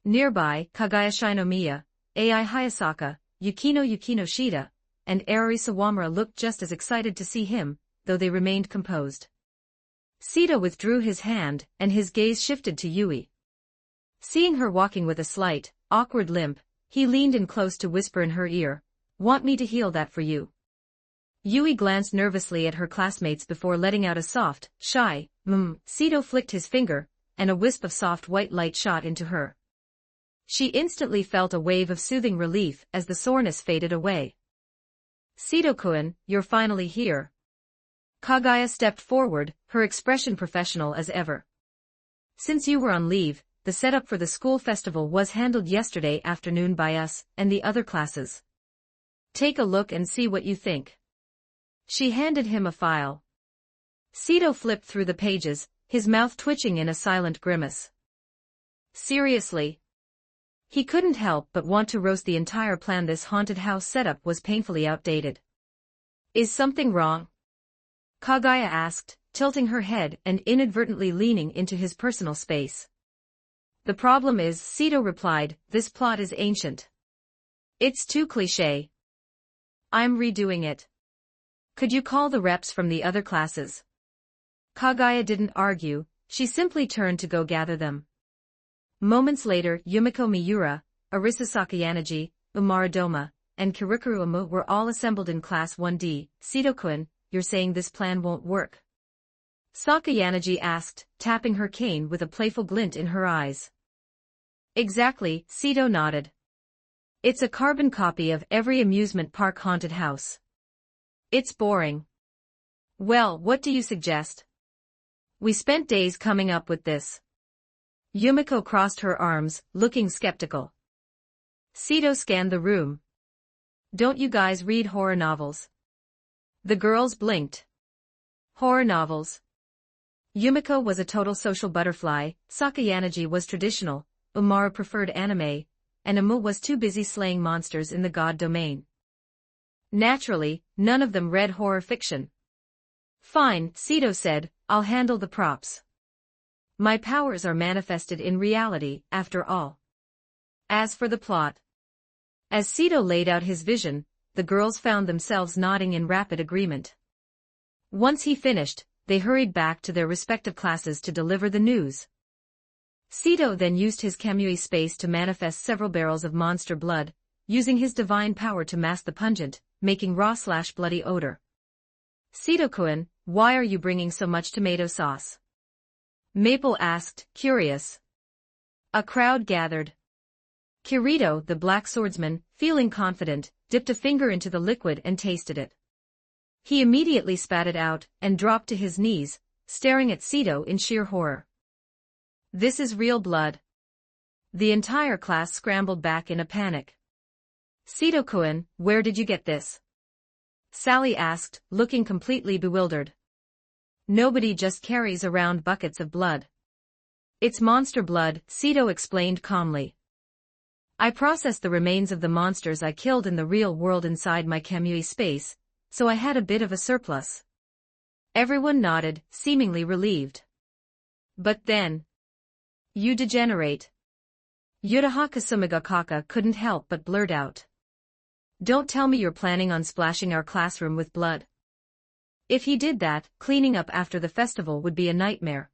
Nearby, Kaguya Shinomiya, Ai Hayasaka, Yukino Shida, and Aori Sawamura looked just as excited to see him, though they remained composed. Sito withdrew his hand, and his gaze shifted to Yui. Seeing her walking with a slight, awkward limp, he leaned in close to whisper in her ear, "Want me to heal that for you?" Yui glanced nervously at her classmates before letting out a soft, shy, Sito flicked his finger, and a wisp of soft white light shot into her. She instantly felt a wave of soothing relief as the soreness faded away. "Sito-kun, you're finally here." Kagaya stepped forward, her expression professional as ever. "Since you were on leave, the setup for the school festival was handled yesterday afternoon by us and the other classes. Take a look and see what you think." She handed him a file. Sito flipped through the pages, his mouth twitching in a silent grimace. Seriously? He couldn't help but want to roast the entire plan. This haunted house setup was painfully outdated. "Is something wrong?" Kagaya asked, tilting her head and inadvertently leaning into his personal space. "The problem is," Sito replied, "this plot is ancient. It's too cliché. I'm redoing it. Could you call the reps from the other classes?" Kagaya didn't argue, she simply turned to go gather them. Moments later, Yumiko Miura, Arisa Sakayanagi, Umara Doma, and Kirikuru Amu were all assembled in Class 1D. "Sito-kun, you're saying this plan won't work?" Sakayanagi asked, tapping her cane with a playful glint in her eyes. "Exactly," Sito nodded. "It's a carbon copy of every amusement park haunted house. It's boring." "Well, what do you suggest?" "We spent days coming up with this." Yumiko crossed her arms, looking skeptical. Sito scanned the room. "Don't you guys read horror novels?" The girls blinked. Horror novels. Yumiko was a total social butterfly, Sakayanagi was traditional, Umara preferred anime, and Amu was too busy slaying monsters in the god domain. Naturally, none of them read horror fiction. "Fine," Sito said, "I'll handle the props. My powers are manifested in reality, after all." As for the plot. As Sito laid out his vision, the girls found themselves nodding in rapid agreement. Once he finished, they hurried back to their respective classes to deliver the news. Sito then used his Kamui space to manifest several barrels of monster blood, using his divine power to mask the pungent, making raw/bloody odor. "Sito-kun, why are you bringing so much tomato sauce?" Maple asked, curious. A crowd gathered. Kirito, the black swordsman, feeling confident, dipped a finger into the liquid and tasted it. He immediately spat it out and dropped to his knees, staring at Sito in sheer horror. "This is real blood." The entire class scrambled back in a panic. "Sito-kun, where did you get this?" Sally asked, looking completely bewildered. "Nobody just carries around buckets of blood. It's monster blood," Sito explained calmly. "I processed the remains of the monsters I killed in the real world inside my Kamui space, so I had a bit of a surplus." Everyone nodded, seemingly relieved. "But then, you degenerate." Yuraha Kasumigakaka couldn't help but blurt out. "Don't tell me you're planning on splashing our classroom with blood." If he did that, cleaning up after the festival would be a nightmare.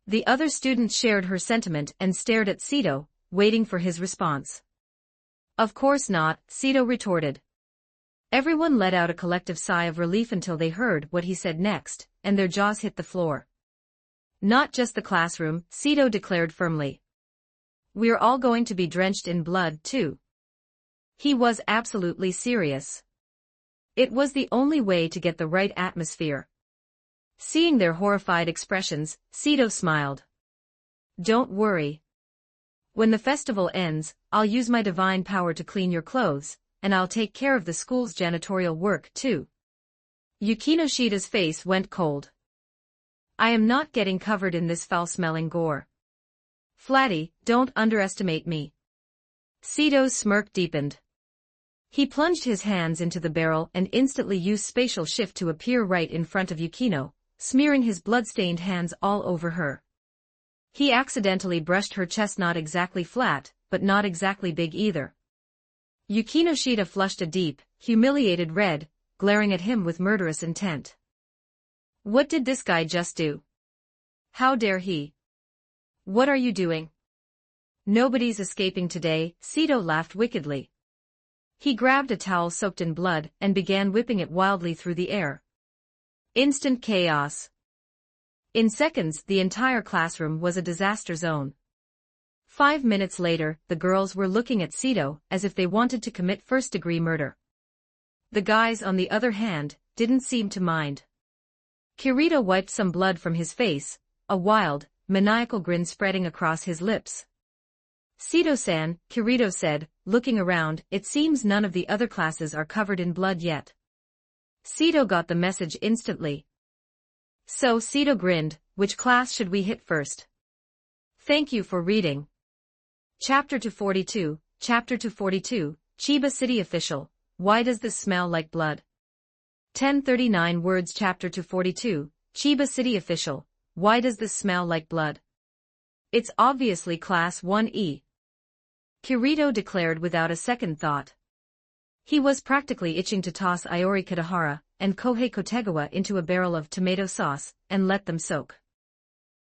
The other students shared her sentiment and stared at Sito, waiting for his response. "Of course not," Sito retorted. Everyone let out a collective sigh of relief until they heard what he said next, and their jaws hit the floor. "Not just the classroom," Sito declared firmly. "We're all going to be drenched in blood, too." He was absolutely serious. It was the only way to get the right atmosphere. Seeing their horrified expressions, Sito smiled. "Don't worry. When the festival ends, I'll use my divine power to clean your clothes, and I'll take care of the school's janitorial work too." Yukinoshida's face went cold. "I am not getting covered in this foul-smelling gore. Flatty, don't underestimate me." Sito's smirk deepened. He plunged his hands into the barrel and instantly used spatial shift to appear right in front of Yukino, smearing his blood-stained hands all over her. He accidentally brushed her chest, not exactly flat, but not exactly big either. Yukinoshita flushed a deep, humiliated red, glaring at him with murderous intent. What did this guy just do? How dare he? What are you doing? Nobody's escaping today, Sito laughed wickedly. He grabbed a towel soaked in blood and began whipping it wildly through the air. Instant chaos. In seconds, the entire classroom was a disaster zone. 5 minutes later, the girls were looking at Sito as if they wanted to commit first-degree murder. The guys, on the other hand, didn't seem to mind. Kirito wiped some blood from his face, a wild, maniacal grin spreading across his lips. Sito-san, Kirito said, looking around, it seems none of the other classes are covered in blood yet. Sito got the message instantly. So Sito grinned, which class should we hit first? Thank you for reading. Chapter 242, Chapter 242, Chiba City Official, Why Does This Smell Like Blood? 1039 words. Chapter 242, Chiba City Official, Why Does This Smell Like Blood? It's obviously Class 1E. Kirito declared without a second thought. He was practically itching to toss Iori Kitahara and Kohei Kotegawa into a barrel of tomato sauce and let them soak.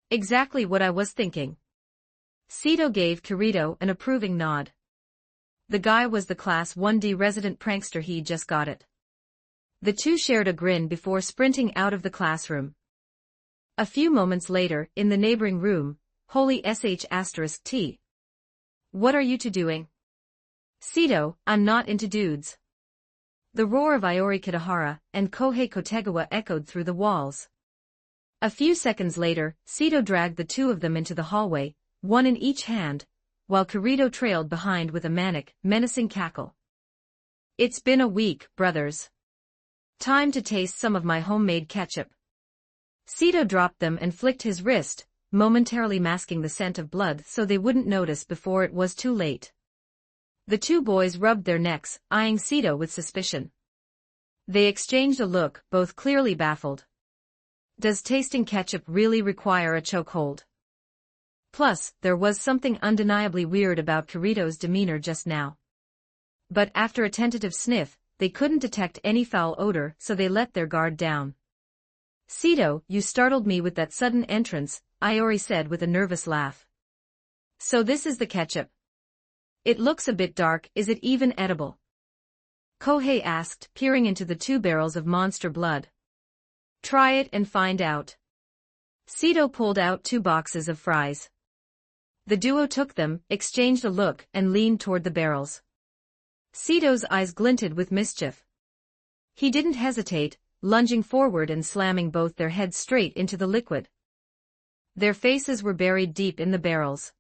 Exactly what I was thinking. Sito gave Kirito an approving nod. The guy was the Class 1D resident prankster. He just got it. The two shared a grin before sprinting out of the classroom. A few moments later, in the neighboring room, Holy sh*T. What are you two doing? Sito, I'm not into dudes. The roar of Iori Kitahara and Kohei Kotegawa echoed through the walls. A few seconds later, Sito dragged the two of them into the hallway, one in each hand, while Kirito trailed behind with a manic, menacing cackle. It's been a week, brothers. Time to taste some of my homemade ketchup. Sito dropped them and flicked his wrist, momentarily masking the scent of blood so they wouldn't notice before it was too late. The two boys rubbed their necks, eyeing Sito with suspicion. They exchanged a look, both clearly baffled. Does tasting ketchup really require a chokehold? Plus, there was something undeniably weird about Kirito's demeanor just now. But after a tentative sniff, they couldn't detect any foul odor, so they let their guard down. Sito, you startled me with that sudden entrance, Iori said with a nervous laugh. So this is the ketchup. It looks a bit dark. Is it even edible? Kohei asked, peering into the two barrels of monster blood. Try it and find out. Sito pulled out 2 boxes of fries. The duo took them, exchanged a look, and leaned toward the barrels. Sito's eyes glinted with mischief. He didn't hesitate, lunging forward and slamming both their heads straight into the liquid. Their faces were buried deep in the barrels.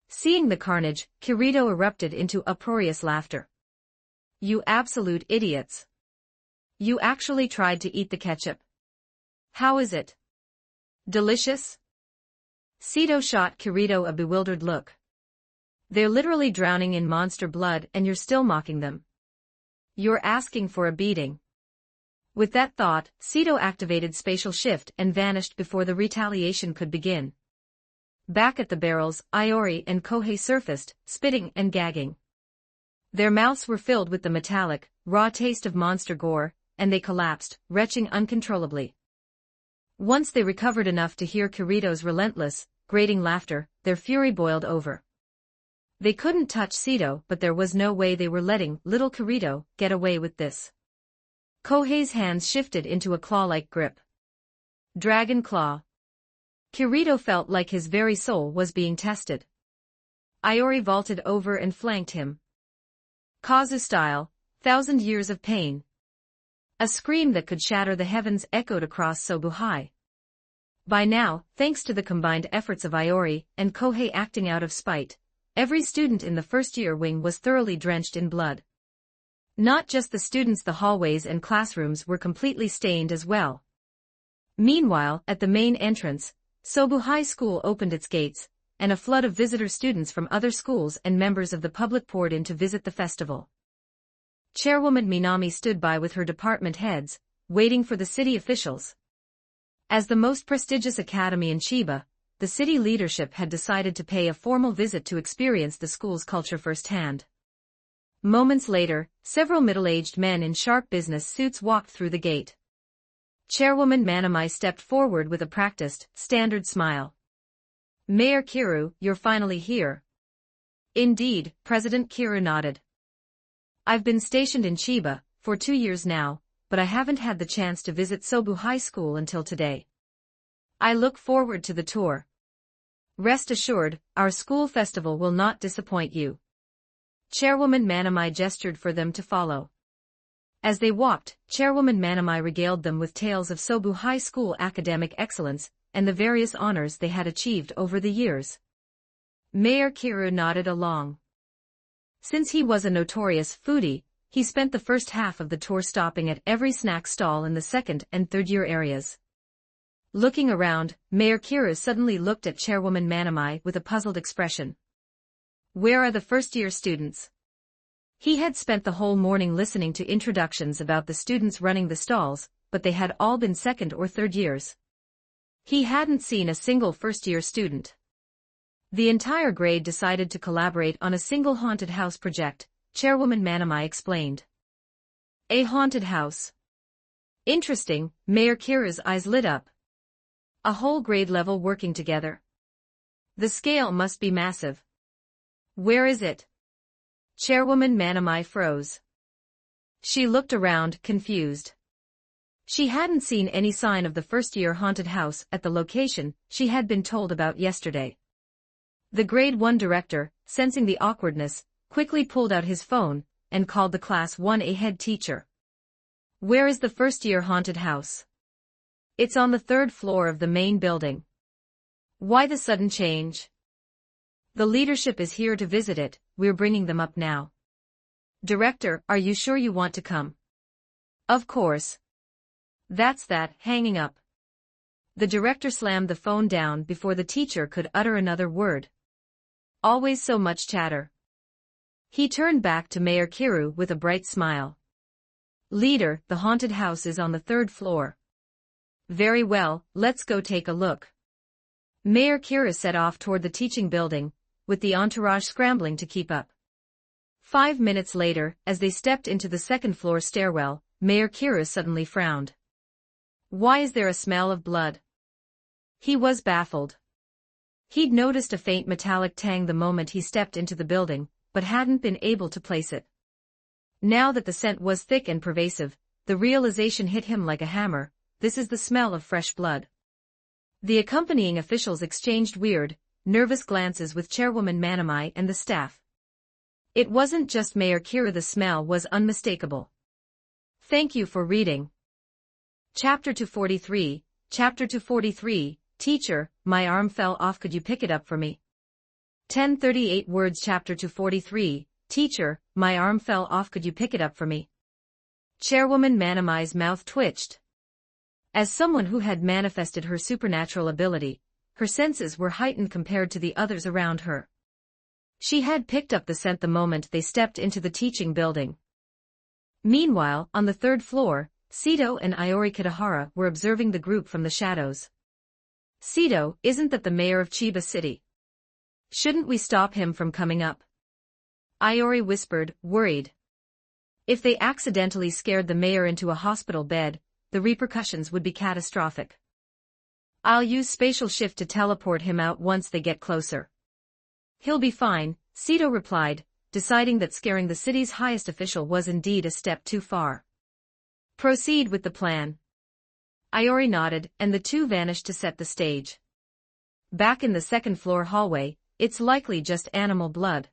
Seeing the carnage, Kirito erupted into uproarious laughter. You absolute idiots. You actually tried to eat the ketchup. How is it? Delicious? Sito shot Kirito a bewildered look. They're literally drowning in monster blood and you're still mocking them. You're asking for a beating. With that thought, Sito activated spatial shift and vanished before the retaliation could begin. Back at the barrels, Iori and Kohei surfaced, spitting and gagging. Their mouths were filled with the metallic, raw taste of monster gore, and they collapsed, retching uncontrollably. Once they recovered enough to hear Kirito's relentless, grating laughter, their fury boiled over. They couldn't touch Sito, but there was no way they were letting little Kirito get away with this. Kohei's hands shifted into a claw-like grip. Dragon Claw. Kirito felt like his very soul was being tested. Iori vaulted over and flanked him. Kazu style, 1,000 years of pain. A scream that could shatter the heavens echoed across Sobuhai. By now, thanks to the combined efforts of Iori and Kohei acting out of spite, every student in the first-year wing was thoroughly drenched in blood. Not just the students, the hallways and classrooms were completely stained as well. Meanwhile, at the main entrance, Sobuhai School opened its gates, and a flood of visitor students from other schools and members of the public poured in to visit the festival. Chairwoman Minami stood by with her department heads, waiting for the city officials. As the most prestigious academy in Chiba, the city leadership had decided to pay a formal visit to experience the school's culture firsthand. Moments later, several middle-aged men in sharp business suits walked through the gate. Chairwoman Manamai stepped forward with a practiced, standard smile. Mayor Kiru, you're finally here. Indeed, President Kiru nodded. I've been stationed in Chiba for 2 years now, but I haven't had the chance to visit Sobu High School until today. I look forward to the tour. Rest assured, our school festival will not disappoint you. Chairwoman Manamai gestured for them to follow. As they walked, Chairwoman Manamai regaled them with tales of Sobu High School academic excellence and the various honors they had achieved over the years. Mayor Kiru nodded along. Since he was a notorious foodie, he spent the first half of the tour stopping at every snack stall in the second and third-year areas. Looking around, Mayor Kiru suddenly looked at Chairwoman Manamai with a puzzled expression. Where are the first-year students? He had spent the whole morning listening to introductions about the students running the stalls, but they had all been second or third years. He hadn't seen a single first-year student. The entire grade decided to collaborate on a single haunted house project, Chairwoman Manamai explained. A haunted house. Interesting, Mayor Kira's eyes lit up. A whole grade level working together. The scale must be massive. Where is it? Chairwoman Manamai froze. She looked around, confused. She hadn't seen any sign of the first-year haunted house at the location she had been told about yesterday. The Grade 1 director, sensing the awkwardness, quickly pulled out his phone and called the Class 1A head teacher. Where is the first-year haunted house? It's on the 3rd floor of the main building. Why the sudden change? The leadership is here to visit it, we're bringing them up now. Director, are you sure you want to come? Of course. That's that, hanging up. The director slammed the phone down before the teacher could utter another word. Always so much chatter. He turned back to Mayor Kiru with a bright smile. Leader, the haunted house is on the 3rd floor. Very well, let's go take a look. Mayor Kiru set off toward the teaching building, with the entourage scrambling to keep up. 5 minutes later, as they stepped into the 2nd floor stairwell, Mayor Kiru suddenly frowned. Why is there a smell of blood? He was baffled. He'd noticed a faint metallic tang the moment he stepped into the building, but hadn't been able to place it. Now that the scent was thick and pervasive, the realization hit him like a hammer. This is the smell of fresh blood. The accompanying officials exchanged weird, nervous glances with Chairwoman Manamai and the staff. It wasn't just Mayor Kiru, the smell was unmistakable. Thank you for reading. Chapter 243, Chapter 243, Teacher, my arm fell off, could you pick it up for me? 1038 words. Chapter 243, Teacher, my arm fell off, could you pick it up for me? Chairwoman Manamai's mouth twitched. As someone who had manifested her supernatural ability, her senses were heightened compared to the others around her. She had picked up the scent the moment they stepped into the teaching building. Meanwhile, on the 3rd floor, Sito and Iori Kitahara were observing the group from the shadows. Sito, isn't that the mayor of Chiba City? Shouldn't we stop him from coming up? Iori whispered, worried. If they accidentally scared the mayor into a hospital bed, the repercussions would be catastrophic. I'll use spatial shift to teleport him out once they get closer. He'll be fine, Sito replied, deciding that scaring the city's highest official was indeed a step too far. Proceed with the plan. Iori nodded, and the two vanished to set the stage. Back in the 2nd floor hallway, it's likely just animal blood.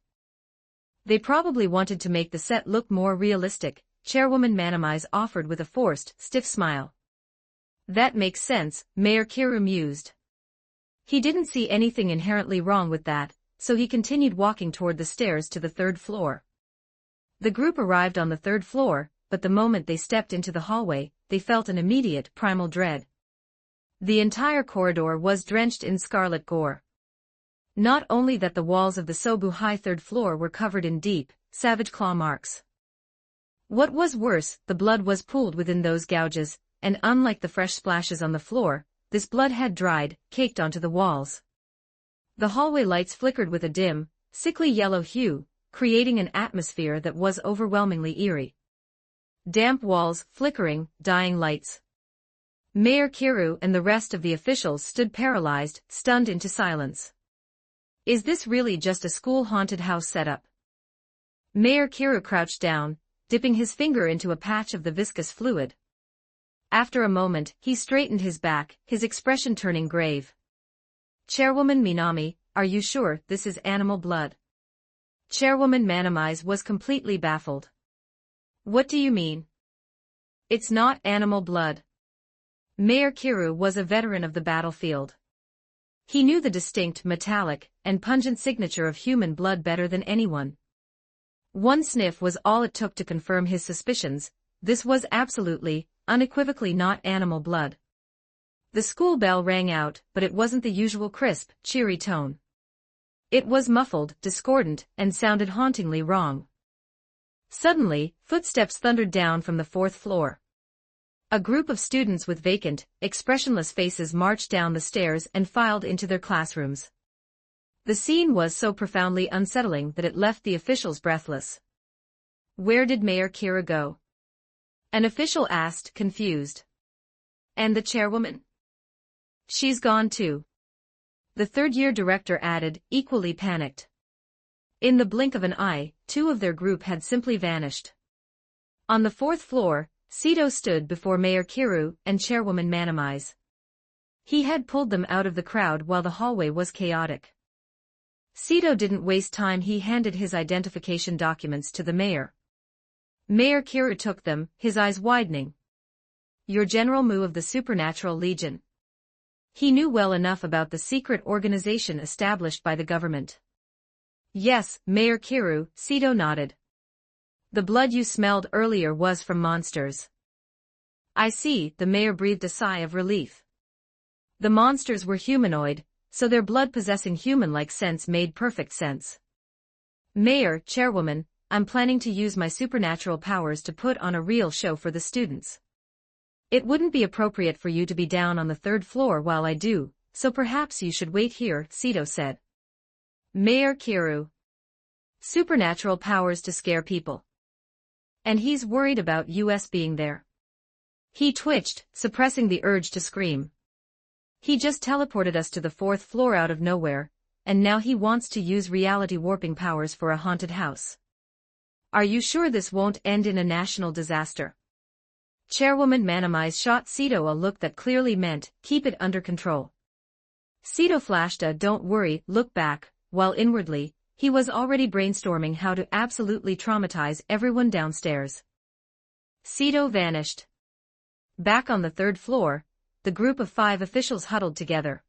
They probably wanted to make the set look more realistic, Chairwoman Manamai offered with a forced, stiff smile. That makes sense, Mayor Kiru mused. He didn't see anything inherently wrong with that, so he continued walking toward the stairs to the 3rd floor. The group arrived on the 3rd floor, but the moment they stepped into the hallway, they felt an immediate, primal dread. The entire corridor was drenched in scarlet gore. Not only that, the walls of the Sobu High 3rd floor were covered in deep, savage claw marks. What was worse, the blood was pooled within those gouges, and unlike the fresh splashes on the floor, this blood had dried, caked onto the walls. The hallway lights flickered with a dim, sickly yellow hue, creating an atmosphere that was overwhelmingly eerie. Damp walls, flickering, dying lights. Mayor Kiru and the rest of the officials stood paralyzed, stunned into silence. Is this really just a school haunted house setup? Mayor Kiru crouched down, dipping his finger into a patch of the viscous fluid. After a moment, he straightened his back, his expression turning grave. Chairwoman Minami, are you sure this is animal blood? Chairwoman Manamize was completely baffled. What do you mean? It's not animal blood. Mayor Kiru was a veteran of the battlefield. He knew the distinct, metallic, and pungent signature of human blood better than anyone. One sniff was all it took to confirm his suspicions. This was absolutely, unequivocally not animal blood. The school bell rang out, but it wasn't the usual crisp, cheery tone. It was muffled, discordant, and sounded hauntingly wrong. Suddenly, footsteps thundered down from the fourth floor. A group of students with vacant, expressionless faces marched down the stairs and filed into their classrooms. The scene was so profoundly unsettling that it left the officials breathless. Where did Mayor Kiru go? An official asked, confused. And the chairwoman? She's gone too. The third-year director added, equally panicked. In the blink of an eye, two of their group had simply vanished. On the fourth floor, Sito stood before Mayor Kiru and Chairwoman Manamize. He had pulled them out of the crowd while the hallway was chaotic. Sito didn't waste time. He handed his identification documents to the mayor. Mayor Kiru took them, his eyes widening. You're General Mu of the Supernatural Legion. He knew well enough about the secret organization established by the government. Yes, Mayor Kiru, Sito nodded. The blood you smelled earlier was from monsters. I see, the mayor breathed a sigh of relief. The monsters were humanoid, so their blood-possessing human-like sense made perfect sense. Mayor, Chairwoman, I'm planning to use my supernatural powers to put on a real show for the students. It wouldn't be appropriate for you to be down on the third floor while I do, so perhaps you should wait here, Sito said. Mayor Kiru. Supernatural powers to scare people. And he's worried about us being there. He twitched, suppressing the urge to scream. He just teleported us to the fourth floor out of nowhere, and now he wants to use reality warping powers for a haunted house. Are you sure this won't end in a national disaster? Chairwoman Manamize shot Sito a look that clearly meant, keep it under control. Sito flashed a don't worry look back, while inwardly, he was already brainstorming how to absolutely traumatize everyone downstairs. Sito vanished. Back on the third floor, the group of 5 officials huddled together.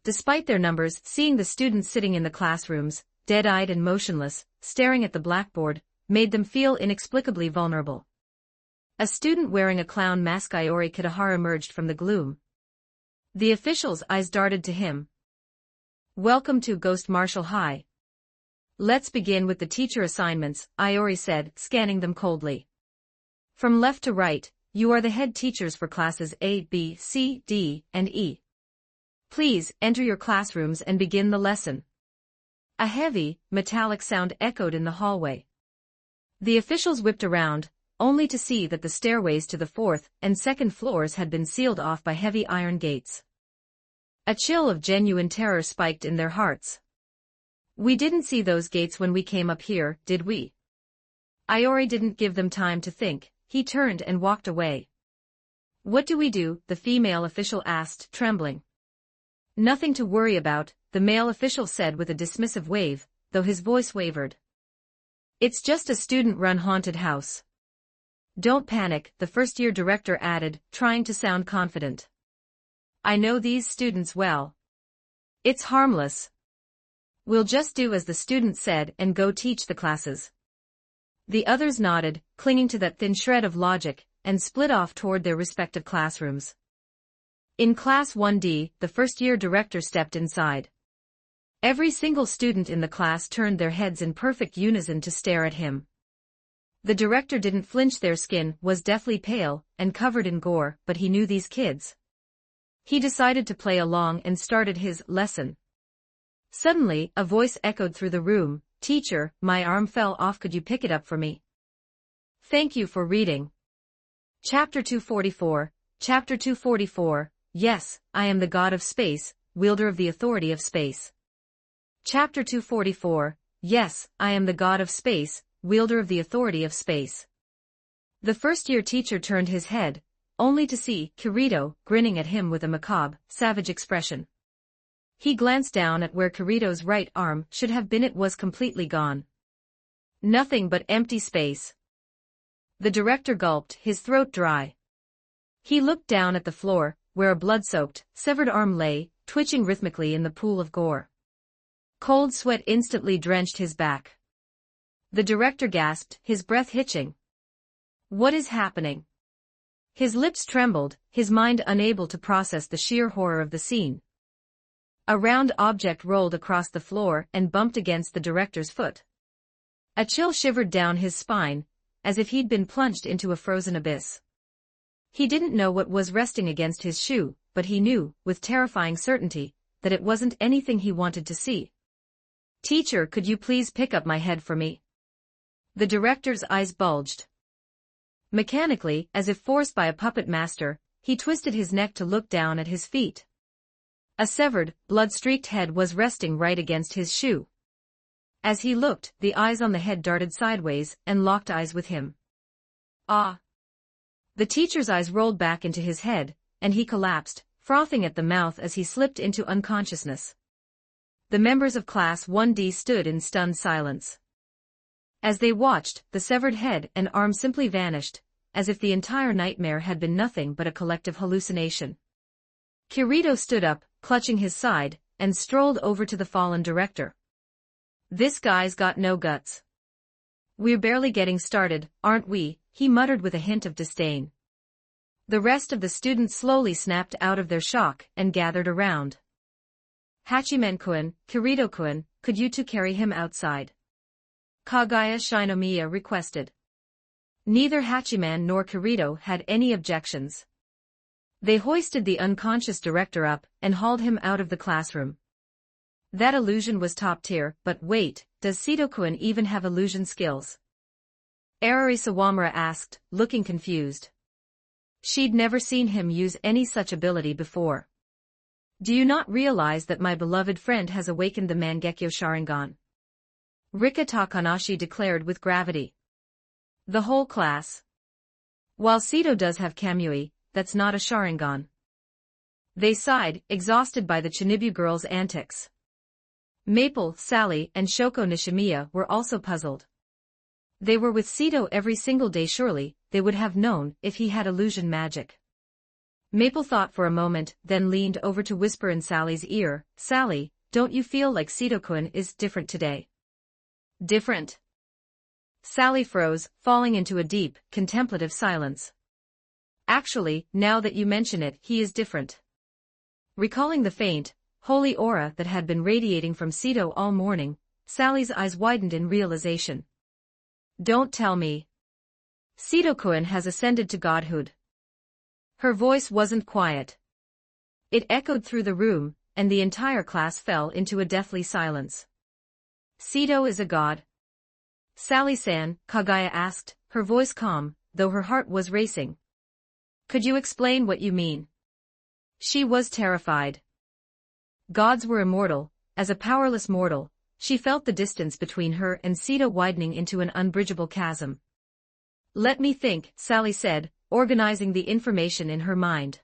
Despite their numbers, seeing the students sitting in the classrooms, dead-eyed and motionless, staring at the blackboard, made them feel inexplicably vulnerable. A student wearing a clown mask, Iori Kitahara, emerged from the gloom. The official's eyes darted to him. Welcome to Ghost Martial High. Let's begin with the teacher assignments, Iori said, scanning them coldly. From left to right, you are the head teachers for classes A, B, C, D, and E. Please enter your classrooms and begin the lesson. A heavy, metallic sound echoed in the hallway. The officials whipped around, only to see that the stairways to the fourth and second floors had been sealed off by heavy iron gates. A chill of genuine terror spiked in their hearts. We didn't see those gates when we came up here, did we? Iori didn't give them time to think. He turned and walked away. What do we do? The female official asked, trembling. Nothing to worry about, the male official said with a dismissive wave, though his voice wavered. It's just a student-run haunted house. Don't panic, the first-year director added, trying to sound confident. I know these students well. It's harmless. We'll just do as the student said and go teach the classes. The others nodded, clinging to that thin shred of logic, and split off toward their respective classrooms. In Class 1D, the first-year director stepped inside. Every single student in the class turned their heads in perfect unison to stare at him. The director didn't flinch. Their skin was deathly pale and covered in gore, but he knew these kids. He decided to play along and started his lesson. Suddenly, a voice echoed through the room. Teacher, my arm fell off. Could you pick it up for me? Thank you for reading. Chapter 244, Chapter 244, Yes, I am the God of Space, wielder of the authority of space. Chapter 244, Yes, I am the God of Space, wielder of the authority of space. The first-year teacher turned his head, only to see Kirito grinning at him with a macabre, savage expression. He glanced down at where Kirito's right arm should have been. It was completely gone. Nothing but empty space. The director gulped, his throat dry. He looked down at the floor, where a blood-soaked, severed arm lay, twitching rhythmically in the pool of gore. Cold sweat instantly drenched his back. The director gasped, his breath hitching. What is happening? His lips trembled, his mind unable to process the sheer horror of the scene. A round object rolled across the floor and bumped against the director's foot. A chill shivered down his spine, as if he'd been plunged into a frozen abyss. He didn't know what was resting against his shoe, but he knew, with terrifying certainty, that it wasn't anything he wanted to see. Teacher, could you please pick up my head for me? The director's eyes bulged. Mechanically, as if forced by a puppet master, he twisted his neck to look down at his feet. A severed, blood-streaked head was resting right against his shoe. As he looked, the eyes on the head darted sideways and locked eyes with him. Ah! The teacher's eyes rolled back into his head, and he collapsed, frothing at the mouth as he slipped into unconsciousness. The members of Class 1D stood in stunned silence. As they watched, the severed head and arm simply vanished, as if the entire nightmare had been nothing but a collective hallucination. Kirito stood up, clutching his side, and strolled over to the fallen director. This guy's got no guts. We're barely getting started, aren't we? He muttered with a hint of disdain. The rest of the students slowly snapped out of their shock and gathered around. Hachimen-kun, Kirito-kun, could you two carry him outside? Kagaya Shinomiya requested. Neither Hachiman nor Kirito had any objections. They hoisted the unconscious director up and hauled him out of the classroom. That illusion was top tier, but wait, does Sito-kun even have illusion skills? Arari Sawamura asked, looking confused. She'd never seen him use any such ability before. Do you not realize that my beloved friend has awakened the Mangekyo Sharingan? Rika Takanashi declared with gravity. The whole class. While Sito does have Kamui, that's not a Sharingan. They sighed, exhausted by the Chinibu girls' antics. Maple, Sally, and Shoko Nishimiya were also puzzled. They were with Sito every single day. Surely, they would have known if he had illusion magic. Maple thought for a moment, then leaned over to whisper in Sally's ear, Sally, don't you feel like Sito-kun is different today? Different? Sally froze, falling into a deep, contemplative silence. Actually, now that you mention it, he is different. Recalling the faint, holy aura that had been radiating from Sito all morning, Sally's eyes widened in realization. Don't tell me. Sito-kun has ascended to godhood. Her voice wasn't quiet. It echoed through the room, and the entire class fell into a deathly silence. Sito is a god. Sally-san, Kagaya asked, her voice calm, though her heart was racing. Could you explain what you mean? She was terrified. Gods were immortal. As a powerless mortal, she felt the distance between her and Sito widening into an unbridgeable chasm. Let me think, Sally said, organizing the information in her mind.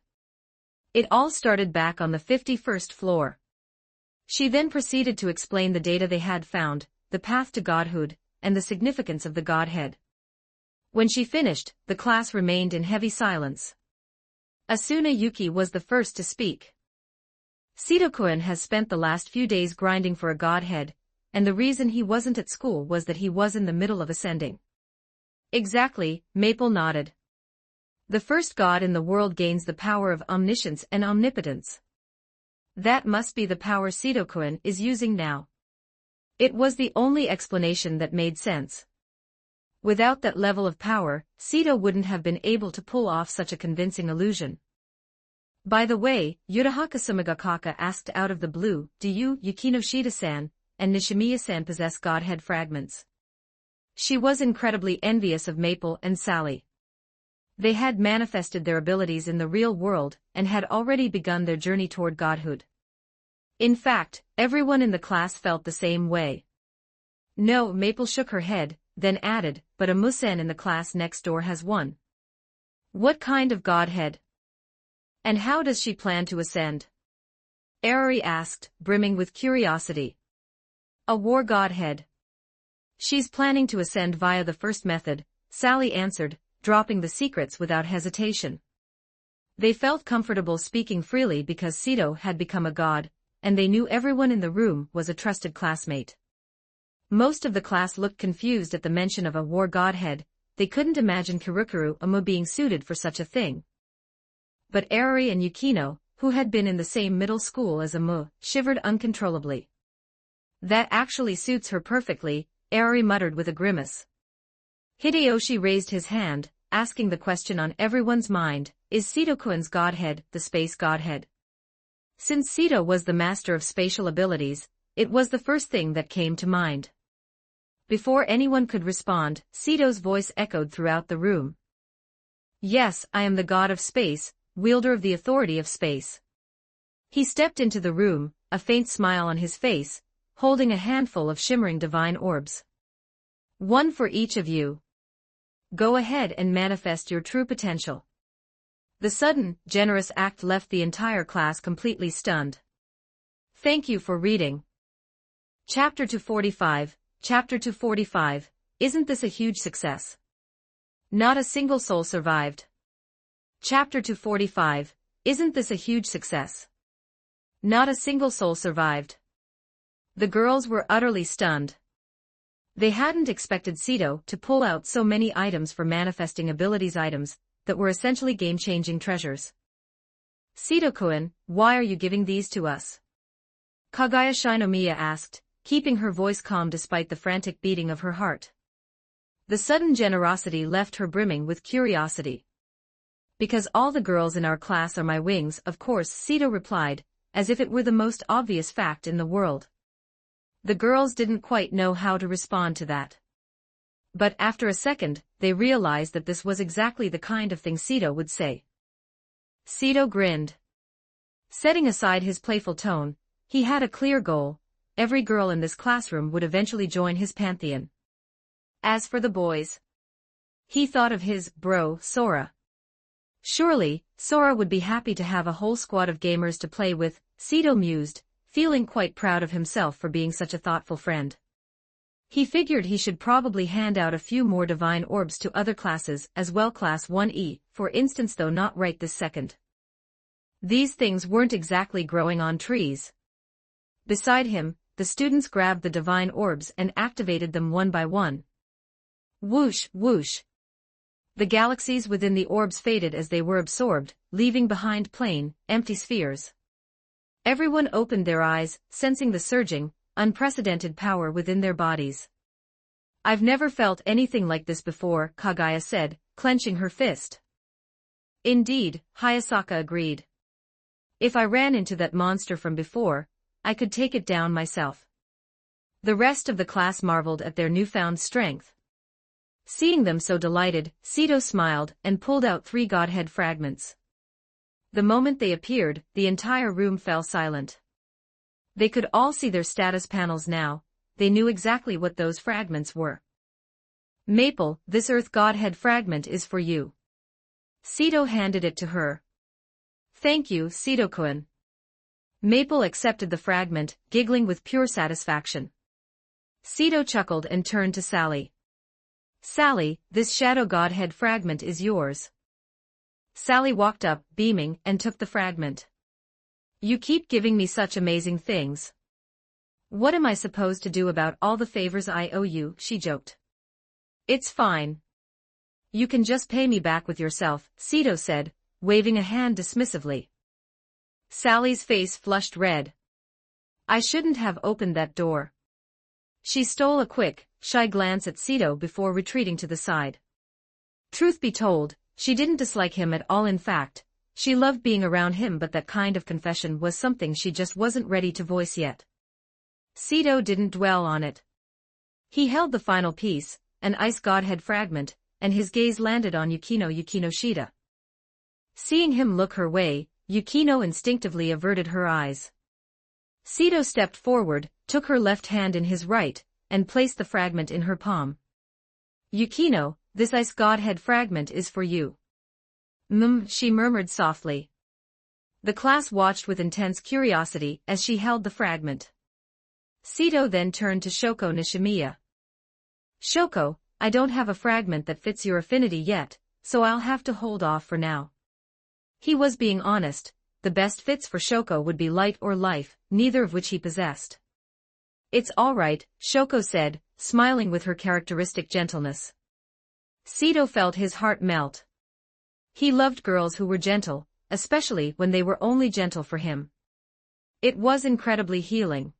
It all started back on the 51st floor. She then proceeded to explain the data they had found, the path to godhood, and the significance of the godhead. When she finished, the class remained in heavy silence. Asuna Yuki was the first to speak. Sito-kun has spent the last few days grinding for a godhead, and the reason he wasn't at school was that he was in the middle of ascending. Exactly, Maple nodded. The first god in the world gains the power of omniscience and omnipotence. That must be the power Sito-kun is using now. It was the only explanation that made sense. Without that level of power, Sito wouldn't have been able to pull off such a convincing illusion. By the way, Yurahaka Sumigakaka asked out of the blue, do you, Yukino Shida-san, and Nishimiya-san possess godhead fragments? She was incredibly envious of Maple and Sally. They had manifested their abilities in the real world and had already begun their journey toward godhood. In fact, everyone in the class felt the same way. No, Maple shook her head, then added, but a Musen in the class next door has one. What kind of godhead? And how does she plan to ascend? Arari asked, brimming with curiosity. A war godhead. She's planning to ascend via the first method, Sally answered, dropping the secrets without hesitation. They felt comfortable speaking freely because Sito had become a god, and they knew everyone in the room was a trusted classmate. Most of the class looked confused at the mention of a war godhead. They couldn't imagine Kirukuru Amu being suited for such a thing. But Arari and Yukino, who had been in the same middle school as Amu, shivered uncontrollably. That actually suits her perfectly, Arari muttered with a grimace. Hideyoshi raised his hand, asking the question on everyone's mind, is Sito-kun's godhead the space godhead? Since Sito was the master of spatial abilities, it was the first thing that came to mind. Before anyone could respond, Sito's voice echoed throughout the room. Yes, I am the god of space, wielder of the authority of space. He stepped into the room, a faint smile on his face, holding a handful of shimmering divine orbs. One for each of you. Go ahead and manifest your true potential. The sudden, generous act left the entire class completely stunned. Thank you for reading. Chapter 245, Chapter 245, isn't this a huge success? Not a single soul survived. Chapter 245, isn't this a huge success? Not a single soul survived. The girls were utterly stunned. They hadn't expected Sito to pull out so many items for manifesting abilities items that were essentially game-changing treasures. Sito-kun, why are you giving these to us? Kaguya Shinomiya asked, keeping her voice calm despite the frantic beating of her heart. The sudden generosity left her brimming with curiosity. Because all the girls in our class are my wings, of course, Sito replied, as if it were the most obvious fact in the world. The girls didn't quite know how to respond to that. But after a second, they realized that this was exactly the kind of thing Sito would say. Sito grinned. Setting aside his playful tone, he had a clear goal. Every girl in this classroom would eventually join his pantheon. As for the boys, he thought of his bro, Sora. Surely, Sora would be happy to have a whole squad of gamers to play with, Sito mused, feeling quite proud of himself for being such a thoughtful friend. He figured he should probably hand out a few more divine orbs to other classes as well, class 1E, for instance, though not right this second. These things weren't exactly growing on trees. Beside him, the students grabbed the divine orbs and activated them one by one. Whoosh, whoosh. The galaxies within the orbs faded as they were absorbed, leaving behind plain, empty spheres. Everyone opened their eyes, sensing the surging, unprecedented power within their bodies. I've never felt anything like this before, Kaguya said, clenching her fist. Indeed, Hayasaka agreed. If I ran into that monster from before, I could take it down myself. The rest of the class marveled at their newfound strength. Seeing them so delighted, Sito smiled and pulled out 3 godhead fragments. The moment they appeared, the entire room fell silent. They could all see their status panels now. They knew exactly what those fragments were. Maple, this Earth Godhead fragment is for you. Sito handed it to her. Thank you, Sito-kun. Maple accepted the fragment, giggling with pure satisfaction. Sito chuckled and turned to Sally. Sally, this Shadow Godhead fragment is yours. Sally walked up, beaming, and took the fragment. You keep giving me such amazing things. What am I supposed to do about all the favors I owe you, she joked. It's fine. You can just pay me back with yourself, Sito said, waving a hand dismissively. Sally's face flushed red. I shouldn't have opened that door. She stole a quick, shy glance at Sito before retreating to the side. Truth be told, she didn't dislike him at all. In fact, she loved being around him, but that kind of confession was something she just wasn't ready to voice yet. Sito didn't dwell on it. He held the final piece, an ice godhead fragment, and his gaze landed on Yukino Shida. Seeing him look her way, Yukino instinctively averted her eyes. Sito stepped forward, took her left hand in his right, and placed the fragment in her palm. Yukino, this ice godhead fragment is for you. She murmured softly. The class watched with intense curiosity as she held the fragment. Sito then turned to Shoko Nishimiya. Shoko, I don't have a fragment that fits your affinity yet, so I'll have to hold off for now. He was being honest, the best fits for Shoko would be light or life, neither of which he possessed. It's all right, Shoko said, smiling with her characteristic gentleness. Sito felt his heart melt. He loved girls who were gentle, especially when they were only gentle for him. It was incredibly healing.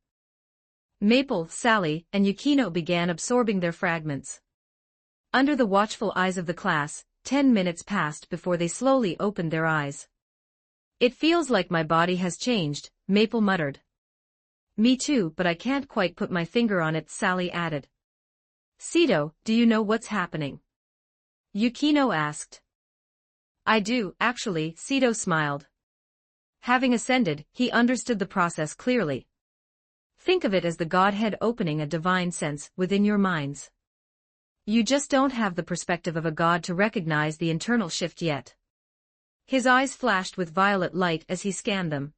Maple, Sally, and Yukino began absorbing their fragments. Under the watchful eyes of the class, 10 minutes passed before they slowly opened their eyes. It feels like my body has changed, Maple muttered. Me too, but I can't quite put my finger on it, Sally added. Sito, do you know what's happening? Yukino asked. I do, actually, Sito smiled. Having ascended, he understood the process clearly. Think of it as the Godhead opening a divine sense within your minds. You just don't have the perspective of a god to recognize the internal shift yet. His eyes flashed with violet light as he scanned them.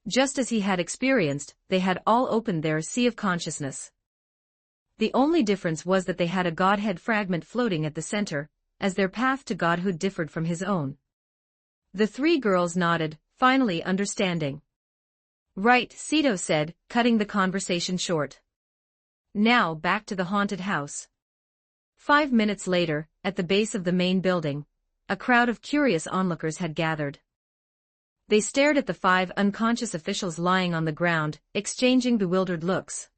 Just as he had experienced, they had all opened their sea of consciousness. The only difference was that they had a Godhead fragment floating at the center, as their path to godhood differed from his own. The three girls nodded, finally understanding. Right, Sito said, cutting the conversation short. Now back to the haunted house. 5 minutes later, at the base of the main building, a crowd of curious onlookers had gathered. They stared at the 5 unconscious officials lying on the ground, exchanging bewildered looks.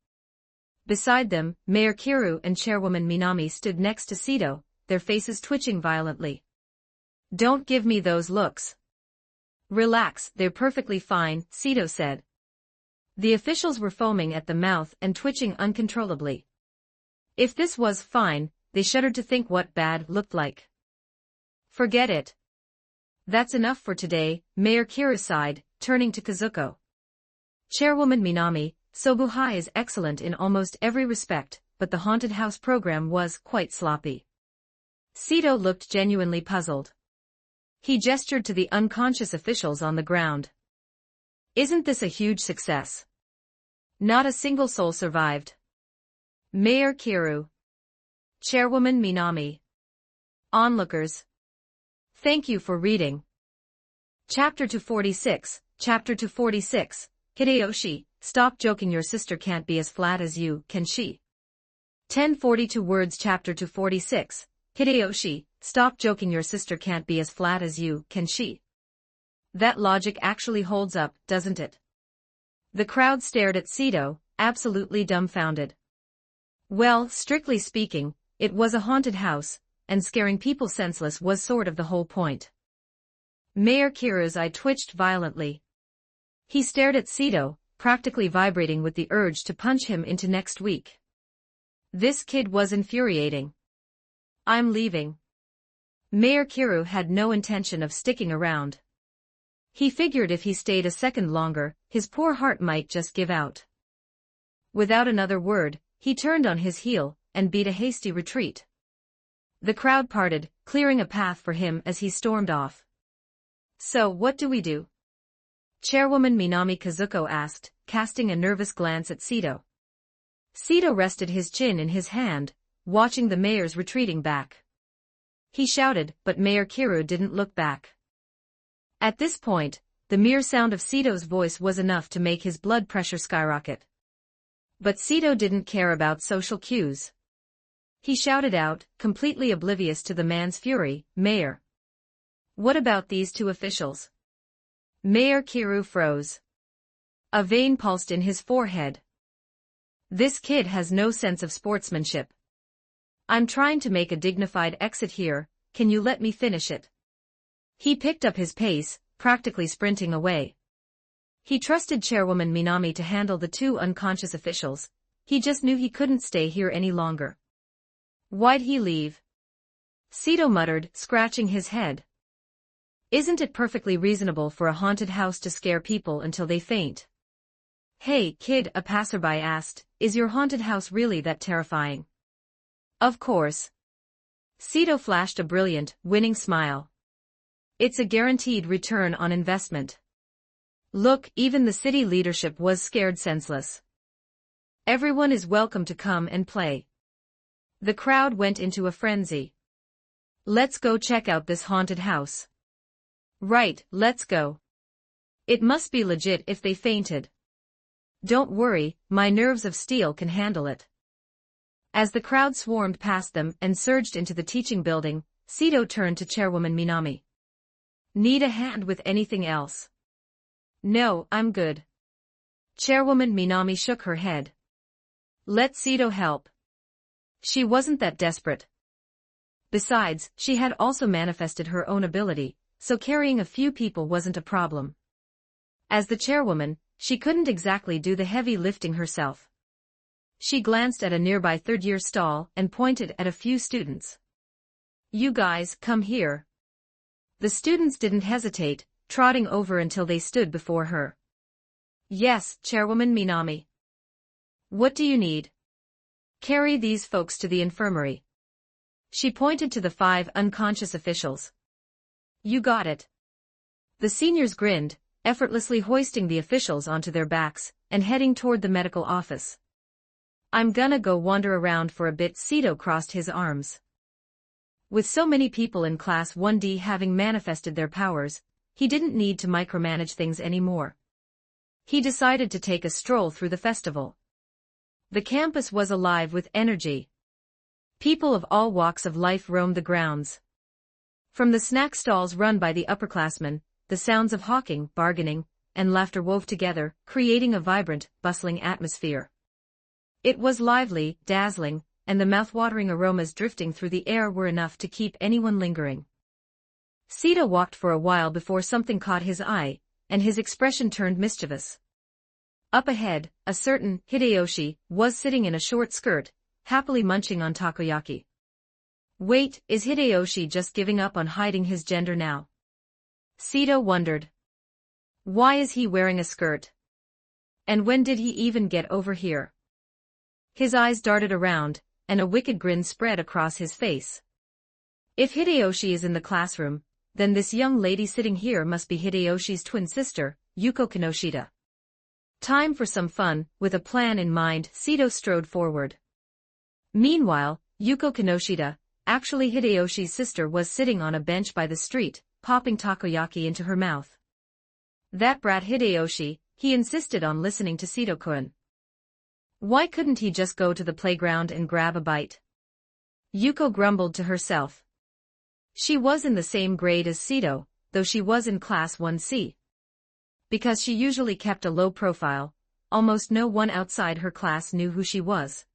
Beside them, Mayor Kiru and Chairwoman Minami stood next to Sito, their faces twitching violently. Don't give me those looks. Relax, they're perfectly fine, Sito said. The officials were foaming at the mouth and twitching uncontrollably. If this was fine, they shuddered to think what bad looked like. Forget it. That's enough for today, Mayor Kiru sighed, turning to Kazuko. Chairwoman Minami, Sobuhai is excellent in almost every respect, but the haunted house program was quite sloppy. Sito looked genuinely puzzled. He gestured to the unconscious officials on the ground. Isn't this a huge success? Not a single soul survived. Mayor Kiru. Chairwoman Minami. Onlookers. Thank you for reading. Chapter 246, Chapter 246, Hideyoshi, stop joking, your sister can't be as flat as you, can she? 1042 words. Chapter 246, Hideyoshi, stop joking, your sister can't be as flat as you, can she? That logic actually holds up, doesn't it? The crowd stared at Sito, absolutely dumbfounded. Well, strictly speaking, it was a haunted house, and scaring people senseless was sort of the whole point. Mayor Kiru's eye twitched violently. He stared at Sito, practically vibrating with the urge to punch him into next week. This kid was infuriating. I'm leaving. Mayor Kiru had no intention of sticking around. He figured if he stayed a second longer, his poor heart might just give out. Without another word, he turned on his heel, and beat a hasty retreat. The crowd parted, clearing a path for him as he stormed off. So what do we do? Chairwoman Minami Kazuko asked, casting a nervous glance at Sito. Sito rested his chin in his hand, watching the mayor's retreating back. He shouted, but Mayor Kiru didn't look back. At this point, the mere sound of Sito's voice was enough to make his blood pressure skyrocket. But Sito didn't care about social cues. He shouted out, completely oblivious to the man's fury, Mayor. What about these 2 officials? Mayor Kiru froze. A vein pulsed in his forehead. This kid has no sense of sportsmanship. I'm trying to make a dignified exit here, can you let me finish it? He picked up his pace, practically sprinting away. He trusted Chairwoman Minami to handle the 2 unconscious officials. He just knew he couldn't stay here any longer. Why'd he leave? Sito muttered, scratching his head. Isn't it perfectly reasonable for a haunted house to scare people until they faint? Hey, kid, a passerby asked, is your haunted house really that terrifying? Of course. Sito flashed a brilliant, winning smile. It's a guaranteed return on investment. Look, even the city leadership was scared senseless. Everyone is welcome to come and play. The crowd went into a frenzy. Let's go check out this haunted house. Right, let's go. It must be legit if they fainted. Don't worry, my nerves of steel can handle it. As the crowd swarmed past them and surged into the teaching building, Sito turned to Chairwoman Minami. Need a hand with anything else? No, I'm good. Chairwoman Minami shook her head. Let Sito help. She wasn't that desperate. Besides, she had also manifested her own ability, so carrying a few people wasn't a problem. As the chairwoman, she couldn't exactly do the heavy lifting herself. She glanced at a nearby third-year stall and pointed at a few students. You guys, come here. The students didn't hesitate, trotting over until they stood before her. Yes, Chairwoman Minami. What do you need? Carry these folks to the infirmary. She pointed to the 5 unconscious officials. You got it. The seniors grinned, effortlessly hoisting the officials onto their backs and heading toward the medical office. I'm gonna go wander around for a bit. Sito crossed his arms. With so many people in Class 1D having manifested their powers, he didn't need to micromanage things anymore. He decided to take a stroll through the festival. The campus was alive with energy. People of all walks of life roamed the grounds. From the snack stalls run by the upperclassmen, the sounds of hawking, bargaining, and laughter wove together, creating a vibrant, bustling atmosphere. It was lively, dazzling, and the mouth-watering aromas drifting through the air were enough to keep anyone lingering. Sito walked for a while before something caught his eye, and his expression turned mischievous. Up ahead, a certain Hideyoshi was sitting in a short skirt, happily munching on takoyaki. Wait, is Hideyoshi just giving up on hiding his gender now? Sito wondered. Why is he wearing a skirt? And when did he even get over here? His eyes darted around, and a wicked grin spread across his face. If Hideyoshi is in the classroom, then this young lady sitting here must be Hideyoshi's twin sister, Yuko Kinoshita. Time for some fun. With a plan in mind, Sito strode forward. Meanwhile, Yuko Kinoshita, actually Hideyoshi's sister, was sitting on a bench by the street, popping takoyaki into her mouth. That brat Hideyoshi, he insisted on listening to Sito-kun. Why couldn't he just go to the playground and grab a bite? Yuko grumbled to herself. She was in the same grade as Sito, though she was in Class 1C. Because she usually kept a low profile, almost no one outside her class knew who she was.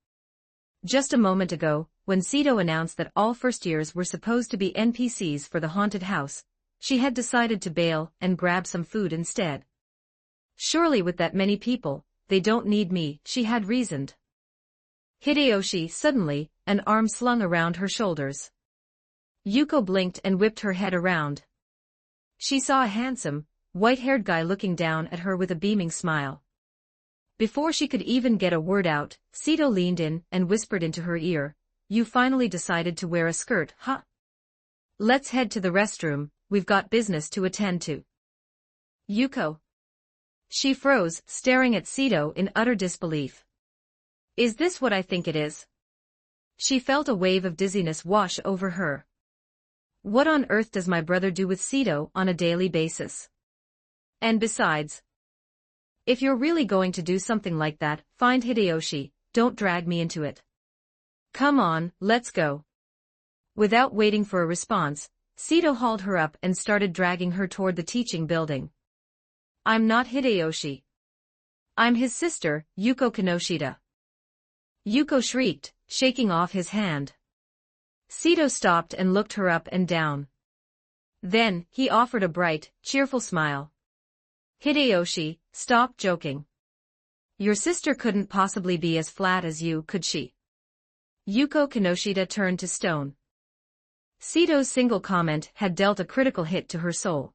Just a moment ago, when Sito announced that all first-years were supposed to be NPCs for the haunted house, she had decided to bail and grab some food instead. Surely with that many people, they don't need me, she had reasoned. Hideyoshi, suddenly, an arm slung around her shoulders. Yuko blinked and whipped her head around. She saw a handsome, white-haired guy looking down at her with a beaming smile. Before she could even get a word out, Sito leaned in and whispered into her ear, You finally decided to wear a skirt, huh? Let's head to the restroom, we've got business to attend to. Yuko. She froze, staring at Sito in utter disbelief. Is this what I think it is? She felt a wave of dizziness wash over her. What on earth does my brother do with Sito on a daily basis? And besides, if you're really going to do something like that, find Hideyoshi, don't drag me into it. Come on, let's go. Without waiting for a response, Sito hauled her up and started dragging her toward the teaching building. I'm not Hideyoshi. I'm his sister, Yuko Kinoshita. Yuko shrieked, shaking off his hand. Sito stopped and looked her up and down. Then, he offered a bright, cheerful smile. Hideyoshi, stop joking. Your sister couldn't possibly be as flat as you, could she? Yuko Kinoshita turned to stone. Sito's single comment had dealt a critical hit to her soul.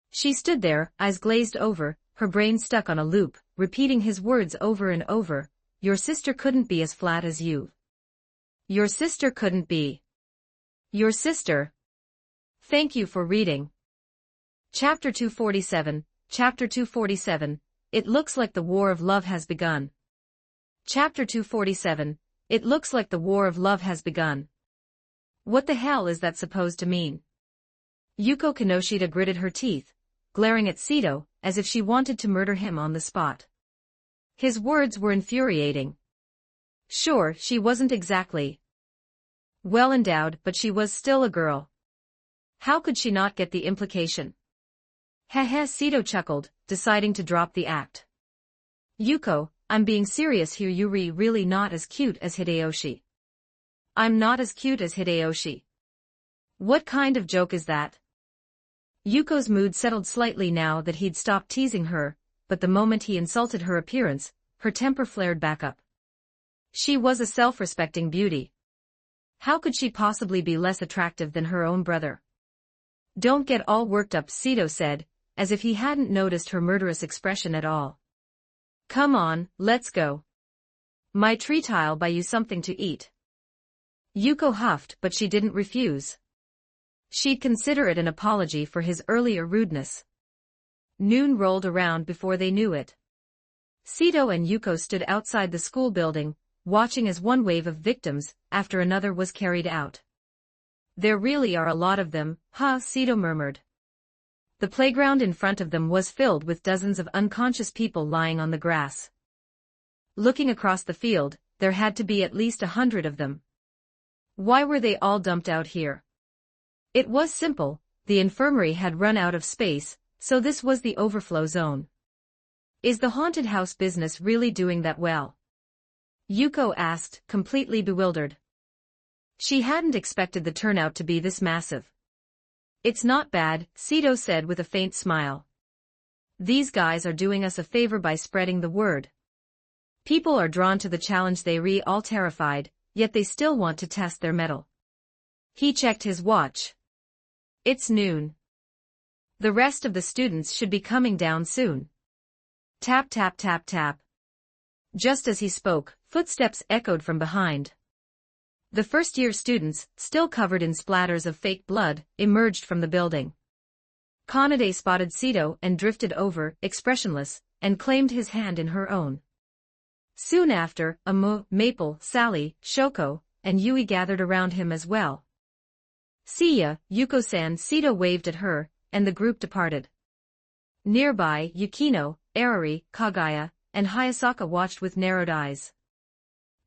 She stood there, eyes glazed over, her brain stuck on a loop, repeating his words over and over. Your sister couldn't be as flat as you. Your sister couldn't be. Your sister. Thank you for reading. Chapter 247, Chapter 247, It looks like the war of love has begun. Chapter 247, It looks like the war of love has begun. What the hell is that supposed to mean? Yuko Kinoshita gritted her teeth, glaring at Sito, as if she wanted to murder him on the spot. His words were infuriating. Sure, she wasn't exactly well endowed, but she was still a girl. How could she not get the implication? Heh, Sito chuckled, deciding to drop the act. Yuko, I'm being serious here. You're really not as cute as Hideyoshi. I'm not as cute as Hideyoshi. What kind of joke is that? Yuko's mood settled slightly now that he'd stopped teasing her, but the moment he insulted her appearance, her temper flared back up. She was a self-respecting beauty. How could she possibly be less attractive than her own brother? Don't get all worked up, Sito said, as if he hadn't noticed her murderous expression at all. Come on, let's go. My treat'll buy you something to eat. Yuko huffed, but she didn't refuse. She'd consider it an apology for his earlier rudeness. Noon rolled around before they knew it. Sito and Yuko stood outside the school building, watching as one wave of victims after another was carried out. There really are a lot of them, huh? Sito murmured. The playground in front of them was filled with dozens of unconscious people lying on the grass. Looking across the field, there had to be at least 100 of them. Why were they all dumped out here? It was simple, the infirmary had run out of space, so this was the overflow zone. Is the haunted house business really doing that well? Yuko asked, completely bewildered. She hadn't expected the turnout to be this massive. It's not bad, Sito said with a faint smile. These guys are doing us a favor by spreading the word. People are drawn to the challenge. They're all terrified, yet they still want to test their mettle. He checked his watch. It's noon. The rest of the students should be coming down soon. Tap tap tap tap. Just as he spoke, footsteps echoed from behind. The first-year students, still covered in splatters of fake blood, emerged from the building. Kanade spotted Sito and drifted over, expressionless, and claimed his hand in her own. Soon after, Maple, Sally, Shoko, and Yui gathered around him as well. See ya, Yuko-san. Sito waved at her, and the group departed. Nearby, Yukino, Arari, Kagaya, and Hayasaka watched with narrowed eyes.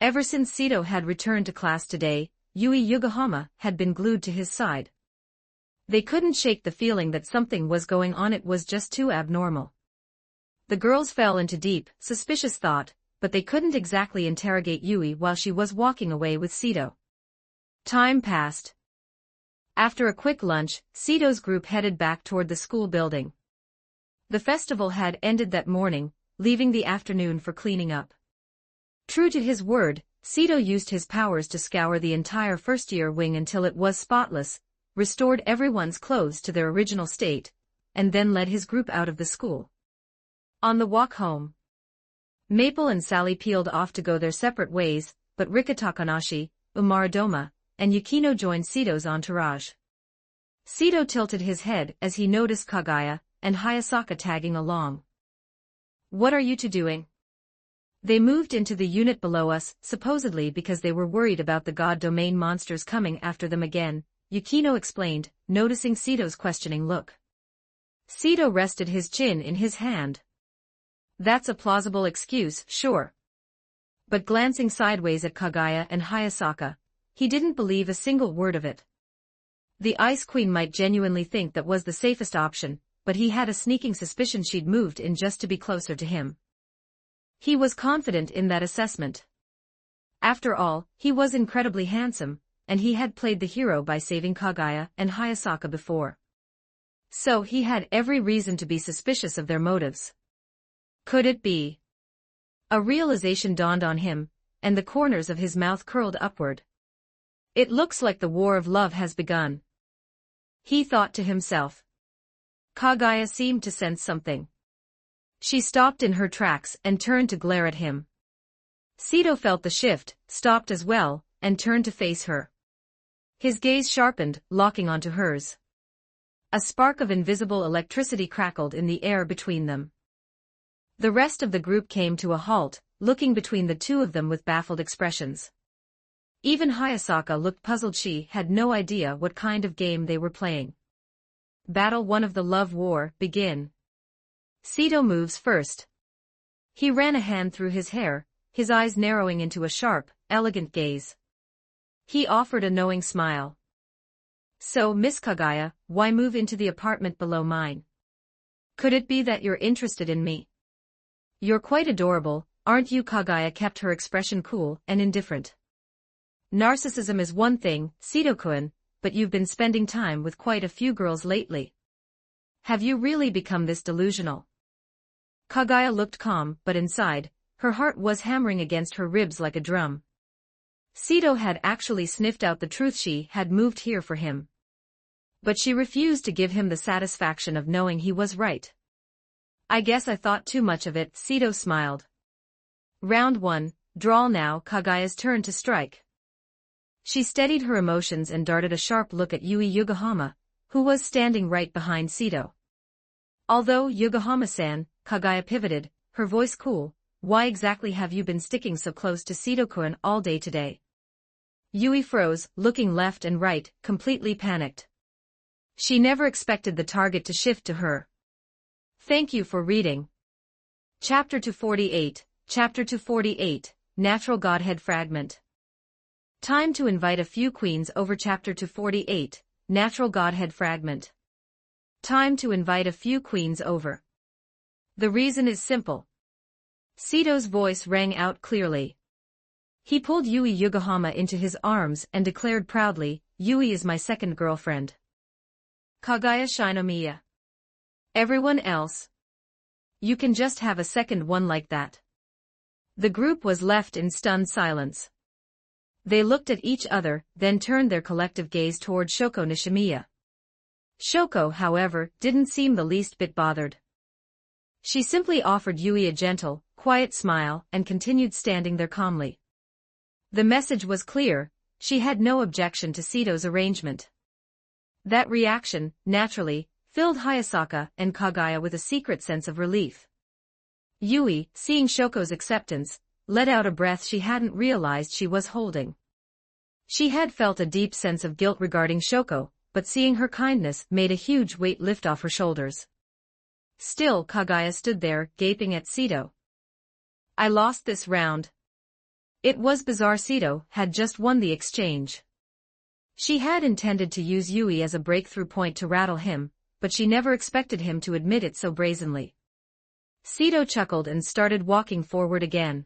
Ever since Sito had returned to class today, Yui Yokohama had been glued to his side. They couldn't shake the feeling that something was going on. It was just too abnormal. The girls fell into deep, suspicious thought, but they couldn't exactly interrogate Yui while she was walking away with Sito. Time passed. After a quick lunch, Sito's group headed back toward the school building. The festival had ended that morning, leaving the afternoon for cleaning up. True to his word, Sito used his powers to scour the entire first-year wing until it was spotless, restored everyone's clothes to their original state, and then led his group out of the school. On the walk home, Maple and Sally peeled off to go their separate ways, but Rika Takanashi, Umaradoma, and Yukino joined Sito's entourage. Sito tilted his head as he noticed Kagaya and Hayasaka tagging along. What are you two doing? They moved into the unit below us, supposedly because they were worried about the god domain monsters coming after them again, Yukino explained, noticing Sito's questioning look. Sito rested his chin in his hand. That's a plausible excuse, sure. But glancing sideways at Kagaya and Hayasaka, he didn't believe a single word of it. The Ice Queen might genuinely think that was the safest option, but he had a sneaking suspicion she'd moved in just to be closer to him. He was confident in that assessment. After all, he was incredibly handsome, and he had played the hero by saving Kagaya and Hayasaka before. So he had every reason to be suspicious of their motives. Could it be? A realization dawned on him, and the corners of his mouth curled upward. It looks like the war of love has begun, he thought to himself. Kaguya seemed to sense something. She stopped in her tracks and turned to glare at him. Sito felt the shift, stopped as well, and turned to face her. His gaze sharpened, locking onto hers. A spark of invisible electricity crackled in the air between them. The rest of the group came to a halt, looking between the two of them with baffled expressions. Even Hayasaka looked puzzled. She had no idea what kind of game they were playing. Battle 1 of the Love War, begin. Sito moves first. He ran a hand through his hair, his eyes narrowing into a sharp, elegant gaze. He offered a knowing smile. So, Miss Kaguya, why move into the apartment below mine? Could it be that you're interested in me? You're quite adorable, aren't you? Kaguya kept her expression cool and indifferent. Narcissism is one thing, Sito-kun, but you've been spending time with quite a few girls lately. Have you really become this delusional? Kaguya looked calm, but inside, her heart was hammering against her ribs like a drum. Sito had actually sniffed out the truth. She had moved here for him. But she refused to give him the satisfaction of knowing he was right. I guess I thought too much of it, Sito smiled. Round 1, draw. Now Kaguya's turn to strike. She steadied her emotions and darted a sharp look at Yui Yokohama, who was standing right behind Sito. Although Yokohama-san, Kaguya pivoted, her voice cool, why exactly have you been sticking so close to Sito-kun all day today? Yui froze, looking left and right, completely panicked. She never expected the target to shift to her. Thank you for reading. Chapter 248, Chapter 248, Natural Godhead Fragment. Time to invite a few queens over. Chapter 248, Natural Godhead Fragment. Time to invite a few queens over. The reason is simple. Sito's voice rang out clearly. He pulled Yui Yokohama into his arms and declared proudly, Yui is my second girlfriend. Kaguya Shinomiya. Everyone else. You can just have a second one like that. The group was left in stunned silence. They looked at each other, then turned their collective gaze toward Shoko Nishimiya. Shoko, however, didn't seem the least bit bothered. She simply offered Yui a gentle, quiet smile and continued standing there calmly. The message was clear, she had no objection to Sito's arrangement. That reaction, naturally, filled Hayasaka and Kaguya with a secret sense of relief. Yui, seeing Shoko's acceptance, let out a breath she hadn't realized she was holding. She had felt a deep sense of guilt regarding Shoko, but seeing her kindness made a huge weight lift off her shoulders. Still, Kaguya stood there, gaping at Sito. I lost this round. It was bizarre. Sito had just won the exchange. She had intended to use Yui as a breakthrough point to rattle him, but she never expected him to admit it so brazenly. Sito chuckled and started walking forward again.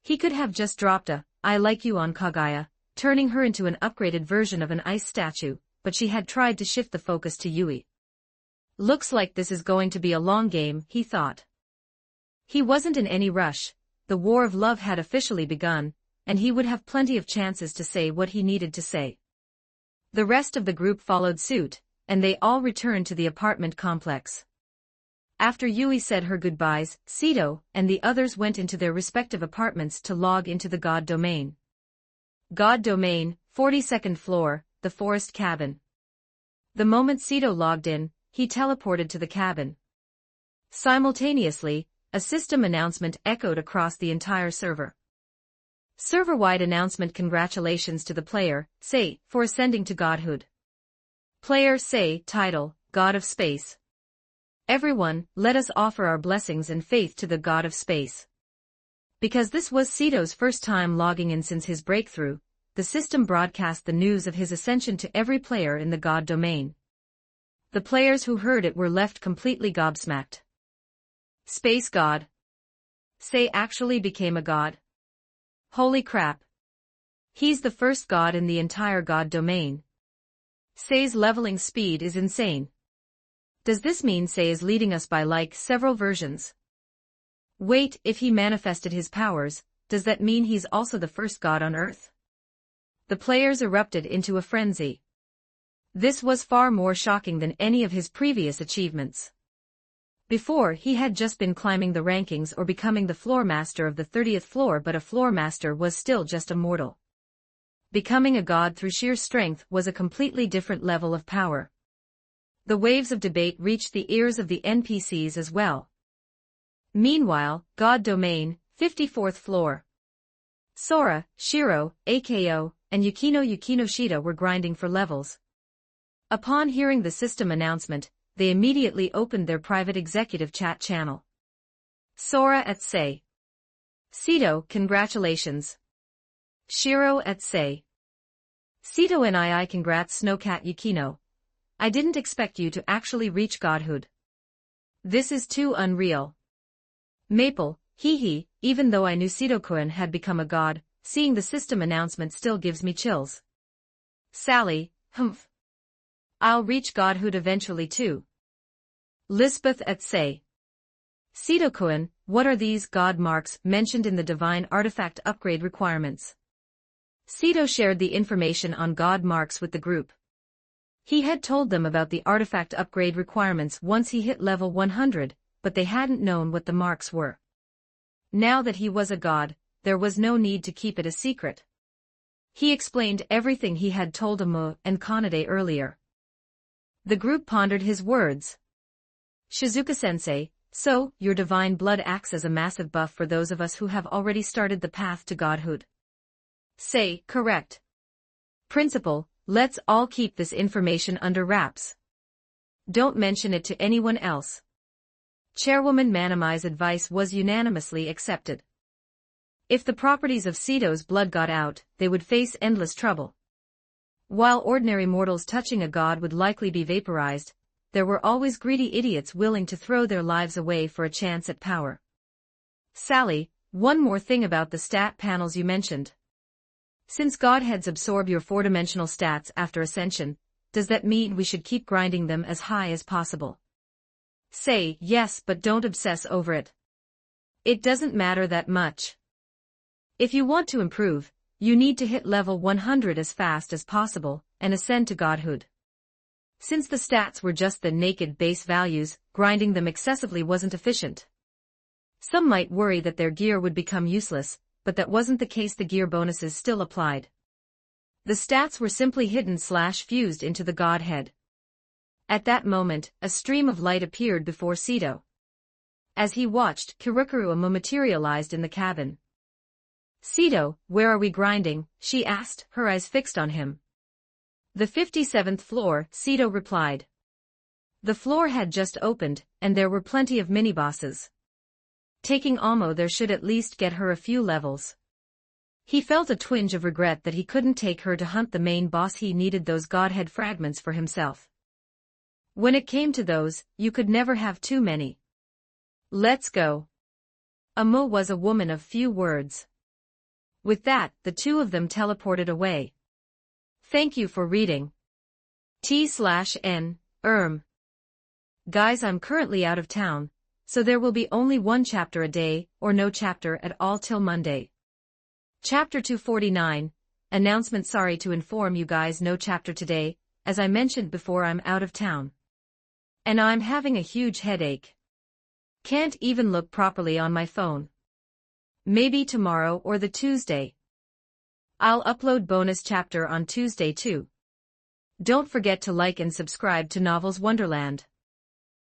He could have just dropped a, I like you on Kaguya, turning her into an upgraded version of an ice statue, but she had tried to shift the focus to Yui. Looks like this is going to be a long game, he thought. He wasn't in any rush, the war of love had officially begun, and he would have plenty of chances to say what he needed to say. The rest of the group followed suit, and they all returned to the apartment complex. After Yui said her goodbyes, Sito and the others went into their respective apartments to log into the God Domain. God Domain, 42nd floor, the forest cabin. The moment Sito logged in, he teleported to the cabin. Simultaneously, a system announcement echoed across the entire server. Server-wide announcement. Congratulations to the player, Sei, for ascending to godhood. Player Sei, title, God of Space. Everyone, let us offer our blessings and faith to the God of Space. Because this was Sito's first time logging in since his breakthrough, the system broadcast the news of his ascension to every player in the God Domain. The players who heard it were left completely gobsmacked. Space God. Sei actually became a god. Holy crap. He's the first god in the entire God Domain. Sei's leveling speed is insane. Does this mean Sei is leading us by like several versions? Wait, if he manifested his powers, does that mean he's also the first god on Earth? the players erupted into a frenzy. This was far more shocking than any of his previous achievements. Before, he had just been climbing the rankings or becoming the floor master of the 30th floor, but a floor master was still just a mortal. Becoming a god through sheer strength was a completely different level of power. The waves of debate reached the ears of the NPCs as well. Meanwhile, God Domain, 54th floor. Sora, Shiro, AKO, and Yukino Shida were grinding for levels. Upon hearing the system announcement, they immediately opened their private executive chat channel. Sora at say. Sito, congratulations. Shiro at say. Sito and I congrats Snowcat Yukino. I didn't expect you to actually reach godhood. This is too unreal. Maple, hee, even though I knew Sito-kun had become a god, seeing the system announcement still gives me chills. Sally, humph. I'll reach godhood eventually too. Lisbeth at say. Sito-kun, what are these god marks mentioned in the divine artifact upgrade requirements? Sito shared the information on god marks with the group. He had told them about the artifact upgrade requirements once he hit level 100, but they hadn't known what the marks were. Now that he was a god, there was no need to keep it a secret. He explained everything he had told Amu and Kanade earlier. The group pondered his words. Shizuka-sensei, so, your divine blood acts as a massive buff for those of us who have already started the path to godhood. Say, correct. Principal, let's all keep this information under wraps. Don't mention it to anyone else. Chairwoman Manamai's advice was unanimously accepted. If the properties of Sito's blood got out, they would face endless trouble. While ordinary mortals touching a god would likely be vaporized, there were always greedy idiots willing to throw their lives away for a chance at power. Sally, one more thing about the stat panels you mentioned. Since godheads absorb your four-dimensional stats after ascension, does that mean we should keep grinding them as high as possible? Say, yes, but don't obsess over it. It doesn't matter that much. If you want to improve, you need to hit level 100 as fast as possible and ascend to godhood. Since the stats were just the naked base values, grinding them excessively wasn't efficient. Some might worry that their gear would become useless, but that wasn't the case. The gear bonuses still applied. The stats were simply hidden/fused into the godhead. At that moment, a stream of light appeared before Sito. As he watched, Kirukuru Amu materialized in the cabin. Sito, where are we grinding? She asked, her eyes fixed on him. The 57th floor, Sito replied. The floor had just opened, and there were plenty of mini-bosses. Taking Amo there should at least get her a few levels. He felt a twinge of regret that he couldn't take her to hunt the main boss. He needed those godhead fragments for himself. When it came to those, you could never have too many. Let's go. Amo was a woman of few words. With that, the two of them teleported away. Thank you for reading. T/N, Guys, I'm currently out of town, so there will be only one chapter a day, or no chapter at all till Monday. Chapter 249, announcement. Sorry to inform you guys, no chapter today, as I mentioned before I'm out of town. And I'm having a huge headache. Can't even look properly on my phone. Maybe tomorrow or the Tuesday. I'll upload bonus chapter on Tuesday too. Don't forget to like and subscribe to Novels Wonderland.